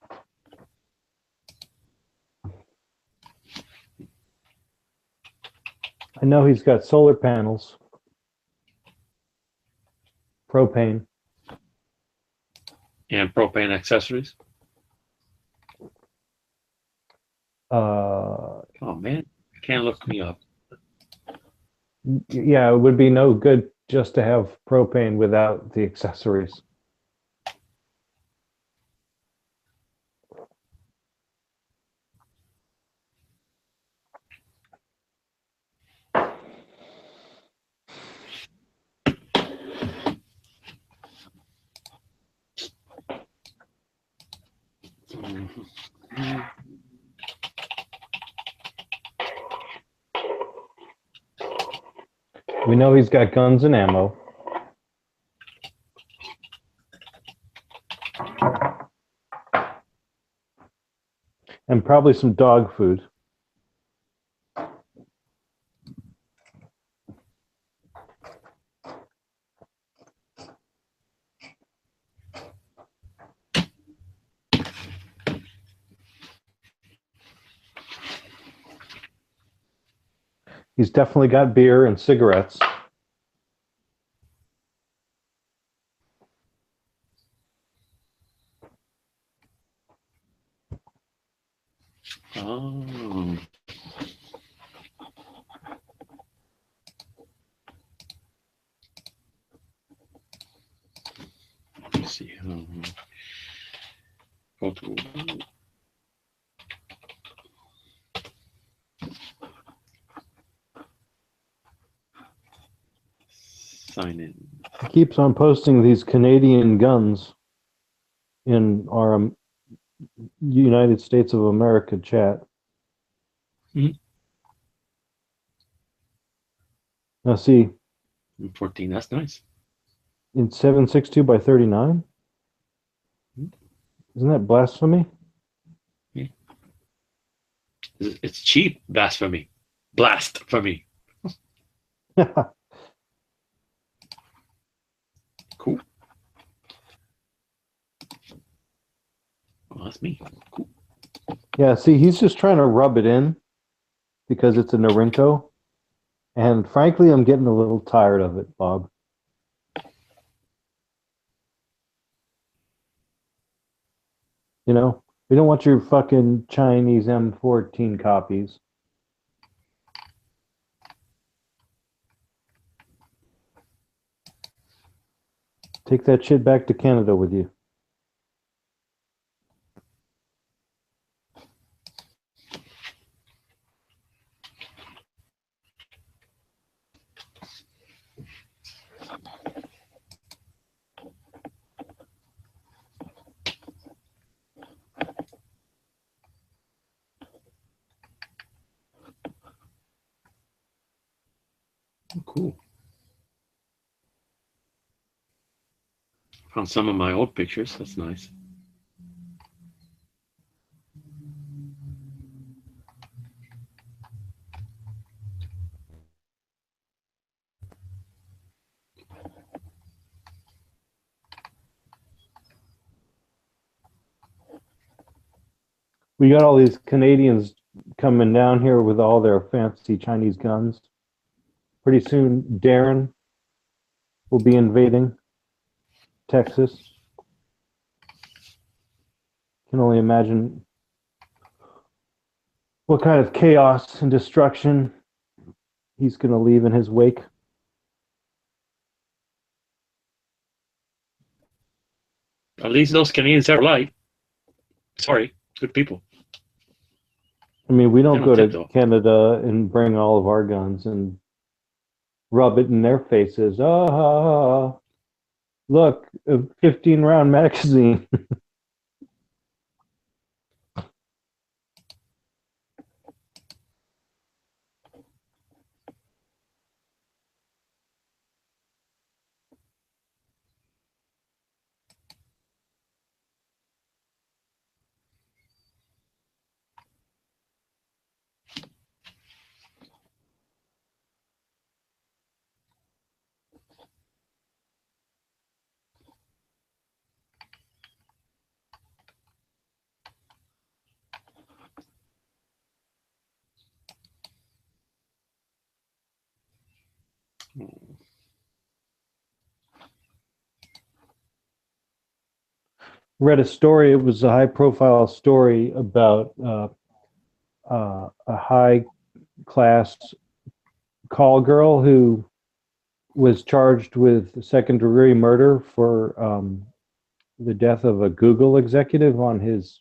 I know he's got solar panels, propane. And propane accessories. Oh man, you can't look me up. Yeah, it would be no good just to have propane without the accessories. We know he's got guns and ammo. And probably some dog food. He's definitely got beer and cigarettes. Oh. Let's see. Go to sign in. He keeps on posting these Canadian guns in our United States of America chat. Mhm. Now see, 14. That's nice. in 7.62 by 39? Mhm. Isn't that blasphemy? It's cheap. Blasphemy. Blast for me. Cool. Oh, that's me. Cool. Yeah, see, he's just trying to rub it in because it's a Norinco. And frankly, I'm getting a little tired of it, Bob. You know, we don't want your fucking Chinese M14 copies. Take that shit back to Canada with you. Oh, cool. Found some of my old pictures. That's nice. We got all these Canadians coming down here with all their fancy Chinese guns. Pretty soon, Darren will be invading Texas. Can only imagine what kind of chaos and destruction he's going to leave in his wake. At least those Canadians are light. Sorry, good people. I mean, we don't They go don't to tip, though. Canada and bring all of our guns and rub it in their faces. Ah, look, a 15-round magazine. read a story. It was a high-profile story about a high-class call girl who was charged with second-degree murder for the death of a Google executive on his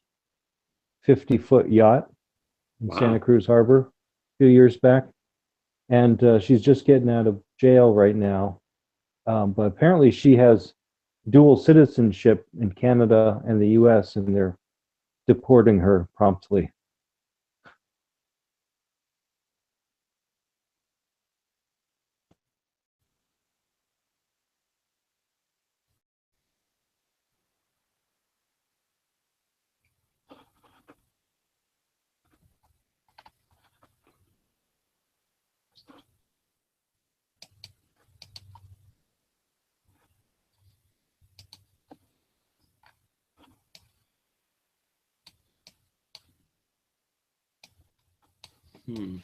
50-foot yacht in Wow. Santa Cruz Harbor a few years back. And she's just getting out of jail right now. But apparently she has dual citizenship in Canada and the US, and they're deporting her promptly. Hmm.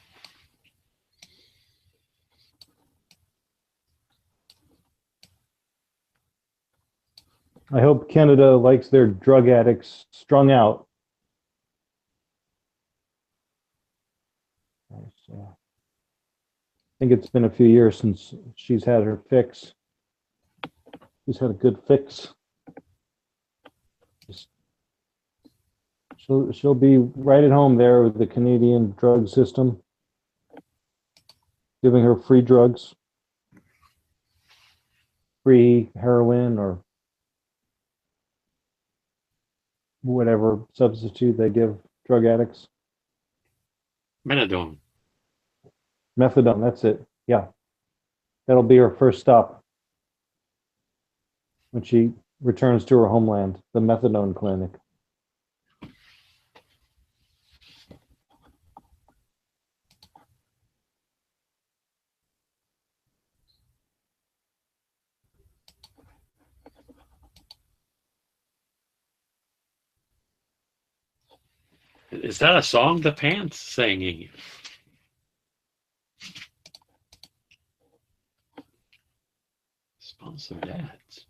I hope Canada likes their drug addicts strung out. I think it's been a few years since she's had her fix. She's had a good fix. She'll be right at home there with the Canadian drug system, giving her free drugs, free heroin or whatever substitute they give drug addicts. Menadone. Methadone, that's it. Yeah. That'll be her first stop when she returns to her homeland, the methadone clinic. Is that a song the Pants singing? Sponsored ads.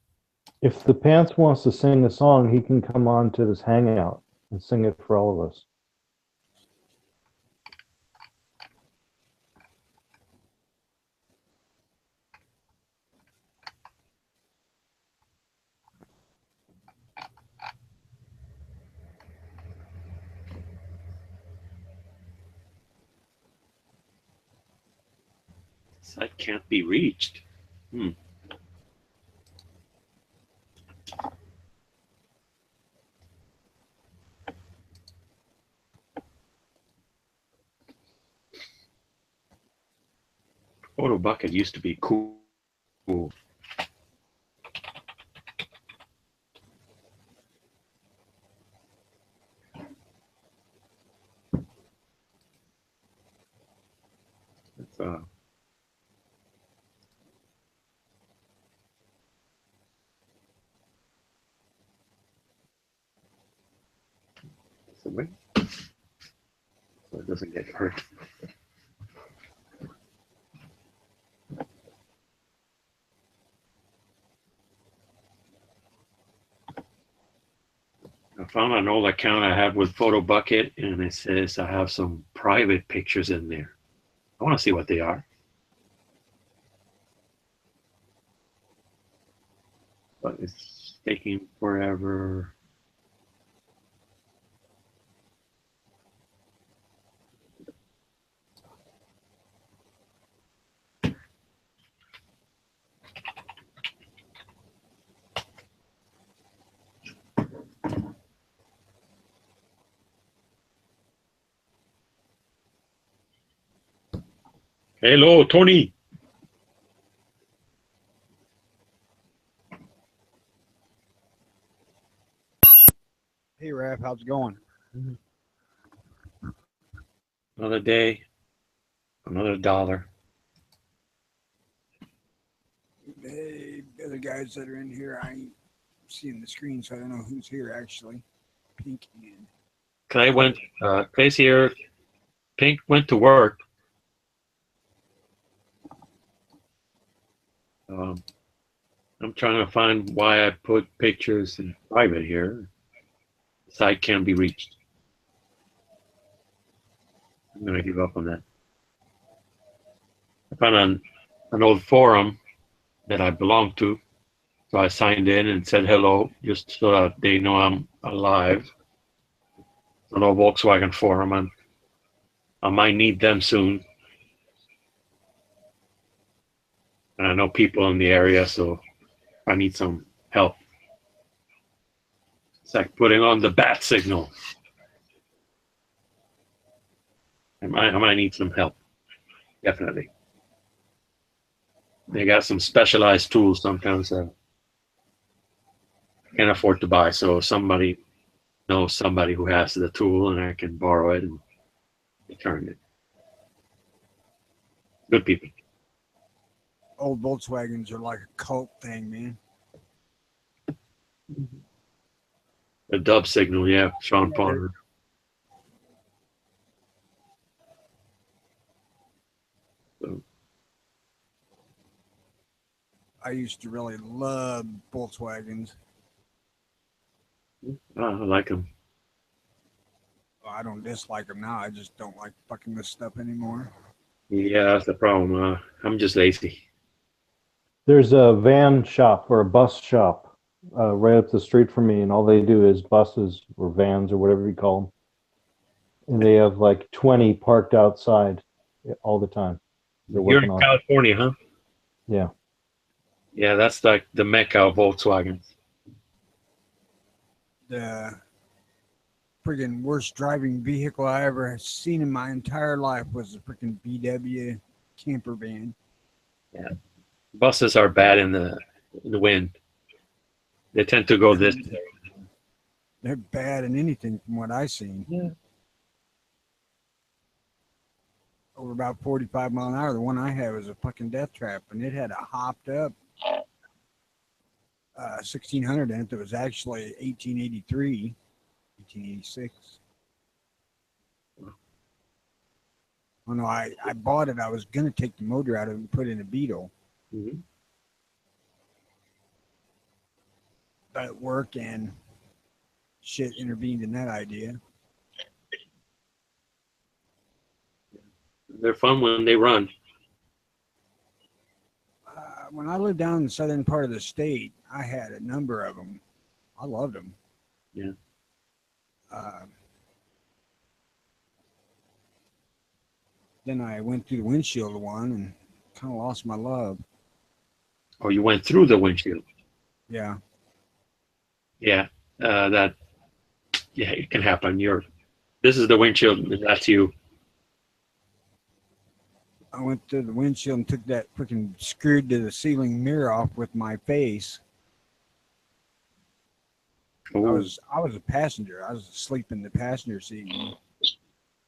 If the Pants wants to sing a song, he can come on to this hangout and sing it for all of us. That can't be reached. Hmm. Photo Bucket used to be cool. It's, so wait. So it doesn't get hurt. I found an old account I have with Photo Bucket, and it says I have some private pictures in there. I want to see what they are. But it's taking forever. Hello, Tony. Hey, Raph, how's it going? Another day, another dollar. Hey, the other guys that are in here, I ain't seeing the screen, so I don't know who's here actually. Pink and Clay went. Clay's here. Pink went to work. I'm trying to find why I put pictures in private here. site can be reached. I'm gonna give up on that. I found an old forum that I belong to, so I signed in and said hello, just so that they know I'm alive. An old Volkswagen forum, and I might need them soon. And I know people in the area, so I need some help. It's like putting on the bat signal. I might need some help. Definitely. They got some specialized tools sometimes that I can't afford to buy. So somebody knows somebody who has the tool and I can borrow it and return it. Good people. Old Volkswagens are like a cult thing, man. The dub signal, yeah, Sean Palmer. So, I used to really love Volkswagens. I like them. Well, I don't dislike them now. I just don't like fucking this stuff anymore. Yeah, that's the problem. I'm just lazy. There's a van shop or a bus shop right up the street from me, and all they do is buses or vans or whatever you call them. And they have like 20 parked outside all the time. They're You're working in on. California, huh? Yeah. Yeah, that's like the mecca of Volkswagen. The friggin' worst driving vehicle I ever seen in my entire life was a freaking VW camper van. Buses are bad in the wind. They tend to go this way. They're bad in anything from what I seen. Yeah. Over about 45 mile an hour. The one I had was a fucking death trap, and it had a hopped up 1600 in it that was actually 1883, 1886. Oh no, I bought it. I was gonna take the motor out of it and put in a Beetle. Mhm. But work and shit intervened in that idea. They're fun when they run. When I lived down in the southern part of the state, I had a number of them. I loved them. Yeah. Then I went through the windshield of one and kind of lost my love. Oh, you went through the windshield. Yeah. Yeah, yeah, it can happen. This is the windshield. That's you. I went through the windshield and took that freaking screwed to the ceiling mirror off with my face. I Oh, was a passenger. I was asleep in the passenger seat.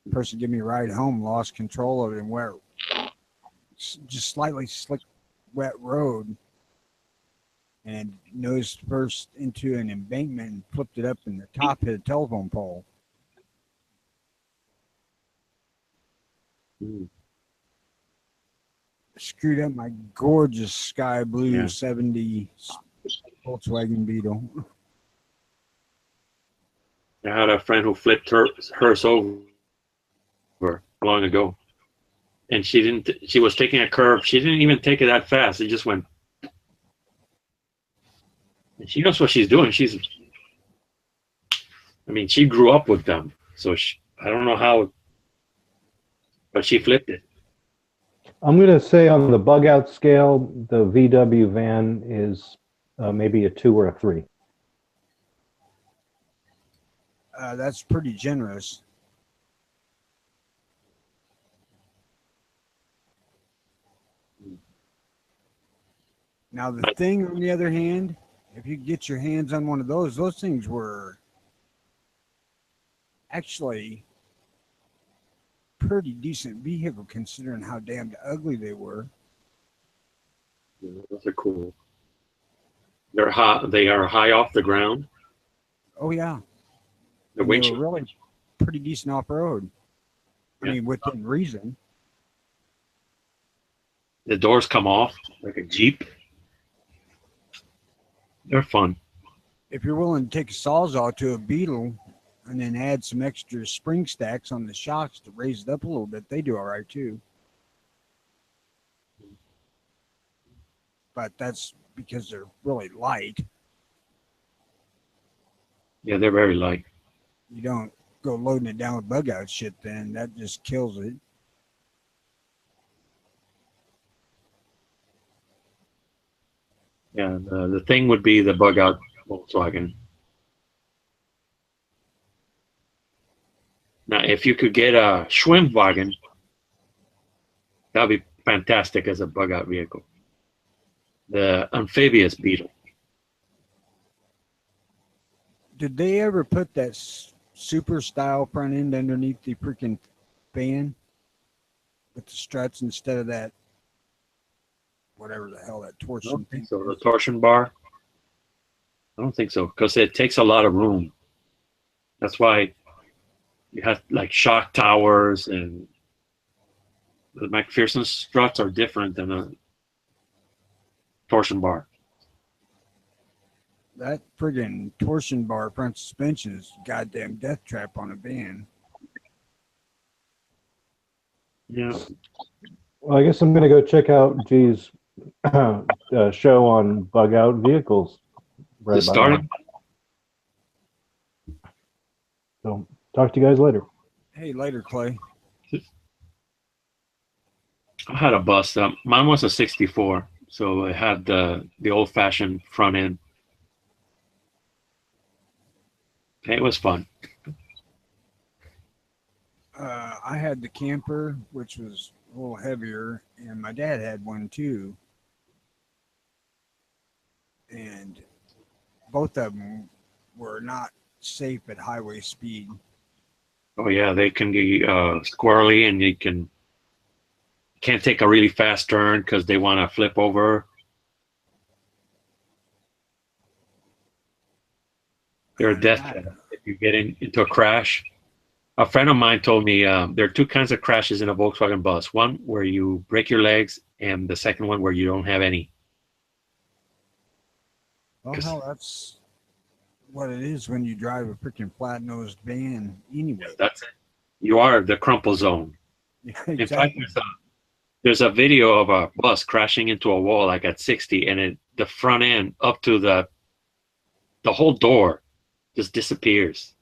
The person gave me a ride home, lost control of it, and where just slightly slick, wet road, and nosed first into an embankment and flipped it up, and the top hit a telephone pole. mm. Screwed up my gorgeous sky blue Yeah. 70 Volkswagen Beetle. I had a friend who flipped hers over long ago, and she was taking a curve. She didn't even take it that fast. It just went. And she knows what she's doing. She grew up with them, so I don't know how, but she flipped it. I'm going to say on the bug out scale, the VW van is maybe a 2 or a 3. That's pretty generous. Now, the thing, on the other hand, if you get your hands on one of those things were actually pretty decent vehicle considering how damned ugly they were. Yeah, those are cool. They're high. They are high off the ground. Oh, yeah. The They were windshield. really pretty decent off-road. Yeah. I mean, within reason. The doors come off like a Jeep. They're fun. If you're willing to take a Sawzall to a Beetle, and then add some extra spring stacks on the shocks to raise it up a little bit, they do all right too. But that's because they're really light. Yeah, they're very light. You don't go loading it down with bug out shit, then that just kills it. Yeah, the thing would be the bug out Volkswagen. Now, if you could get a Schwimmwagen, that would be fantastic as a bug out vehicle. The amphibious Beetle. Did they ever put that super style front end underneath the freaking van with the struts instead of that, whatever the hell that I torsion don't thing? think so. The torsion bar? I don't think so, because it takes a lot of room. That's why you have like shock towers, and the McPherson struts are different than a torsion bar. That friggin' torsion bar front suspension is a goddamn death trap on a van. Yeah. Well, I guess I'm going to go check out G's show on bug out vehicles. Just started. So talk to you guys later. Hey, later, Clay. I had a bus. Mine was a 64, so it had the old-fashioned front end. It was fun. I had the camper, which was a little heavier, and my dad had one too. And both of them were not safe at highway speed. Oh yeah, they can be squirrely, and you can't take a really fast turn because they want to flip over. They're a death trap if you get into a crash. A friend of mine told me there are two kinds of crashes in a Volkswagen bus. One where you break your legs, and the second one where you don't have any. Well, hell, that's what it is when you drive a freaking flat-nosed van anyway. That's it. You are the crumple zone. Yeah, In fact, exactly. there's a video of a bus crashing into a wall like at 60, and the front end up to the whole door just disappears.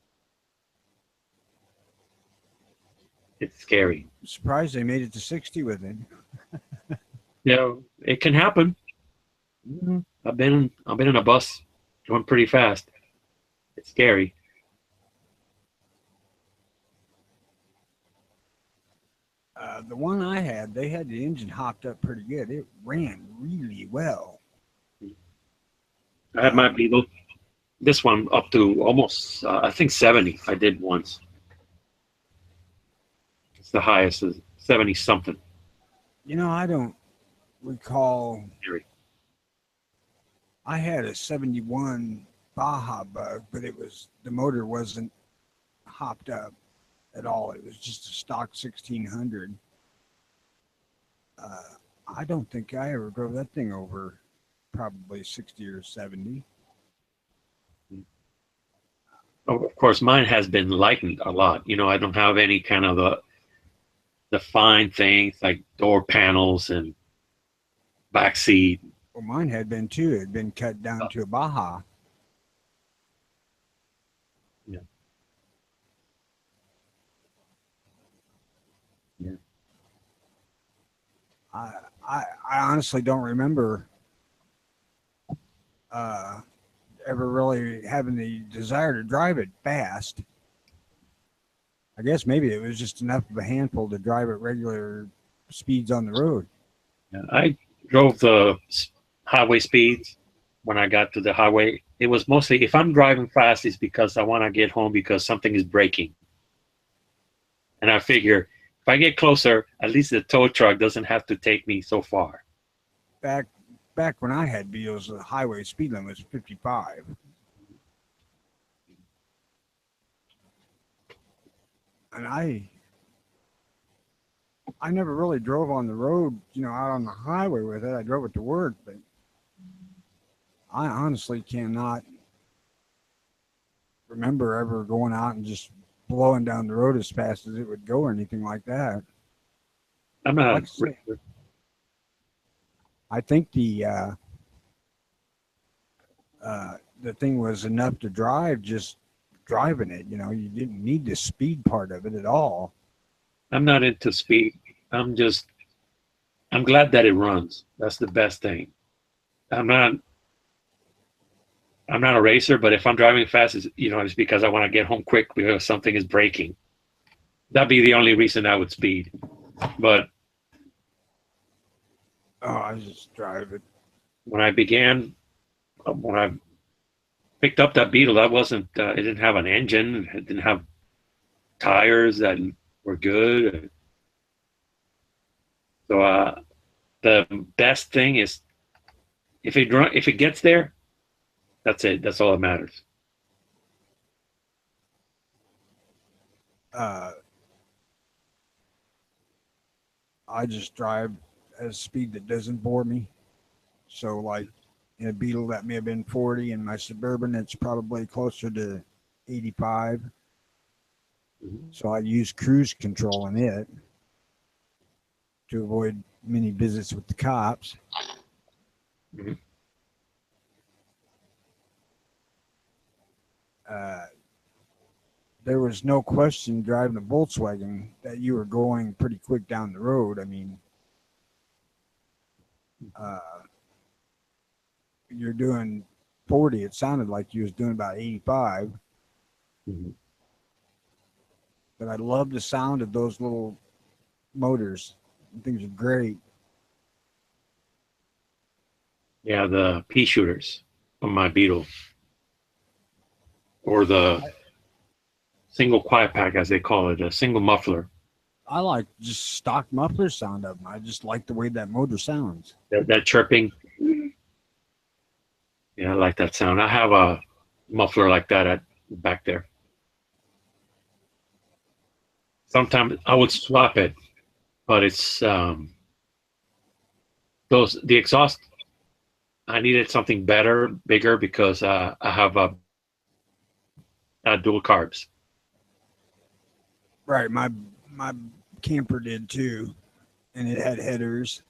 It's scary. I'm surprised they made it to 60 with it. Yeah, it can happen. I've been in a bus going pretty fast. It's scary. The one I had, they had the engine hopped up pretty good. It ran really well. I had my Beetle. This one up to almost, I think 70. I did once. It's the highest, is 70 something. You know, I don't recall. Scary. I had a 71 Baja Bug, but the motor wasn't hopped up at all. It was just a stock 1600. I don't think I ever drove that thing over probably 60 or 70. Of course, mine has been lightened a lot. You know, I don't have any kind of the fine things like door panels and back seat. Well, mine had been too. It had been cut down to a Baja. Yeah. Yeah. I honestly don't remember ever really having the desire to drive it fast. I guess maybe it was just enough of a handful to drive at regular speeds on the road. Yeah, I drove the highway speeds when I got to the highway. It was mostly, if I'm driving fast, it's because I want to get home because something is breaking. And I figure if I get closer, at least the tow truck doesn't have to take me so far. Back when I had Beetles, the highway speed limit was 55. And I never really drove on the road, out on the highway with it. I drove it to work, but I honestly cannot remember ever going out and just blowing down the road as fast as it would go or anything like that. I'm not. Like I say, I think the thing was enough to drive, just driving it. You know, you didn't need the speed part of it at all. I'm not into speed. I'm glad that it runs. That's the best thing. I'm not a racer, but if I'm driving fast, it's because I want to get home quick because something is breaking. That'd be the only reason I would speed. But I just drive it. when I picked up that Beetle, that wasn't. It didn't have an engine. It didn't have tires that were good. So the best thing is if it gets there, that's it. That's all that matters. I just drive at a speed that doesn't bore me. So like in a Beetle that may have been 40, and my Suburban it's probably closer to 85. So I use cruise control in it to avoid many visits with the cops. Mm-hmm. There was no question driving a Volkswagen that you were going pretty quick down the road. I mean, you're doing 40. It sounded like you was doing about 85. Mm-hmm. But I love the sound of those little motors. Things are great. Yeah, the pea shooters on my Beetle, or the single quiet pack, as they call it, a single muffler. I like just stock muffler sound of them. I just like the way that motor sounds. That chirping. Yeah, I like that sound. I have a muffler like that back there. Sometimes I would swap it, but it's the exhaust. I needed something better, bigger, because I have dual carbs. Right, my camper did too, and it had headers.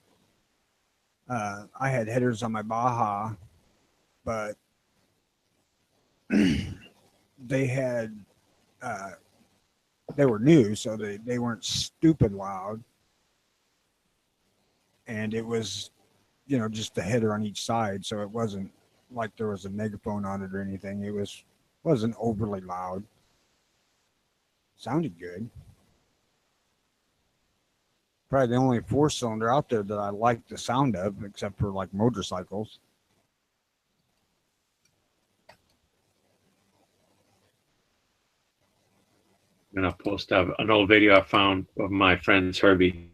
I had headers on my Baja, but they had they were new, so they weren't stupid loud, and it was, just a header on each side, so it wasn't like there was a megaphone on it or anything. It wasn't overly loud. Sounded good. Probably the only 4-cylinder out there that I like the sound of, except for like motorcycles. I'm gonna post an old video I found of my friend's Herbie.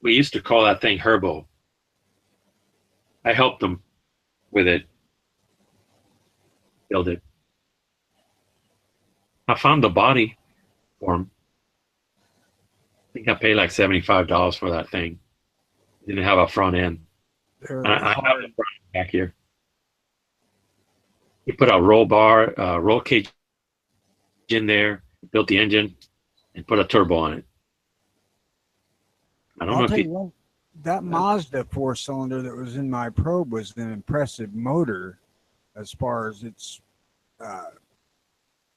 We used to call that thing Herbo. I helped him with it, build it. I found the body for him. I think I paid like $75 for that thing. It didn't have a front end. I have the front back here. He put a roll bar, roll cage in there, built the engine, and put a turbo on it. I don't know if he, that Mazda 4-cylinder that was in my Probe was an impressive motor as far as its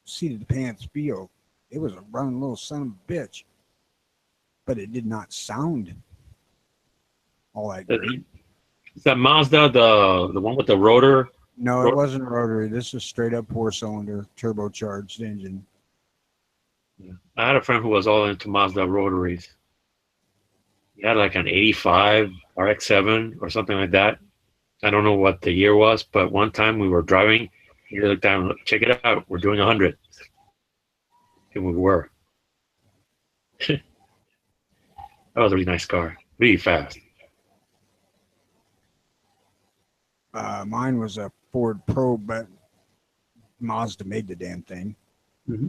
seat of the pants feel. It was a running little son of a bitch, but it did not sound all that great. Is that Mazda the one with the rotor? No, it wasn't rotary. This was straight up 4-cylinder turbocharged engine. Yeah. I had a friend who was all into Mazda rotaries. He had like an 85 RX-7 or something like that. I don't know what the year was, but one time we were driving, he looked down and looked, check it out, we're doing 100. And we were. That was a really nice car, really fast. Mine was a Ford Probe, but Mazda made the damn thing. Mm-hmm.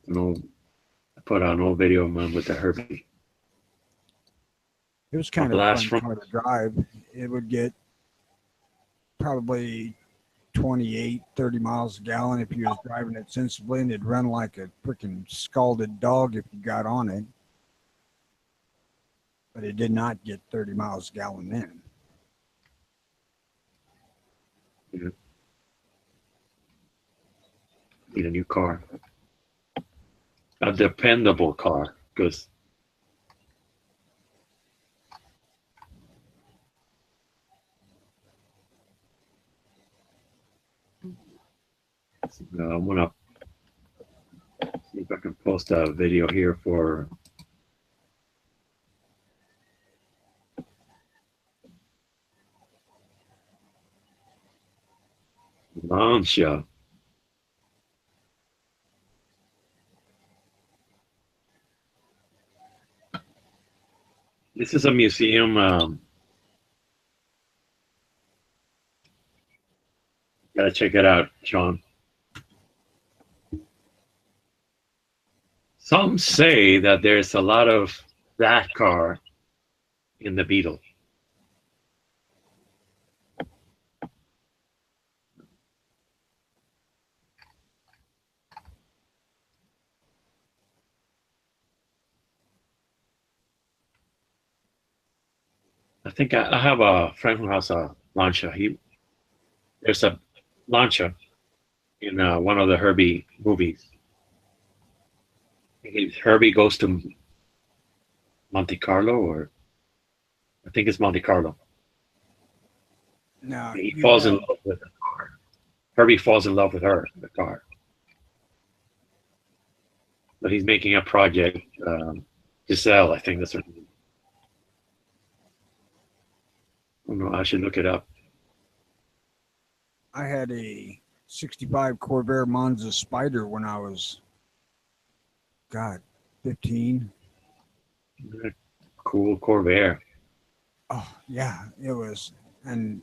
No, put on an old video of mine with the Herbie. It was kind of a Blast fun from- car to drive. It would get probably 28, 30 miles a gallon if you was driving it sensibly, and it'd run like a freaking scalded dog if you got on it. But it did not get 30 miles a gallon then. Need a new car. A dependable car, because I'm gonna see if I can post a video here for Lancia. This is a museum. Gotta check it out, Sean. Some say that there's a lot of that car in the Beetle. I think I have a friend who has a Lancia. There's a Lancia in one of the Herbie movies. Herbie goes to Monte Carlo, or I think it's Monte Carlo. Now, He you falls in have- love with the car. Herbie falls in love with her, the car. But he's making a project, Giselle, I think that's her name. I don't know, I should look it up. I had a 65 Corvair Monza Spider when I was, 15. Cool Corvair. Oh, yeah, it was. And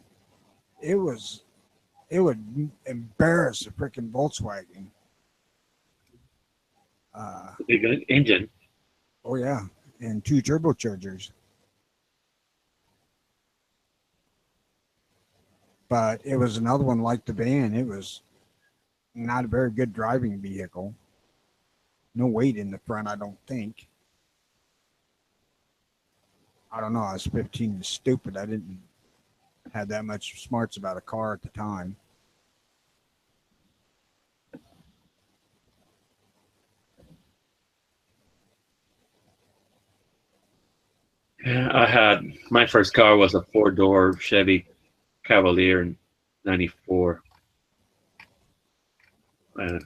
it would embarrass a freaking Volkswagen. Big engine. Oh, yeah. And 2 turbochargers. But it was another one like the van. It was not a very good driving vehicle. No weight in the front, I don't think. I don't know. I was 15 and stupid. I didn't have that much smarts about a car at the time. Yeah, I had my first car was a 4-door Chevy Cavalier in '94. I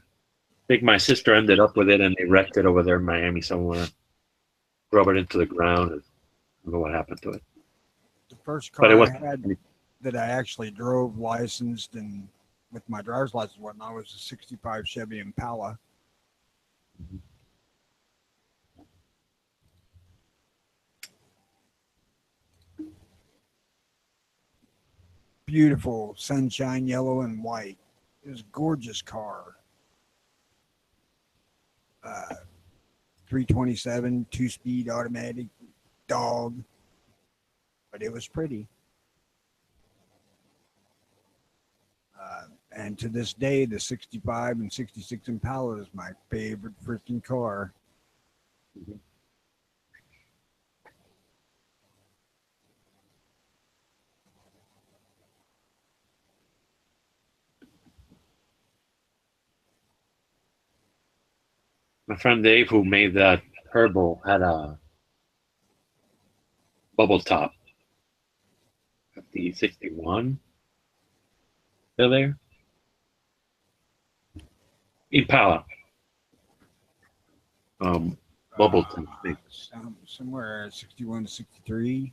think my sister ended up with it, and they wrecked it over there in Miami somewhere. Drove it into the ground. And I don't know what happened to it. The first But it car was I had that I actually drove, licensed, and with my driver's license and whatnot was a 65 Chevy Impala. Beautiful sunshine yellow and white. It was a gorgeous car. 327, 2-speed automatic dog. But it was pretty. And to this day, the 65 and 66 Impala is my favorite freaking car. My friend Dave, who made that Herbo, had a bubble top. The 61. Still there? Impala. Bubble top. Somewhere 61 to 63.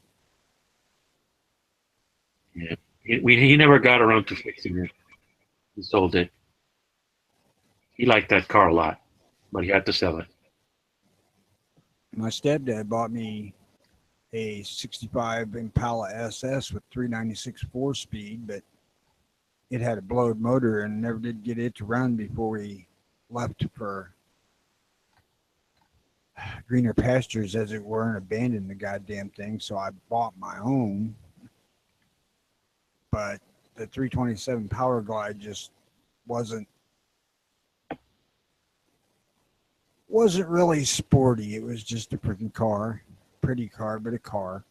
Yeah. He never got around to fixing it. He sold it. He liked that car a lot, but he had to sell it. My stepdad bought me a 65 Impala SS with 396 4-speed, but it had a blowed motor and never did get it to run before we left for greener pastures, as it were, and abandoned the goddamn thing. So I bought my own. But the 327 Power Glide just wasn't really sporty. It was just a freaking car, pretty car, but a car.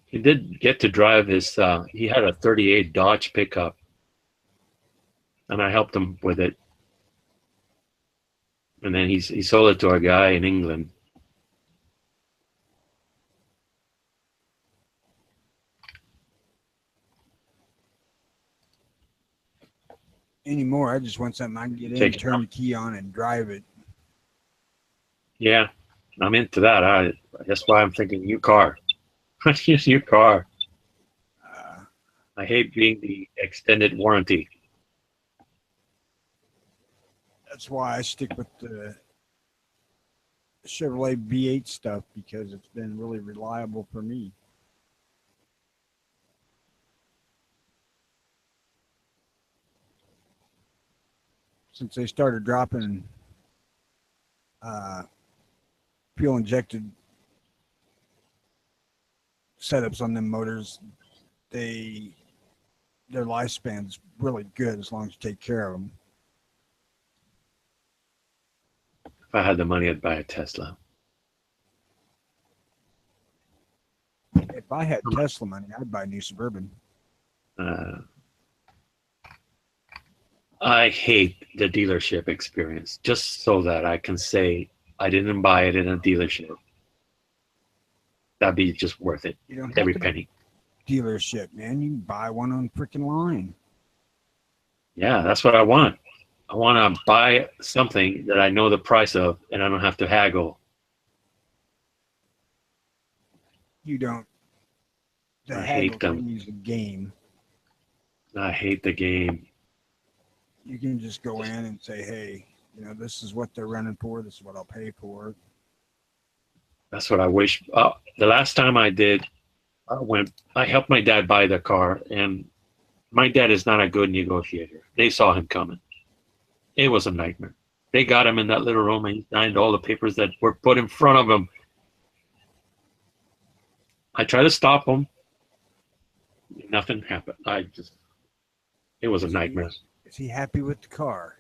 He did get to drive his. He had a '38 Dodge pickup, and I helped him with it. And then he sold it to a guy in England. Anymore, I just want something I can get in, Take it turn out. the key on, and drive it. Yeah, I'm into that. That's why I'm thinking new car. Use your car. I hate being the extended warranty. That's why I stick with the Chevrolet V8 stuff, because it's been really reliable for me. Since they started dropping fuel injected setups on them motors, their lifespan's really good as long as you take care of them. If I had the money, I'd buy a Tesla. If I had Tesla money, I'd buy a new Suburban. I hate the dealership experience, just so that I can say I didn't buy it in a dealership. That'd be just worth it, You don't have every to penny. dealership, man. You can buy one on freaking line. Yeah, that's what I want. I want to buy something that I know the price of, and I don't have to haggle. You don't. The I hate haggle them. thing is a game. I hate the game. You can just go in and say, hey, this is what they're running for. This is what I'll pay for. That's what I wish. The last time I did, I helped my dad buy the car, and my dad is not a good negotiator. They saw him coming. It was a nightmare. They got him in that little room, and he signed all the papers that were put in front of him. I tried to stop him. Nothing happened. It was a nightmare. Is he happy with the car?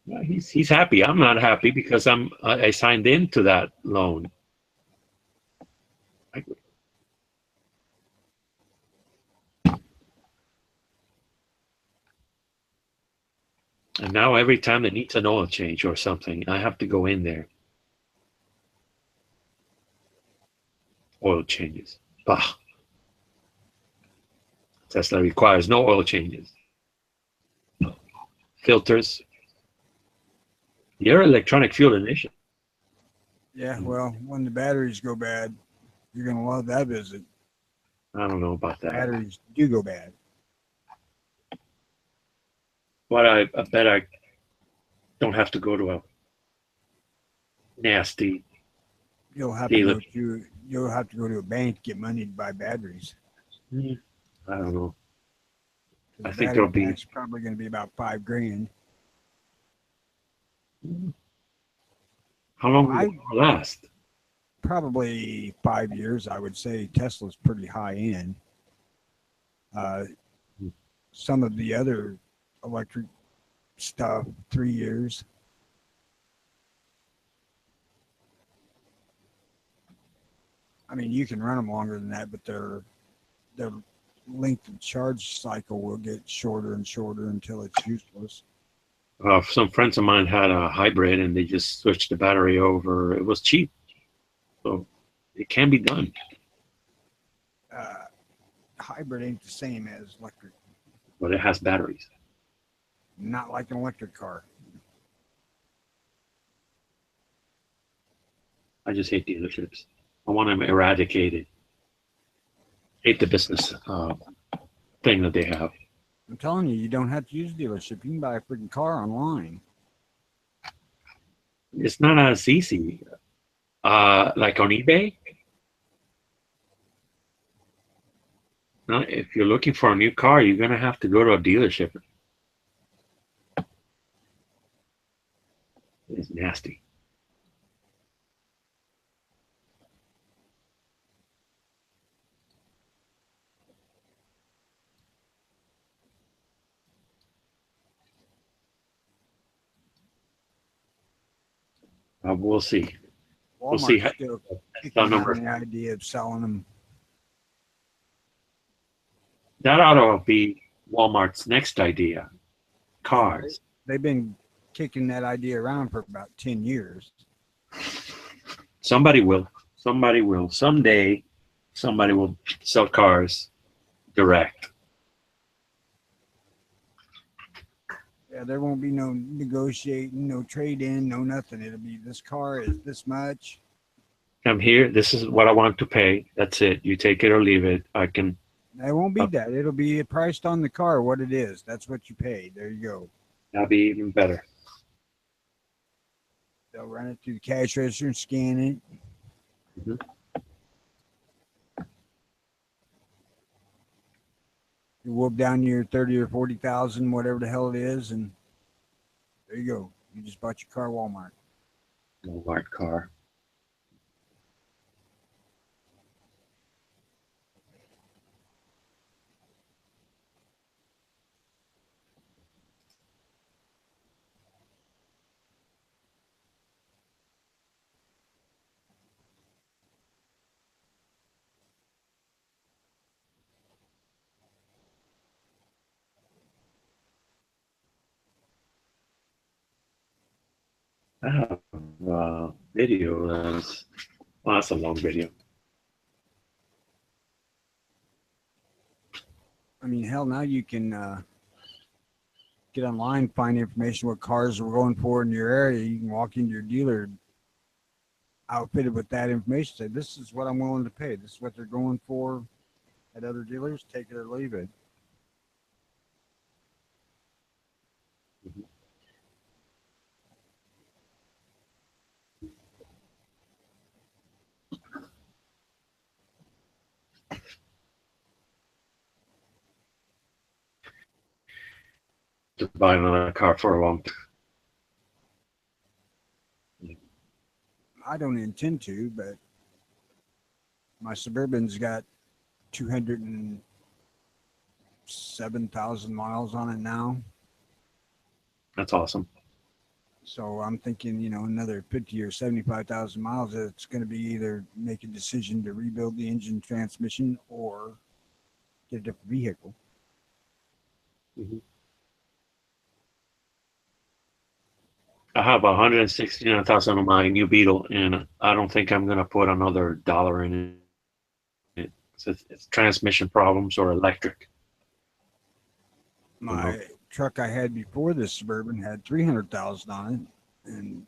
Yeah, he's happy. I'm not happy because I signed into that loan. And now every time they need an oil change or something, I have to go in there. Oil changes. Bah. Tesla requires no oil changes. Filters. Your electronic fuel injection. Yeah, well, when the batteries go bad, you're going to love that visit. I don't know about that. Batteries do go bad. But I bet I don't have to go to a nasty. You'll have dealer. to go to a bank to get money to buy batteries. I don't know. The I think battery there'll be- pack's probably going to be about $5,000. How long will it last? Probably 5 years, I would say. Tesla's pretty high end. Some of the other electric stuff, 3 years. I mean, you can run them longer than that, but their length of charge cycle will get shorter and shorter until it's useless. Some friends of mine had a hybrid and they just switched the battery over. It was cheap. So it can be done. Hybrid ain't the same as electric. But it has batteries. Not like an electric car. I just hate dealerships. I want them eradicated. Hate the business thing that they have. I'm telling you, you don't have to use a dealership. You can buy a freaking car online. It's not as easy. Like on eBay, No, if you're looking for a new car, you're gonna have to go to a dealership. It's nasty. We'll see. We'll see. Walmart's still kicking Phone around number. the idea of selling them. That ought to be Walmart's next idea. Cars. They've been kicking that idea around for about 10 years. Somebody will. Somebody will. Someday, somebody will sell cars direct. Yeah, there won't be no negotiating, no trade in, no nothing. It'll be this car is this much. I'm here. This is what I want to pay. That's it. You take it or leave it. I can. It won't be that. It'll be priced on the car what it is. That's what you pay. There you go. That'll be even better. They'll run it through the cash register and scan it. Mhm. You whoop down your 30 or 40,000, whatever the hell it is, and there you go. You just bought your car at Walmart. Walmart car. Video. That's a long video. I mean, hell, now you can get online, find information what cars are going for in your area. You can walk into your dealer outfitted with that information. Say, this is what I'm willing to pay. This is what they're going for at other dealers. Take it or leave it. To buy another car for a long time. I don't intend to, but my Suburban's got 207,000 miles on it now. That's awesome. So I'm thinking, another 50 or 75,000 miles, it's going to be either make a decision to rebuild the engine transmission or get a different vehicle. Mm-hmm. I have 169,000 on my new Beetle, and I don't think I'm going to put another dollar in it. It's transmission problems or electric. My truck I had before this Suburban had 300,000 on it, and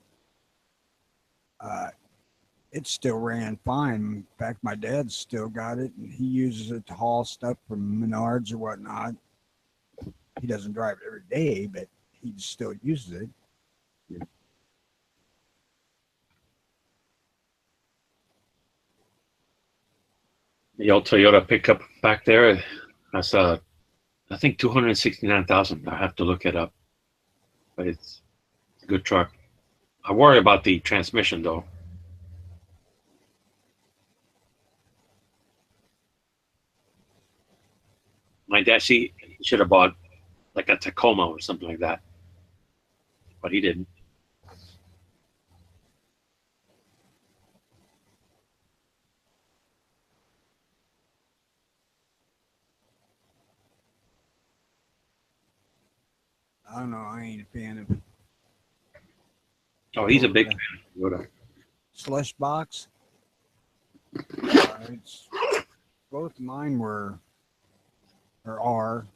it still ran fine. In fact, my dad's still got it, and he uses it to haul stuff from Menards or whatnot. He doesn't drive it every day, but he still uses it. The old Toyota pickup back there, that's I think 269,000. I have to look it up, but it's a good truck. I worry about the transmission though. My dad, he should have bought like a Tacoma or something like that, but he didn't. I don't know. I ain't a fan of Oh, he's a big fan of Toyota. slush box. It's both mine were or are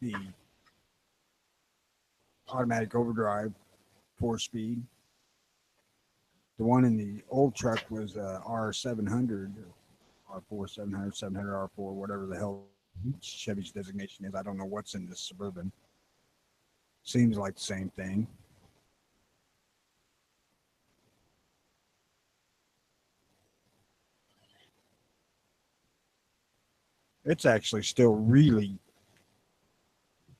the automatic overdrive 4-speed. The one in the old truck was R700, R4 700, 700 R4, whatever the hell Chevy's designation is. I don't know what's in this Suburban. Seems like the same thing. It's actually still really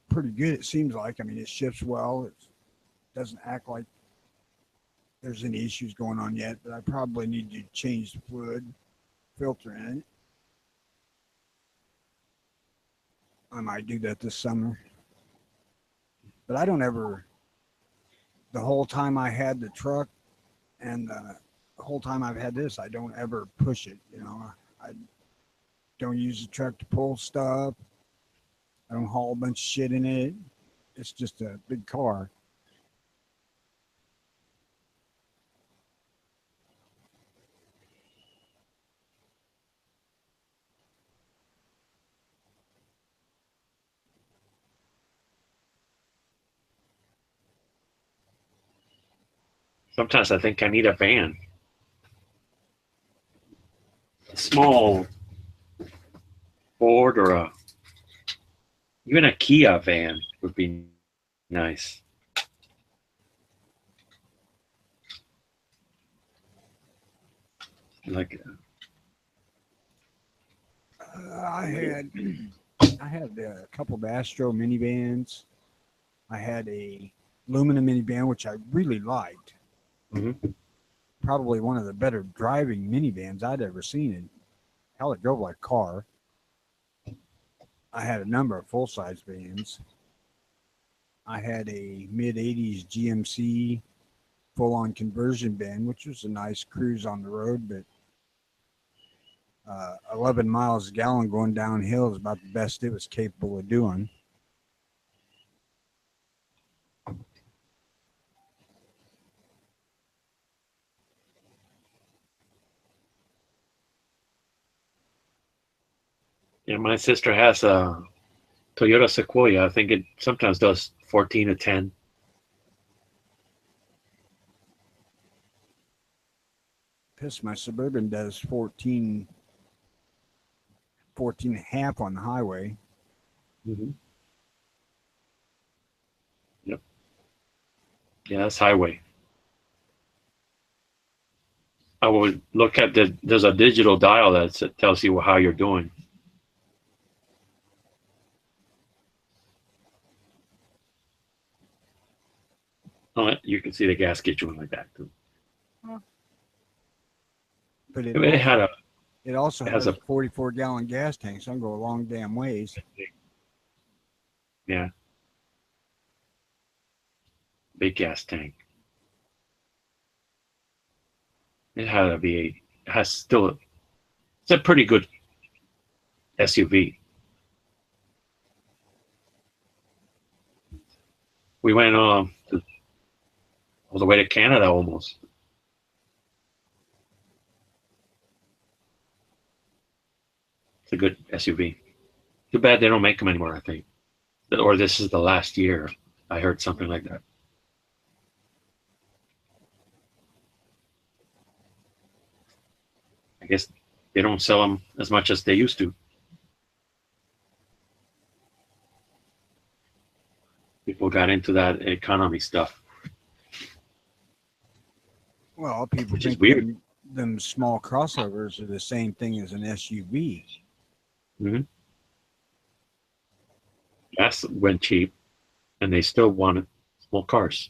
pretty good. It seems like. I mean, it ships well. It doesn't act like there's any issues going on yet, but I probably need to change the fluid filter in it. I might do that this summer. But I don't ever, the whole time I had the truck and the whole time I've had this, I don't ever push it. You know, I don't use the truck to pull stuff. I don't haul a bunch of shit in it. It's just a big car. Sometimes I think I need a van. A small Ford or even a Kia van would be nice. Like I had a couple of Astro minivans. I had a Lumina minivan, which I really liked. Mhm. Probably one of the better driving minivans I'd ever seen. And hell, it drove like a car. I had a number of full-size vans. I had a mid-'80s GMC full-on conversion van, which was a nice cruise on the road, but 11 miles a gallon going downhill is about the best it was capable of doing. Yeah, my sister has a Toyota Sequoia. I think it sometimes does 14 to 10. Piss, my Suburban does 14 and a half on the highway. Mm-hmm. Yep. Yeah, that's highway. I would look at there's a digital dial that tells you how you're doing. Oh, you can see the gas gauge going like that too. But It also has has a- a 44-gallon gas tank, so I can go a long damn ways. Yeah. Big gas tank. It had a V8. It has still it's a pretty good SUV. We went all the way to Canada almost. It's a good SUV. Too bad they don't make them anymore, I think. Or this is the last year. I heard something like that. I guess they don't sell them as much as they used to. People got into that economy stuff. Well, people Which is think weird. them small crossovers are the same thing as an SUV. Mm-hmm. Gas went cheap, and they still wanted small cars.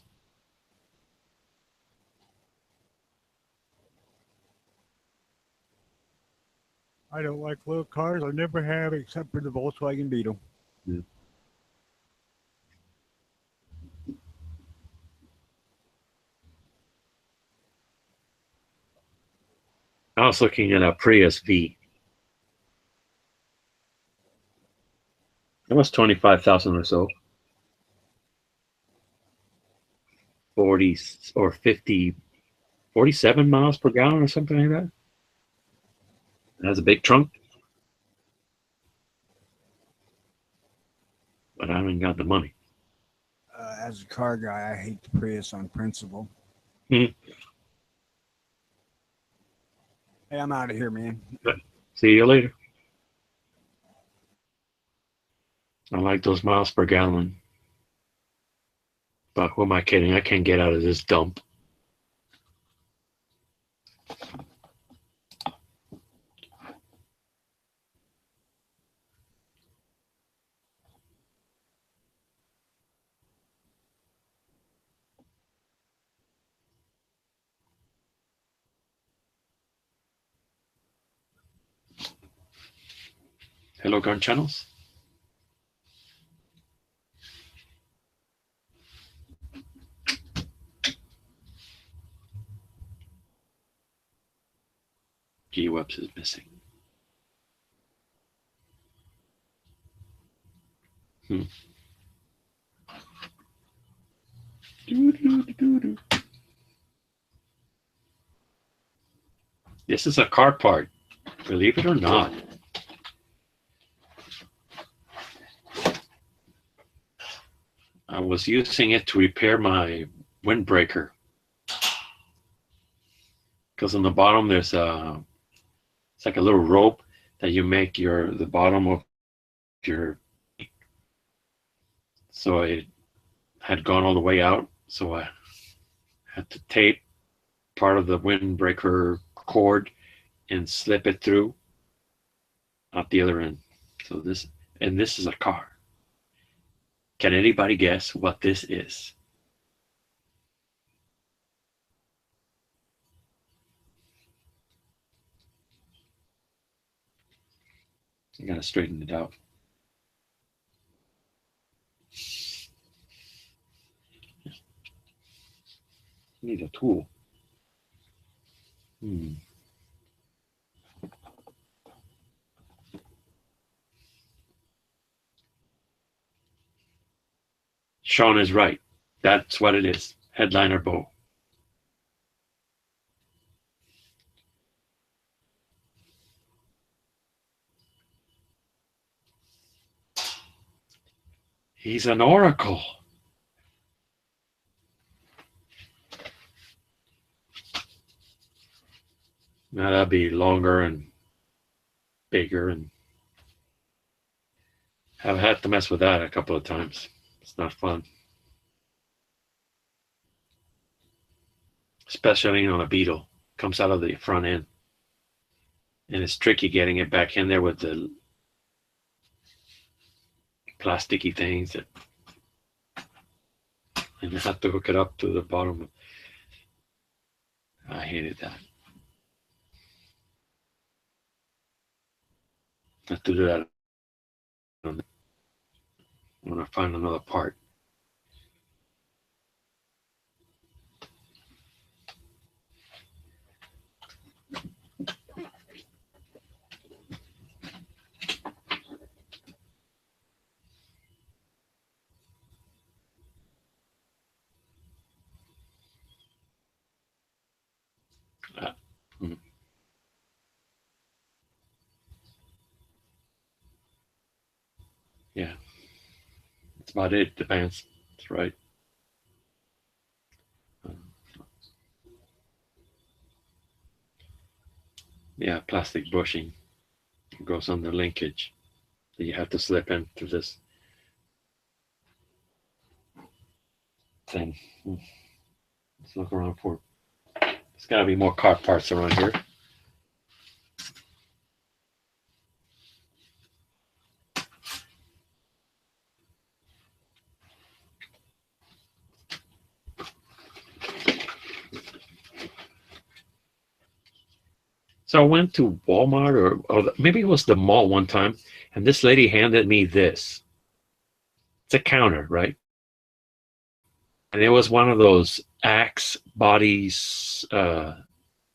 I don't like little cars. I never have, except for the Volkswagen Beetle. Yeah. I was looking at a Prius V. It was 25,000 or so. 40 or 50, 47 miles per gallon or something like that. It has a big trunk. But I haven't got the money. As a car guy, I hate the Prius on principle. Mhm. Hey, I'm out of here, man. See you later. I like those miles per gallon. But who am I kidding? I can't get out of this dump. Hello, Gun Channels. G-Webs is missing. This is a car part, believe it or not. I was using it to repair my windbreaker. Because on the bottom there's it's like a little rope that you make the bottom of your. So it had gone all the way out, so I had to tape part of the windbreaker cord and slip it through out the other end. So this is a car. Can anybody guess what this is? I gotta straighten it out. Need a tool. Sean is right. That's what it is. Headliner bow. He's an oracle. Now that'd be longer and bigger, and I've had to mess with that a couple of times. It's not fun. Especially on a Beetle. Comes out of the front end. And it's tricky getting it back in there with the plasticky things that, and you have to hook it up to the bottom. I hated that. I have to do that when I find another part. Yeah, that's about it. Depends. That's right. Yeah, plastic bushing goes on the linkage that you have to slip into this thing. Let's look around for. There's got to be more car parts around here. So I went to Walmart or maybe it was the mall one time, and this lady handed me this. It's a counter, right? And it was one of those Axe bodies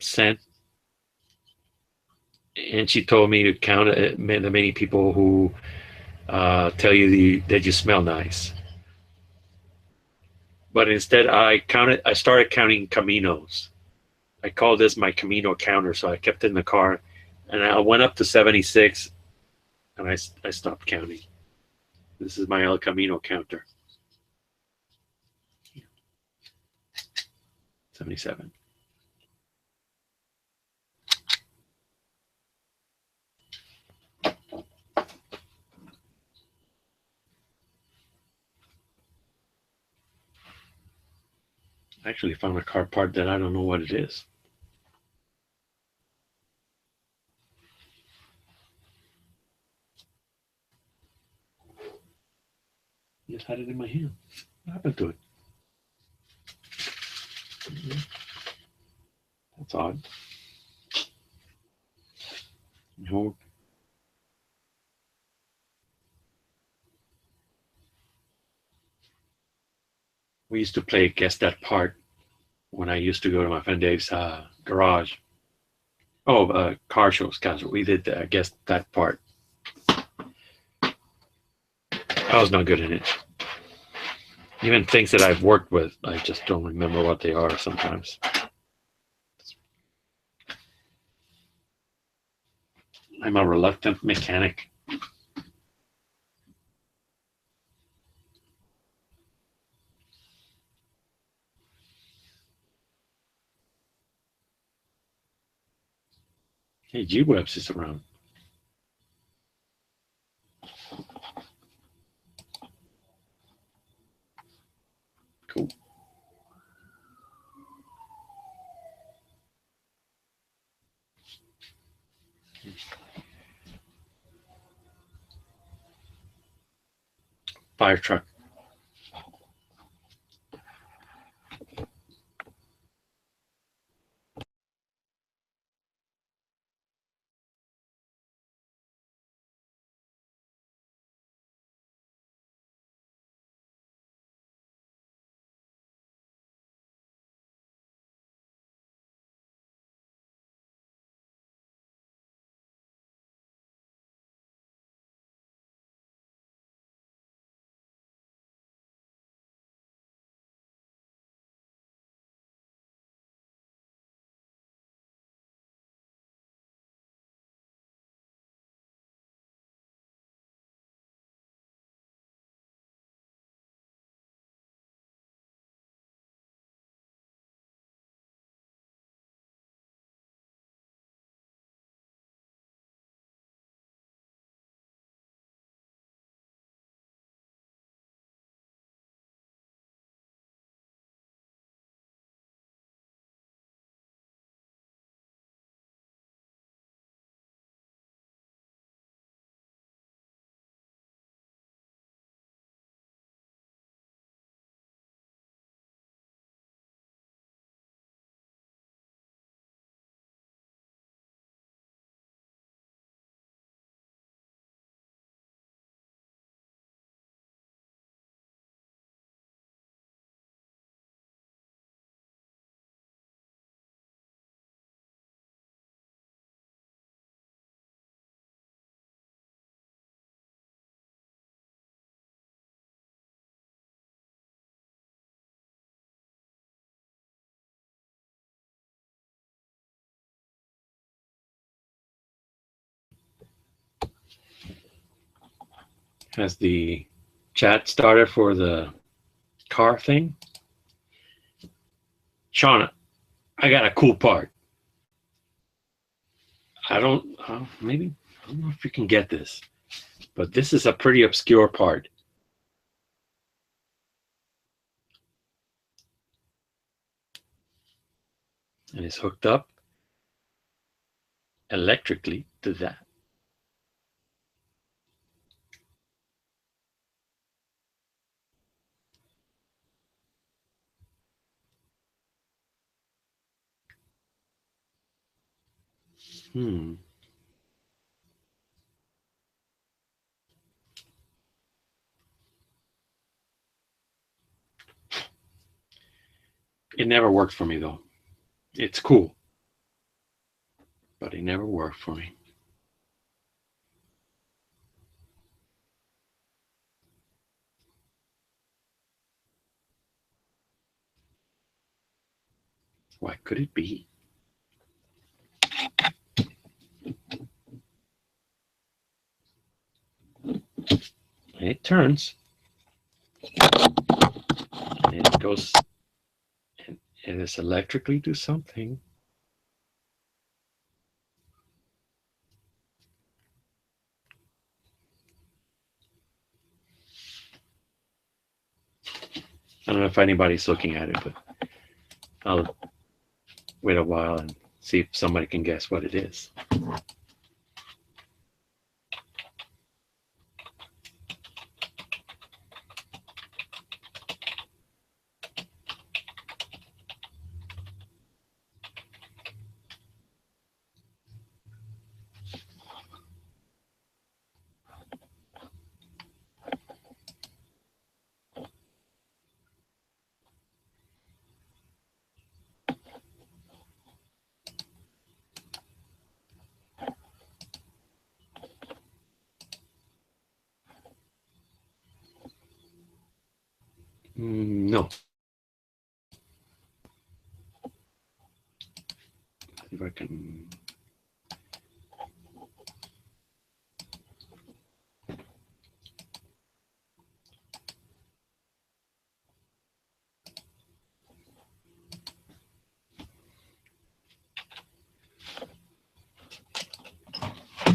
scent. And she told me to count the many people who tell you that you smell nice. But instead, I started counting Caminos. I called this my Camino counter, so I kept it in the car, and I went up to 76, and I stopped counting. This is my El Camino counter. 77. I actually found a car part that I don't know what it is. Just had it in my hand. What happened to it? That's odd. No. We used to play Guess That Part when I used to go to my friend Dave's garage. Oh, car shows, guys. We did Guess That Part. I was not good in it. Even things that I've worked with, I just don't remember what they are sometimes. I'm a reluctant mechanic. Hey, G-Webs is around. Cool. Fire truck. Has the chat started for the car thing? Shauna, I got a cool part. I don't, maybe, I don't know if you can get this, but this is a pretty obscure part. And it's hooked up electrically to that. It never worked for me though. It's cool, but it never worked for me. Why could it be? It turns. And it goes, and it is electrically do something. I don't know if anybody's looking at it, but I'll wait a while and see if somebody can guess what it is. No. See if I can.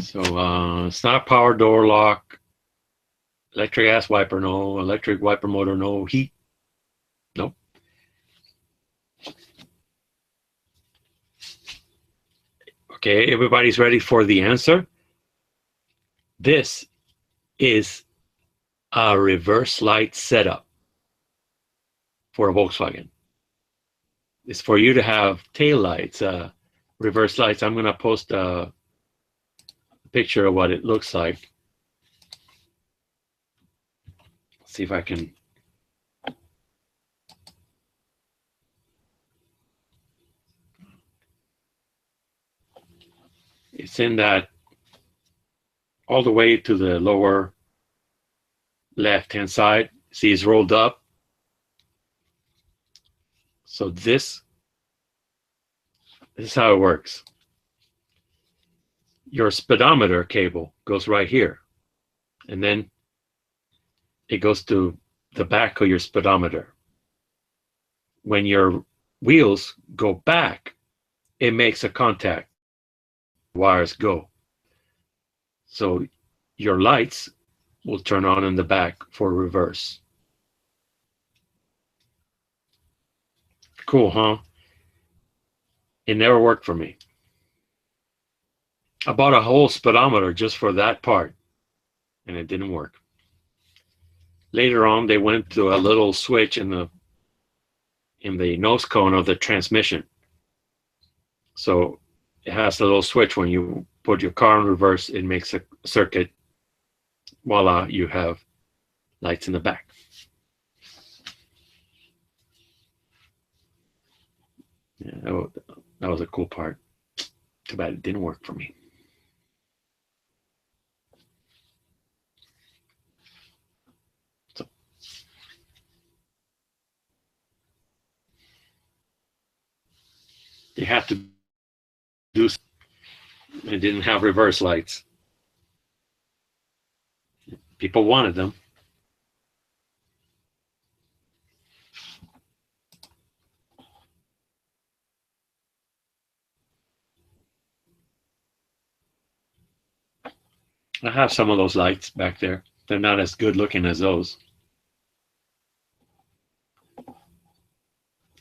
So it's not a power door lock. Electric gas wiper, no. Electric wiper motor, no. Heat, nope. Okay, everybody's ready for the answer. This is a reverse light setup for a Volkswagen. It's for you to have tail lights, reverse lights. I'm going to post a picture of what it looks like. See if I can. It's in that all the way to the lower left-hand side. See, it's rolled up. So this is how it works. Your speedometer cable goes right here, and then it goes to the back of your speedometer. When your wheels go back, it makes a contact. Wires go. So your lights will turn on in the back for reverse. Cool, huh? It never worked for me. I bought a whole speedometer just for that part, and it didn't work. Later on, they went to a little switch in the nose cone of the transmission. So it has a little switch. When you put your car in reverse, it makes a circuit. Voila, you have lights in the back. Yeah, that was a cool part. Too bad it didn't work for me. So, you have to do. It didn't have reverse lights. People wanted them. I have some of those lights back there. They're not as good looking as those.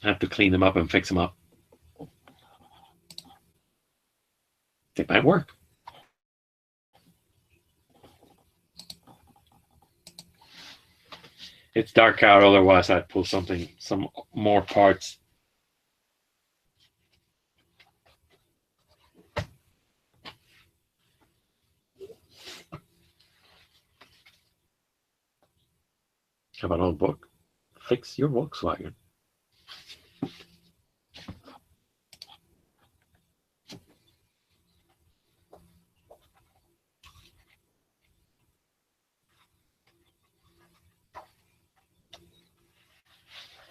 I have to clean them up and fix them up. They might work. It's dark out, otherwise I'd pull some more parts. Have an old book. Fix your Volkswagen.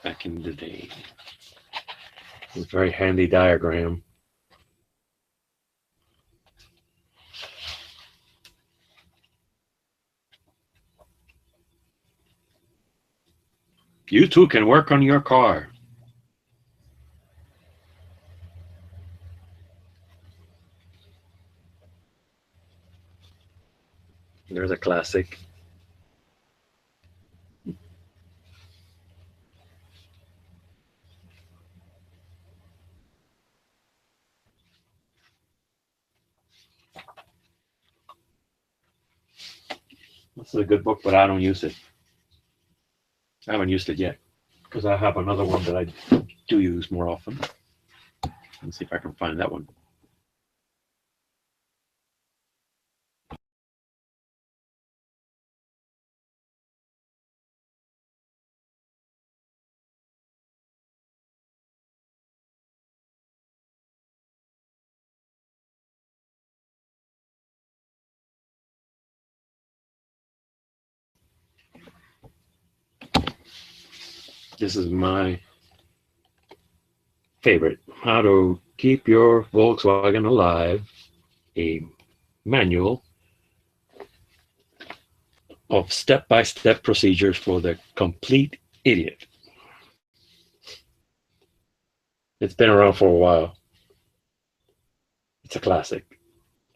Back in the day. It was a very handy diagram. You too can work on your car. There's a classic. This is a good book, but I don't use it. I haven't used it yet because I have another one that I do use more often. Let's see if I can find that one. This is my favorite. How to keep your Volkswagen alive. A manual of step-by-step procedures for the complete idiot. It's been around for a while. It's a classic.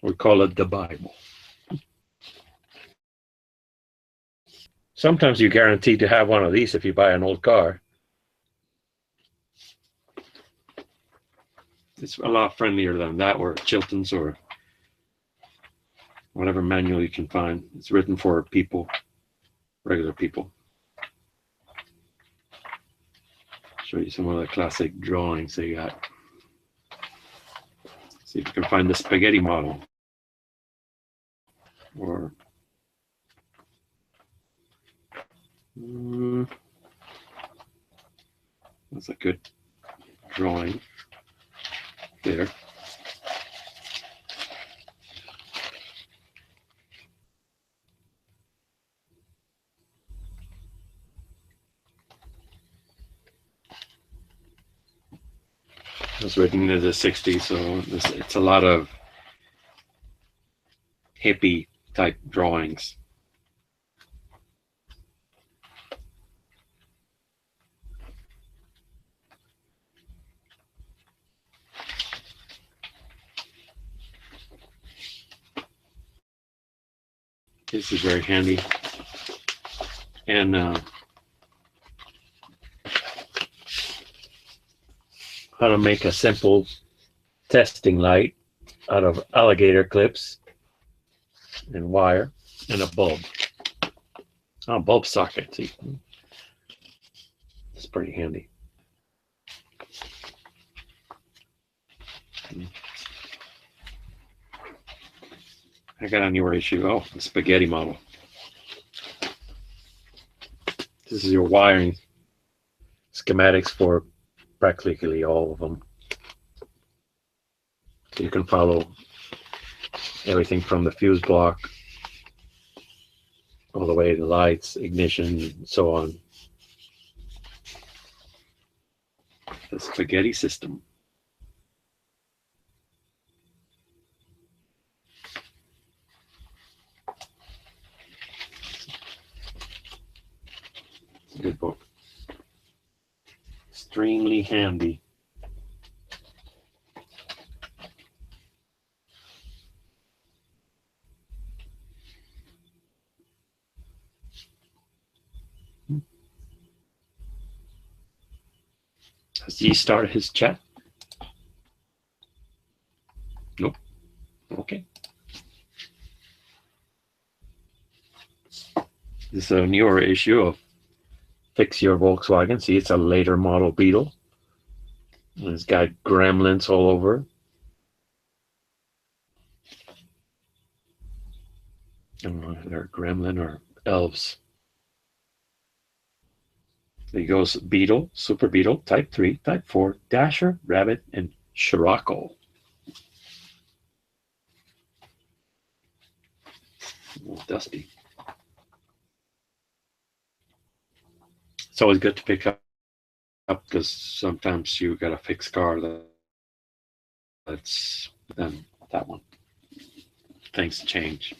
We call it the Bible. Sometimes you're guaranteed to have one of these if you buy an old car. It's a lot friendlier than that, or Chilton's, or whatever manual you can find. It's written for people, regular people. Show you some of the classic drawings they got. See if you can find the spaghetti model. Or that's a good drawing there. It was written in the 60s, so it's a lot of hippie type drawings. This is very handy. And how to make a simple testing light out of alligator clips and wire and a bulb. Oh, bulb socket. See, it's pretty handy. I got a newer issue. Oh, the spaghetti model. This is your wiring schematics for practically all of them. So you can follow everything from the fuse block all the way to lights, ignition, and so on. The spaghetti system. Good book. Extremely handy. Has he started his chat? Nope. Okay. This is a newer issue of Fix Your Volkswagen. See, it's a later model Beetle. And it's got gremlins all over. I don't know if they're gremlin or elves. There goes Beetle, Super Beetle, Type 3, Type 4, Dasher, Rabbit, and Scirocco. A little dusty. It's always good to pick up because sometimes you got a fixed car that's then that one. Things change.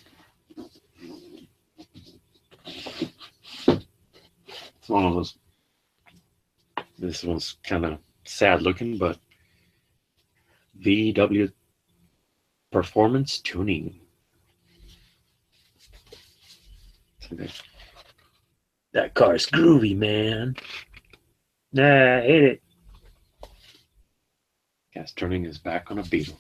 It's one of those. This one's kind of sad looking, but VW Performance Tuning. That car's groovy, man. Nah, I hate it. Guy's turning his back on a Beetle.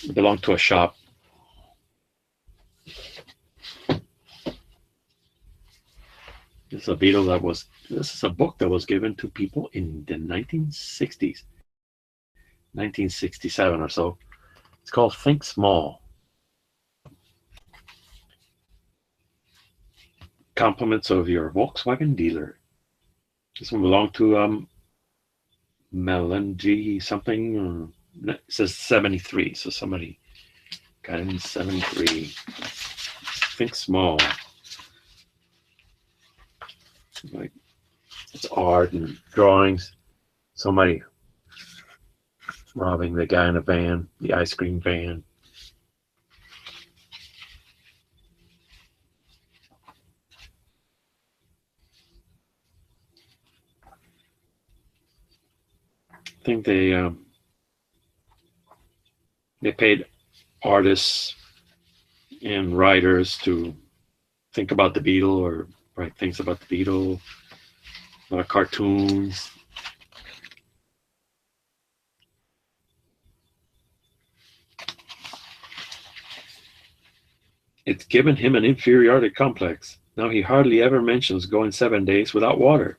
It belonged to a shop. This is a Beetle that was, this is a book that was given to people in the 1960s. 1967 or so. It's called Think Small. Compliments of your Volkswagen dealer. This one belonged to Melange something. It says 73, so somebody Got it in 73. Think small. Like it's art and drawings. Somebody robbing the guy in a van, the ice cream van. I think they paid artists and writers to think about the Beatle or write things about the Beatle. A lot of cartoons. It's given him an inferiority complex. Now he hardly ever mentions going 7 days without water.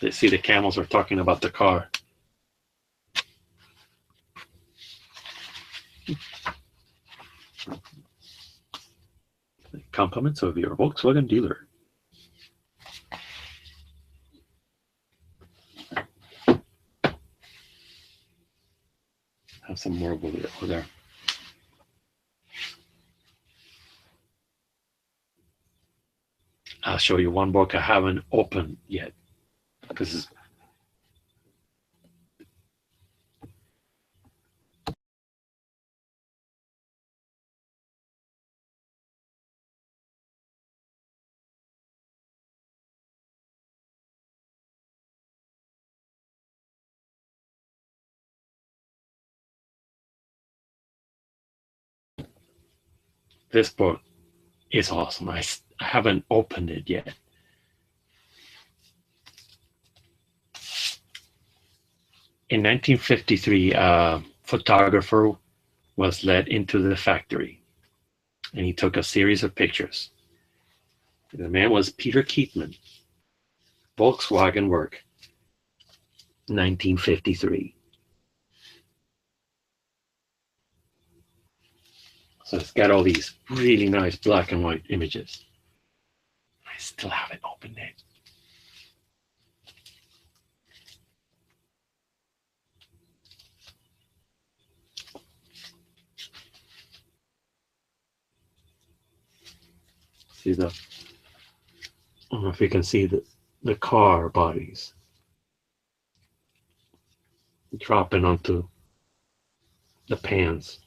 They see the camels are talking about the car. Compliments of your Volkswagen dealer. Have some more over there. I'll show you one book I haven't opened yet. Because this book is awesome. I haven't opened it yet. In 1953, a photographer was led into the factory and he took a series of pictures. The man was Peter Keatman, Volkswagen Work, 1953. So it's got all these really nice black and white images. I still haven't opened it. See I don't know if you can see the car bodies dropping onto the pans.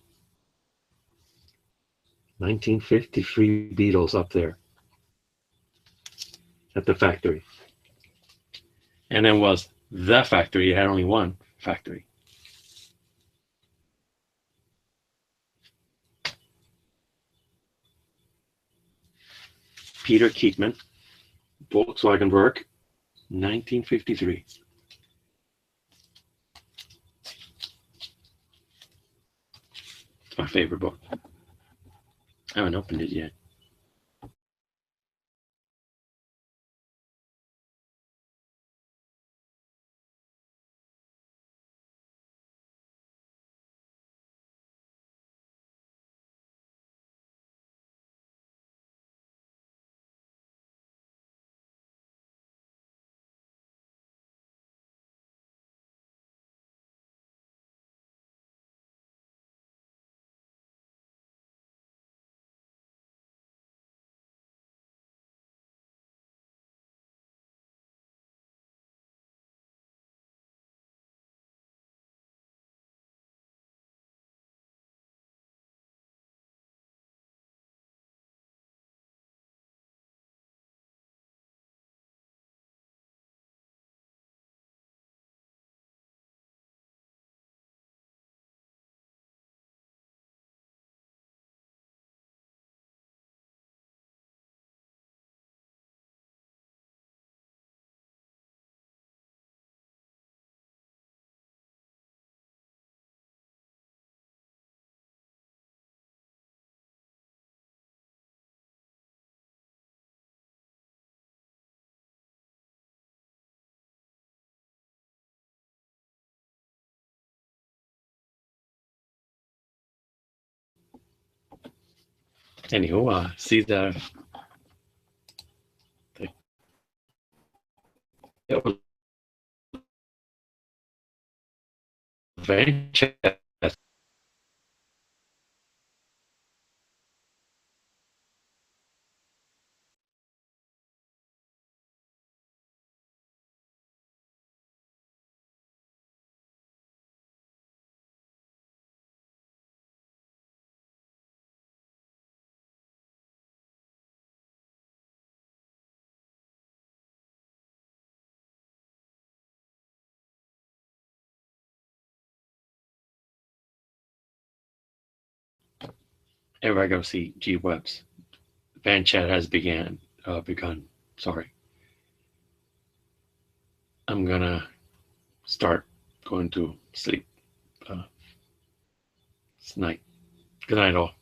1953 Beatles up there at the factory. And then was the factory. It had only one factory. Peter Keatman, Volkswagen Work, 1953. It's my favorite book. I haven't opened it yet. Anywho, see the venture everybody go see G Webs. Fan chat has begun. Sorry. I'm gonna start going to sleep. It's night. Good night, all.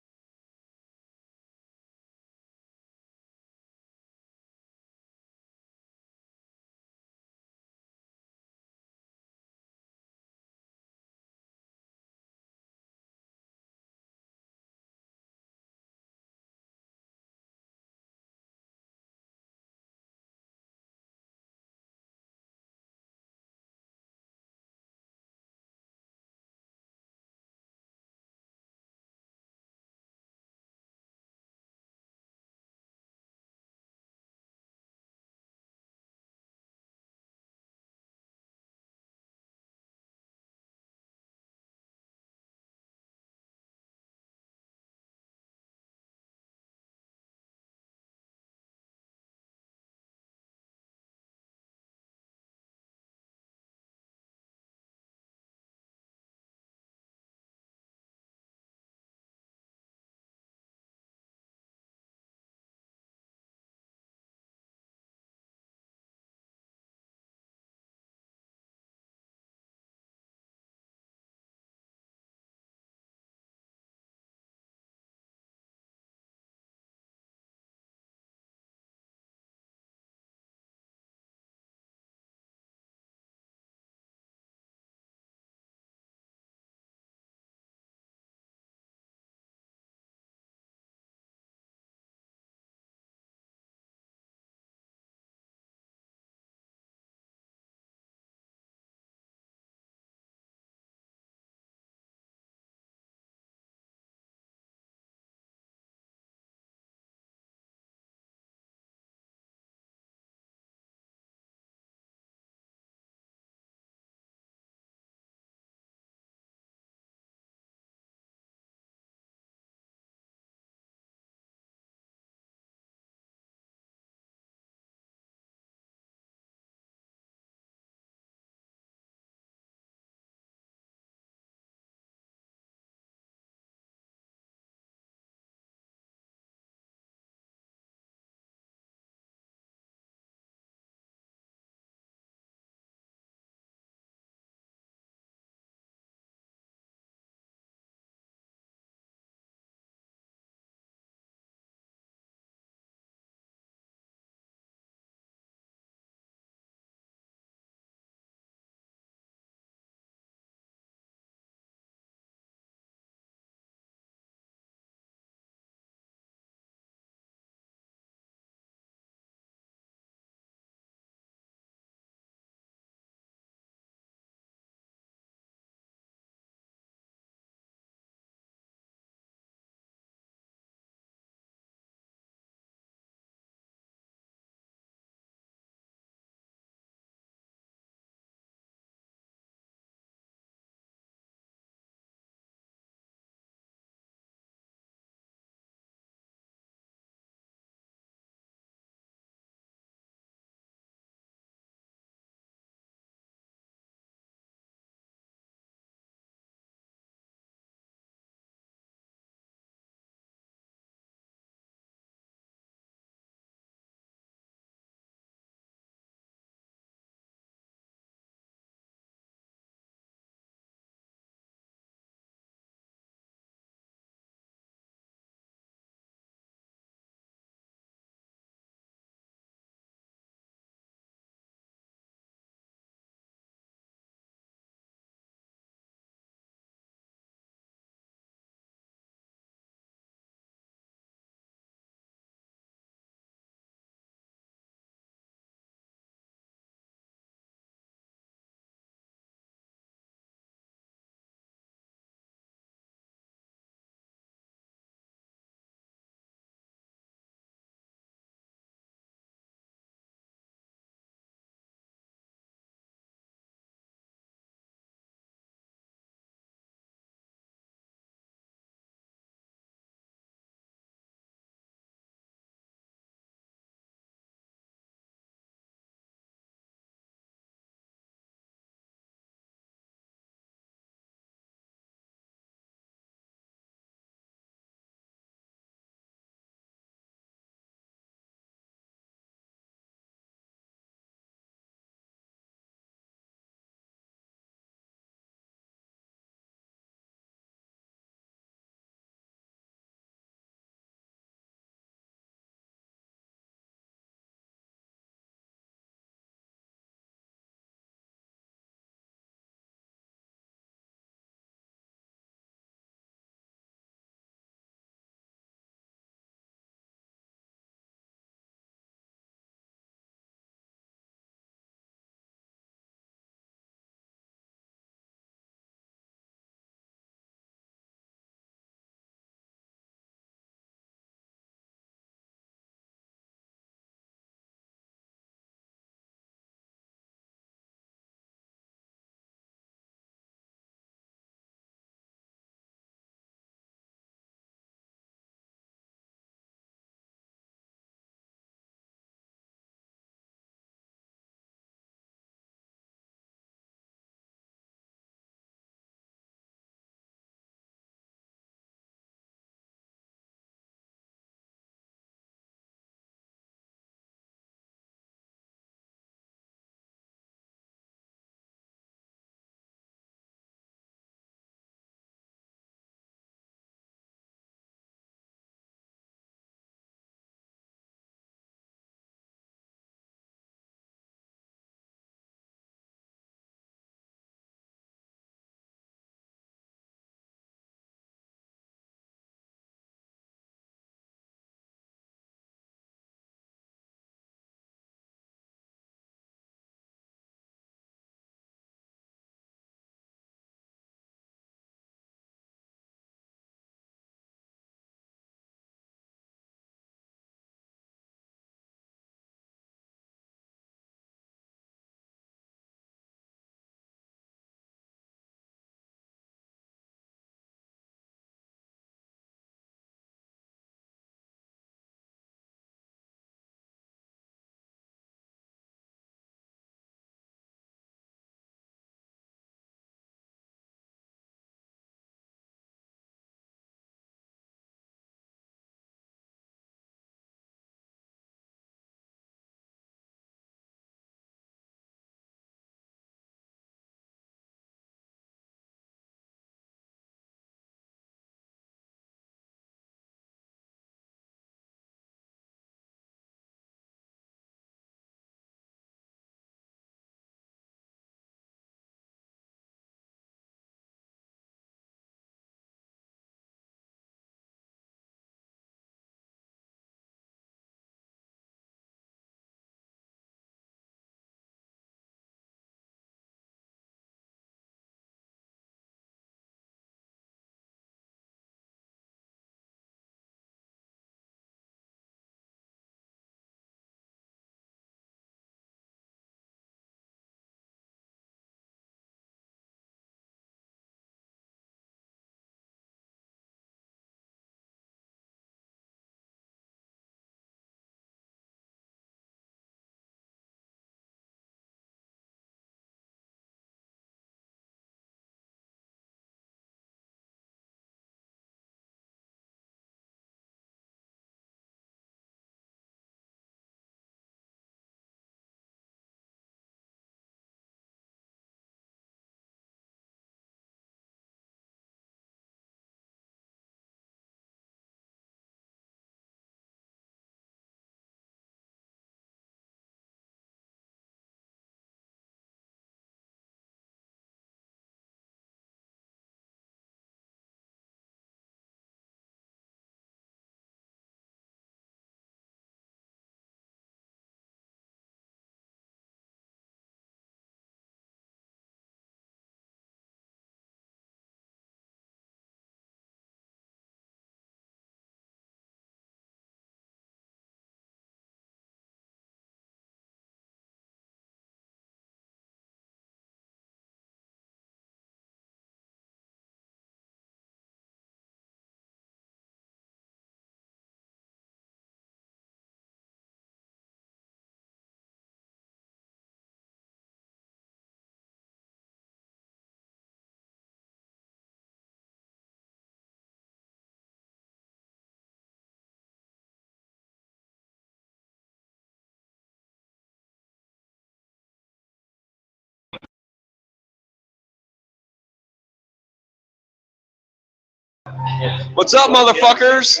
What's up, motherfuckers?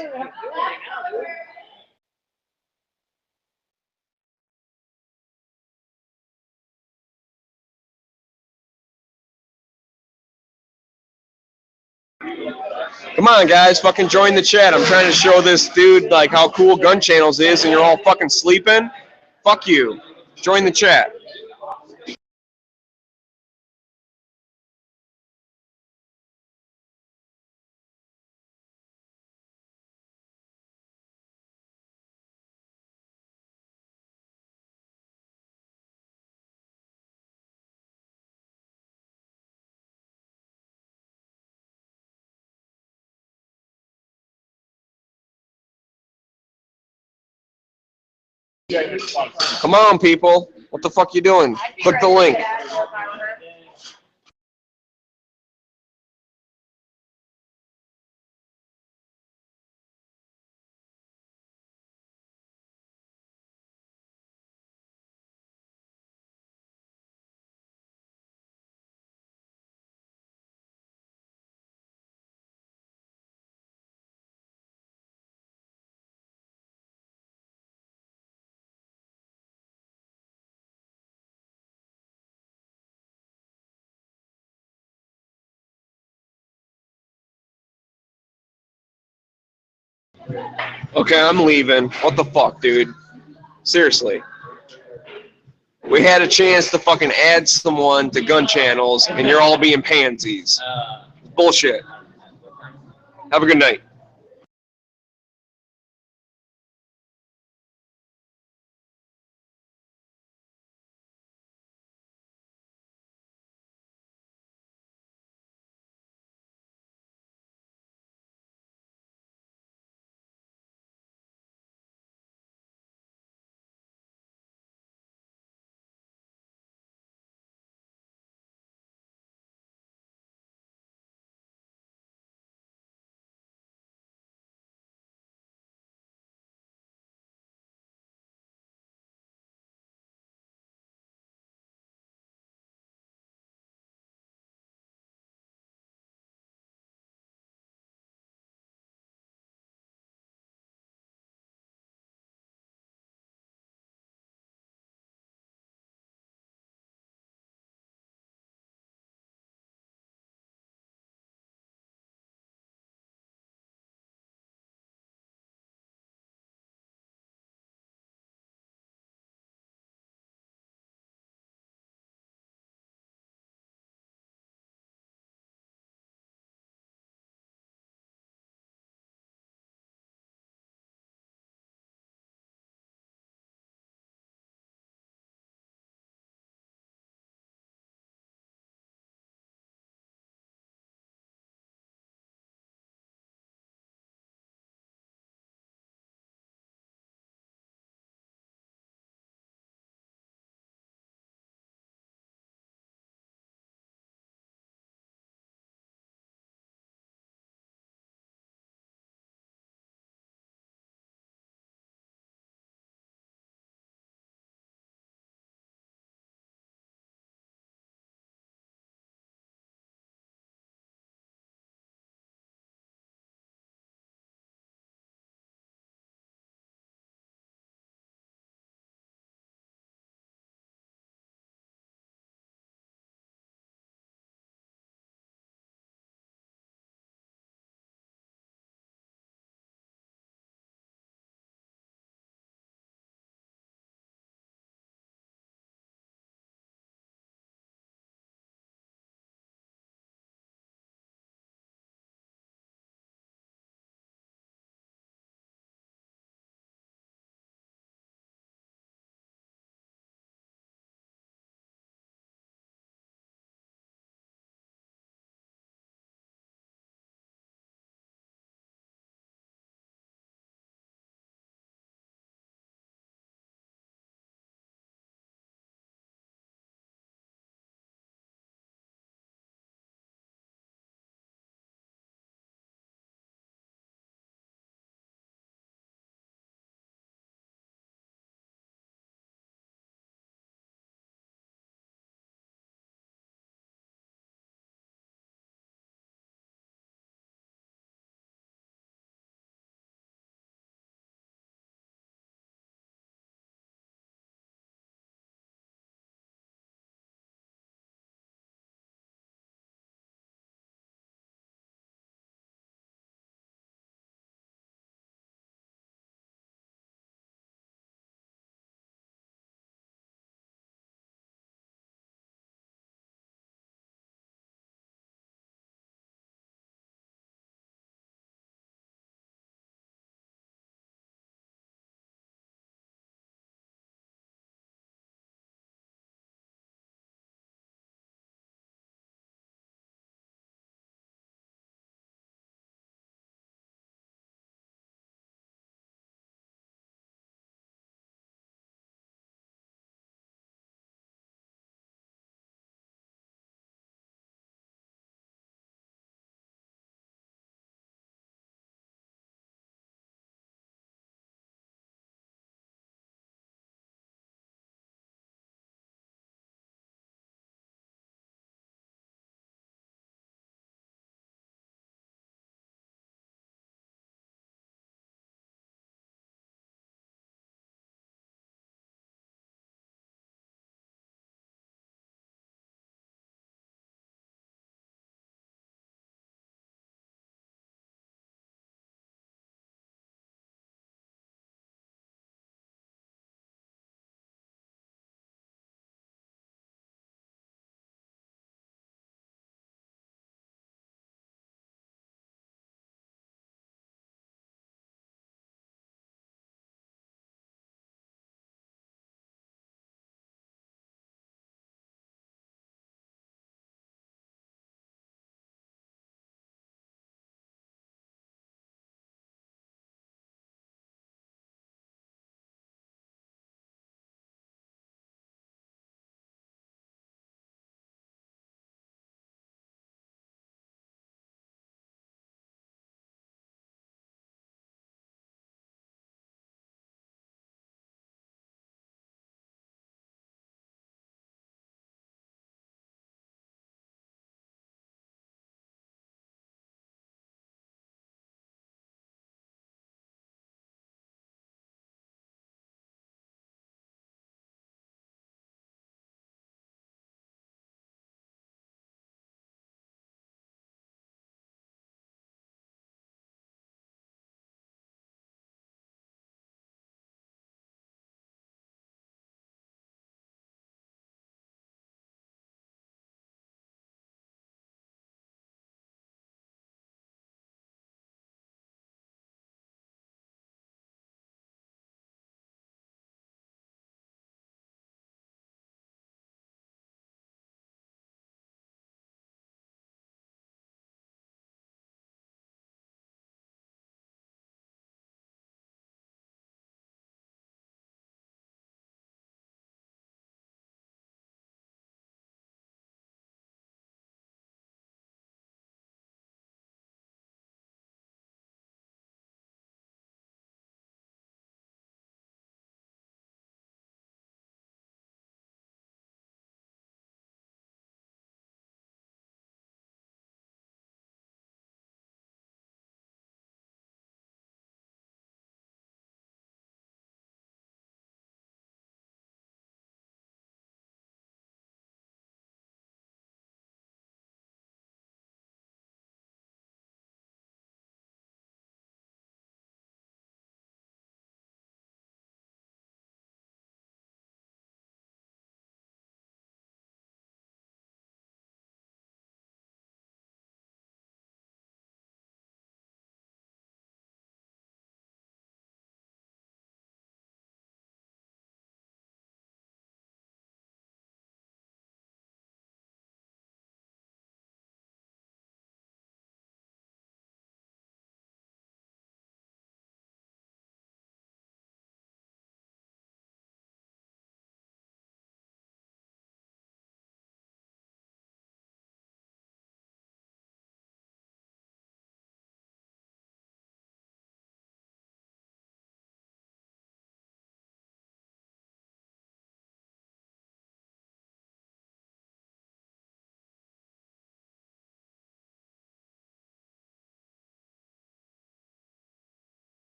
Come on, guys, fucking join the chat. I'm trying to show this dude like how cool Gun Channels is, and you're all fucking sleeping. Fuck you. Join the chat. Come on, people. What the fuck you doing? Click the link. Okay, I'm leaving. What the fuck, dude? Seriously. We had a chance to fucking add someone to Gun Channels, and you're all being pansies. Bullshit. Have a good night.